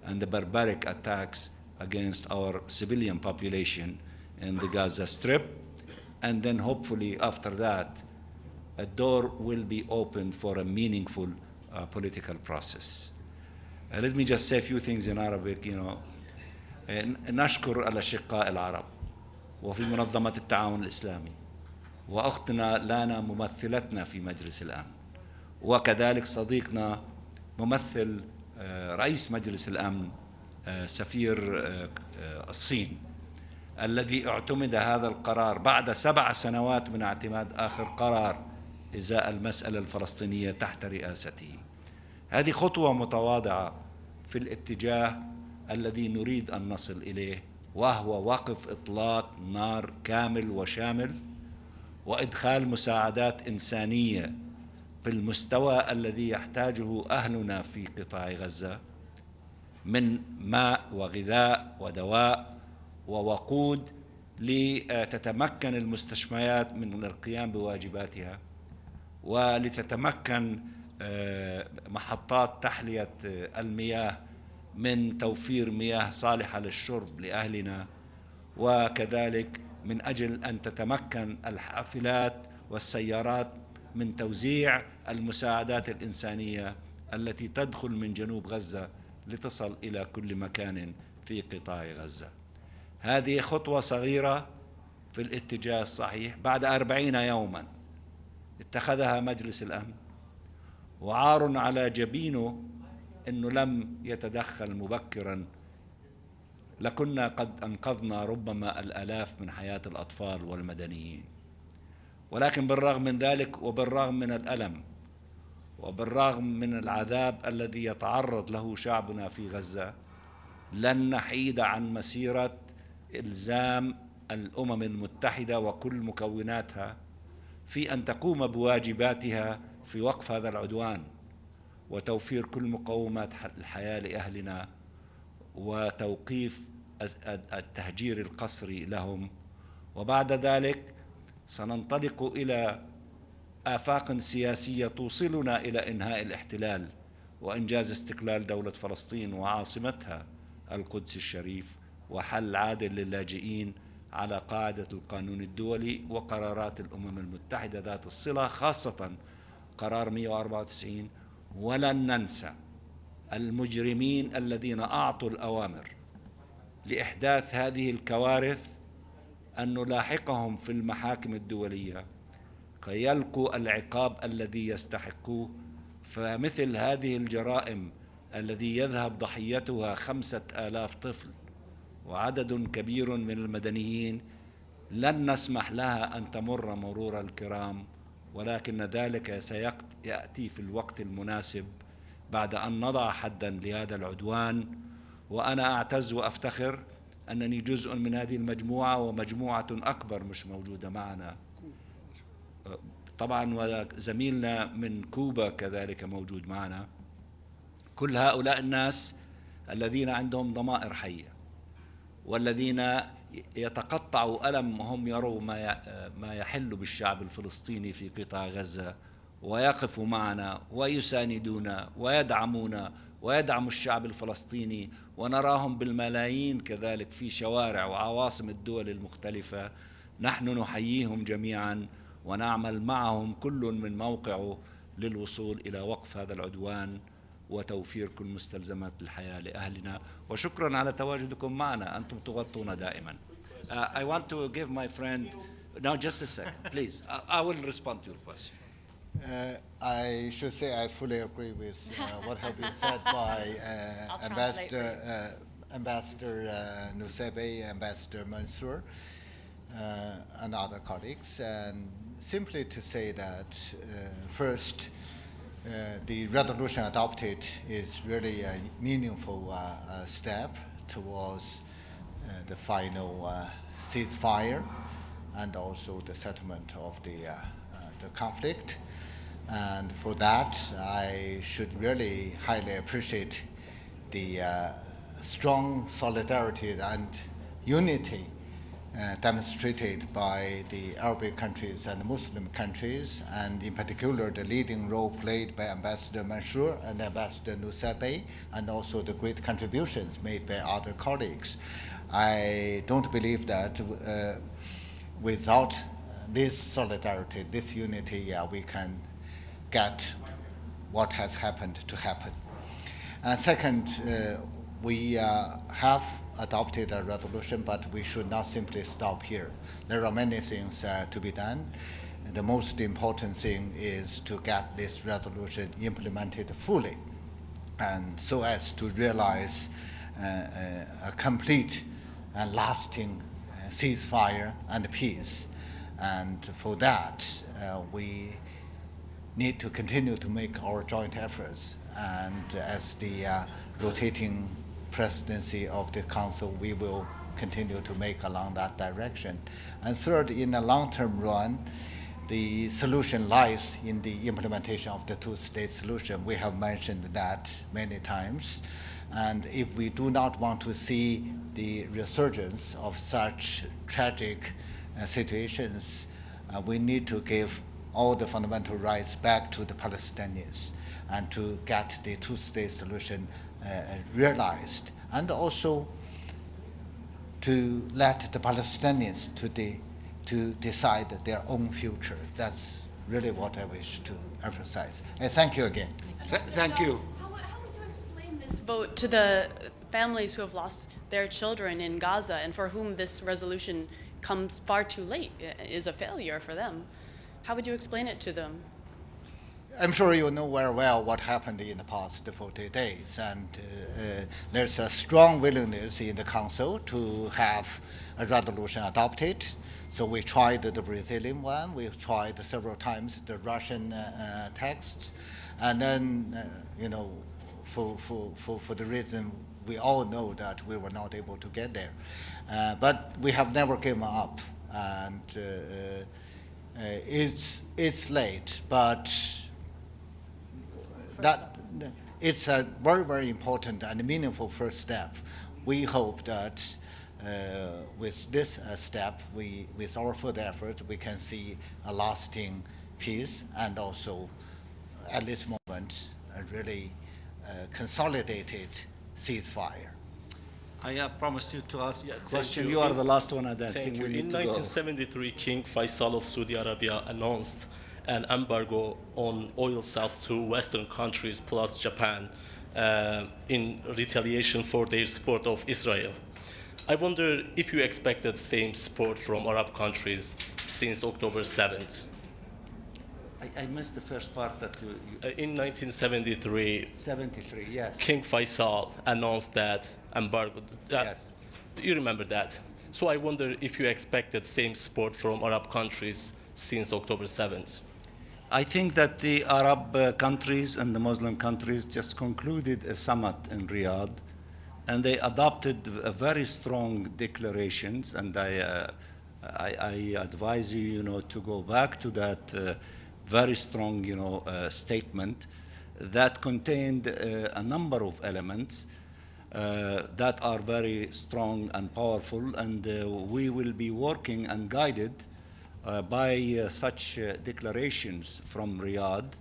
[SPEAKER 3] and the barbaric attacks against our civilian population in the Gaza Strip. And then hopefully after that, a door will be opened for a meaningful political process. Let me just say a few things in Arabic. نشكر الأشقاء العرب وفي منظمة التعاون الإسلامي وأختنا لانا ممثلتنا في مجلس الأمن، وكذلك صديقنا ممثل رئيس مجلس الأمن سفير الصين الذي اعتمد هذا القرار بعد 7 سنوات من اعتماد آخر قرار إزاء المسألة الفلسطينية تحت رئاسته. هذه خطوة متواضعة في الاتجاه الذي نريد أن نصل إليه، وهو وقف إطلاق نار كامل وشامل وإدخال مساعدات إنسانية بالمستوى الذي يحتاجه أهلنا في قطاع غزة من ماء وغذاء ودواء ووقود لتتمكن المستشفيات من القيام بواجباتها، ولتتمكن محطات تحلية المياه من توفير مياه صالحة للشرب لأهلنا، وكذلك من أجل أن تتمكن الحافلات والسيارات من توزيع المساعدات الإنسانية التي تدخل من جنوب غزة لتصل إلى كل مكان في قطاع غزة. هذه خطوة صغيرة في الاتجاه الصحيح بعد 40 يوما اتخذها مجلس الأمن، وعار على جبينه أنه لم يتدخل مبكرا، لكنا قد أنقذنا ربما الآلاف من حياة الأطفال والمدنيين. ولكن بالرغم من ذلك وبالرغم من الألم وبالرغم من العذاب الذي يتعرض له شعبنا في غزة، لن نحيد عن مسيرة إلزام الأمم المتحدة وكل مكوناتها في أن تقوم بواجباتها في وقف هذا العدوان وتوفير كل مقومات الحياة لأهلنا وتوقيف التهجير القسري لهم. وبعد ذلك سننطلق إلى آفاق سياسية توصلنا إلى إنهاء الاحتلال وإنجاز استقلال دولة فلسطين وعاصمتها القدس الشريف، وحل عادل للاجئين على قاعدة القانون الدولي وقرارات الأمم المتحدة ذات الصلة، خاصة قرار 194. ولن ننسى المجرمين الذين أعطوا الأوامر لإحداث هذه الكوارث أن نلاحقهم في المحاكم الدولية كي يلقوا العقاب الذي يستحقوه. فمثل هذه الجرائم الذي يذهب ضحيتها 5000 طفل وعدد كبير من المدنيين، لن نسمح لها أن تمر مرور الكرام، ولكن ذلك سيأتي في الوقت المناسب بعد أن نضع حدا لهذا العدوان. وأنا أعتز وأفتخر أنني جزء من هذه المجموعة، ومجموعة أكبر مش موجودة معنا طبعا، وزميلنا من كوبا كذلك موجود معنا. كل هؤلاء الناس الذين عندهم ضمائر حية، والذين يتقطعوا ألم وهم يروا ما يحل بالشعب الفلسطيني في قطاع غزة، ويقفوا معنا ويساندونا ويدعمونا ويدعموا الشعب الفلسطيني، ونراهم بالملايين كذلك في شوارع وعواصم الدول المختلفة. نحن نحييهم جميعا ونعمل معهم كل من موقعه للوصول إلى وقف هذا العدوان وتوفير كل مستلزمات الحياة لأهلنا. وشكرا على تواجدكم معنا، أنتم تغطون دائما. I want to give my friend, now just a second, please. I will respond to your question.
[SPEAKER 1] I should say I fully agree with what has been said by Ambassador Nusebe, Ambassador Mansour, and other colleagues. And simply to say that, first, the resolution adopted is really a meaningful step towards the final ceasefire and also the settlement of the conflict. And for that, I should really highly appreciate the strong solidarity and unity demonstrated by the Arabic countries and Muslim countries, and in particular the leading role played by Ambassador Mansour and Ambassador Nusebe, and also the great contributions made by other colleagues. I don't believe that without this solidarity, this unity, we can get what has happened to happen. And second, we have adopted a resolution, but we should not simply stop here. There are many things to be done. The most important thing is to get this resolution implemented fully, and so as to realize a complete and lasting ceasefire and peace. And for that, we need to continue to make our joint efforts. And as the rotating presidency of the Council, we will continue to make along that direction. And third, in the long-term run, the solution lies in the implementation of the two-state solution. We have mentioned that many times. And if we do not want to see the resurgence of such tragic situations, we need to give all the fundamental rights back to the Palestinians and to get the two-state solution realized, and also to let the Palestinians to decide their own future. That's really what I wish to emphasize. Thank you again.
[SPEAKER 3] Thank you.
[SPEAKER 19] How would you explain this vote to the families who have lost their children in Gaza and for whom this resolution comes far too late, is a failure for them? How would you explain it to them?
[SPEAKER 1] I'm sure you know very well what happened in the past 40 days, and there's a strong willingness in the Council to have a resolution adopted. So we tried the Brazilian one, we tried several times the Russian texts, and then, for the reason we all know that we were not able to get there. But we have never given up, and it's late, but it's a very, very important and meaningful first step. We hope that with this step, with our further effort, we can see a lasting peace and also, at this moment, a really consolidated ceasefire.
[SPEAKER 3] I promised you to ask a question. You are the last one, and I think we need to go.
[SPEAKER 12] In 1973, King Faisal of Saudi Arabia announced an embargo on oil sales to Western countries plus Japan in retaliation for their support of Israel. I wonder if you expected same support from Arab countries since October 7th.
[SPEAKER 3] I missed the first part that you
[SPEAKER 12] in 1973,
[SPEAKER 3] 73, yes.
[SPEAKER 12] King Faisal announced that embargo.
[SPEAKER 3] Yes.
[SPEAKER 12] You remember that. So I wonder if you expected same support from Arab countries since October 7th.
[SPEAKER 3] I think that the Arab countries and the Muslim countries just concluded a summit in Riyadh, and they adopted very strong declarations, and I advise you, to go back to that very strong, statement that contained a number of elements that are very strong and powerful, and we will be working and guided by such declarations from Riyadh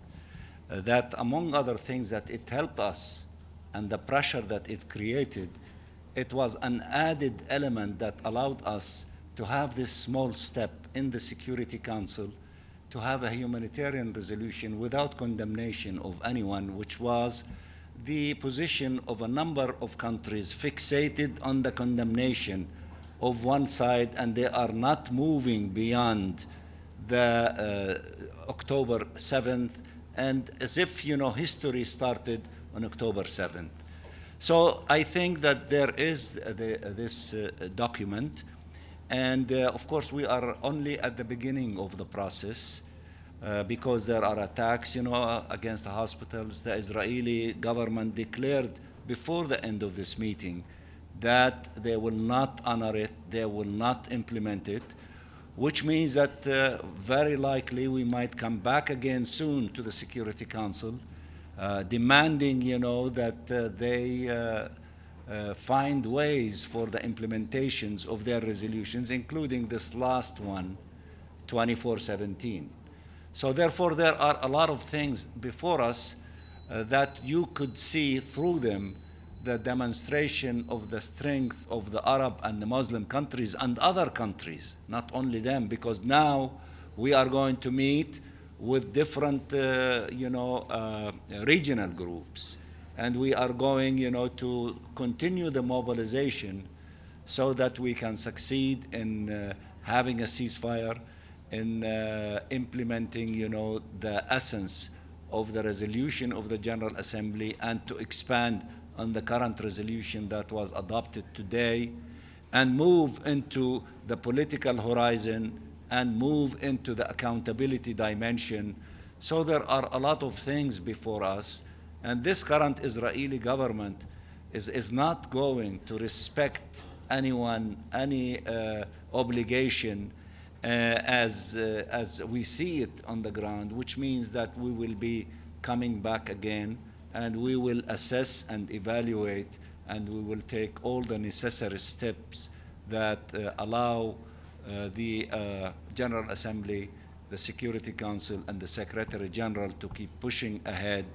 [SPEAKER 3] that, among other things, that it helped us and the pressure that it created, it was an added element that allowed us to have this small step in the Security Council to have a humanitarian resolution without condemnation of anyone, which was the position of a number of countries fixated on the condemnation of one side, and they are not moving beyond the October 7th, and as if, history started on October 7th. So I think that there is this document, and of course we are only at the beginning of the process because there are attacks, against the hospitals. The Israeli government declared before the end of this meeting that they will not honor it, they will not implement it, which means that very likely we might come back again soon to the Security Council, demanding, that they find ways for the implementations of their resolutions, including this last one, 2417. So therefore, there are a lot of things before us that you could see through them the demonstration of the strength of the Arab and the Muslim countries and other countries, not only them, because now we are going to meet with different, regional groups, and we are going, to continue the mobilization so that we can succeed in having a ceasefire, in implementing, the essence of the resolution of the General Assembly, and to expand on the current resolution that was adopted today, and move into the political horizon and move into the accountability dimension. So there are a lot of things before us, and this current Israeli government is not going to respect anyone, any obligation as we see it on the ground, which means that we will be coming back again, and we will assess and evaluate, and we will take all the necessary steps that allow the General Assembly, the Security Council, and the Secretary General to keep pushing ahead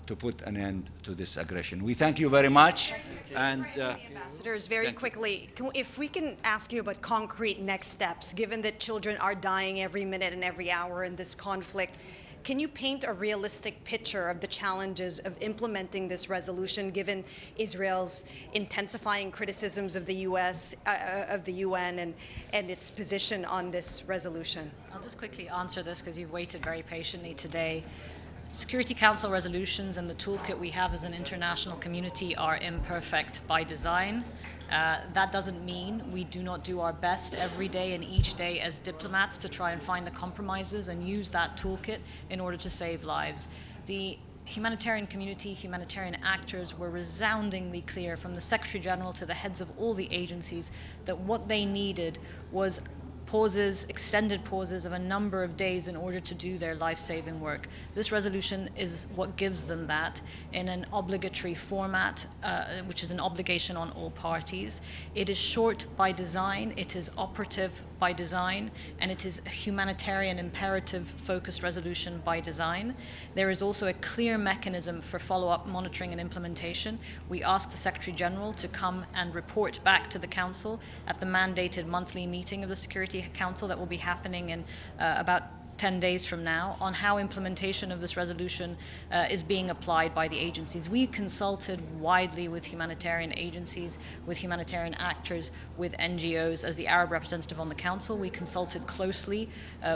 [SPEAKER 3] to put an end to this aggression. We thank you very much. And
[SPEAKER 13] ambassadors, very quickly, if we can ask you about concrete next steps, given that children are dying every minute and every hour in this conflict, can you paint a realistic picture of the challenges of implementing this resolution, given Israel's intensifying criticisms of the U.S., of the UN, and its position on this resolution?
[SPEAKER 6] I'll just quickly answer this because you've waited very patiently today. Security Council resolutions and the toolkit we have as an international community are imperfect by design. That doesn't mean we do not do our best every day and each day as diplomats to try and find the compromises and use that toolkit in order to save lives. The humanitarian community, humanitarian actors were resoundingly clear, from the Secretary General to the heads of all the agencies, that what they needed was pauses, extended pauses of a number of days in order to do their life-saving work. This resolution is what gives them that in an obligatory format, which is an obligation on all parties. It is short by design, it is operative by design, and it is a humanitarian imperative-focused resolution by design. There is also a clear mechanism for follow-up monitoring and implementation. We ask the Secretary General to come and report back to the Council at the mandated monthly meeting of the Security Council that will be happening in about 10 days from now on how implementation of this resolution is being applied by the agencies. We consulted widely with humanitarian agencies, with humanitarian actors, with NGOs. As the Arab representative on the Council, we consulted closely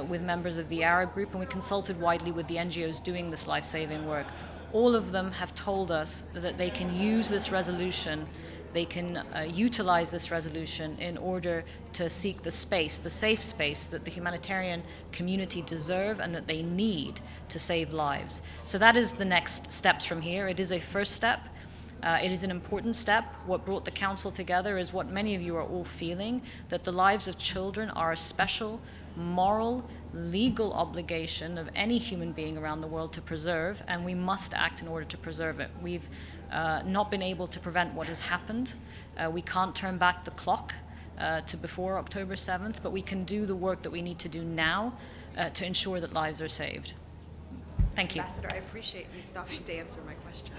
[SPEAKER 6] with members of the Arab group, and we consulted widely with the NGOs doing this life-saving work. All of them have told us that they can use this resolution, they can utilize this resolution in order to seek the space, the safe space that the humanitarian community deserve and that they need to save lives. So that is the next steps from here. It is a first step. It is an important step. What brought the Council together is what many of you are all feeling, that the lives of children are a special, moral, legal obligation of any human being around the world to preserve, and we must act in order to preserve it. We've not been able to prevent what has happened. We can't turn back the clock to before October 7th, but we can do the work that we need to do now to ensure that lives are saved. Thank you.
[SPEAKER 14] Ambassador, I appreciate you stopping to answer my question.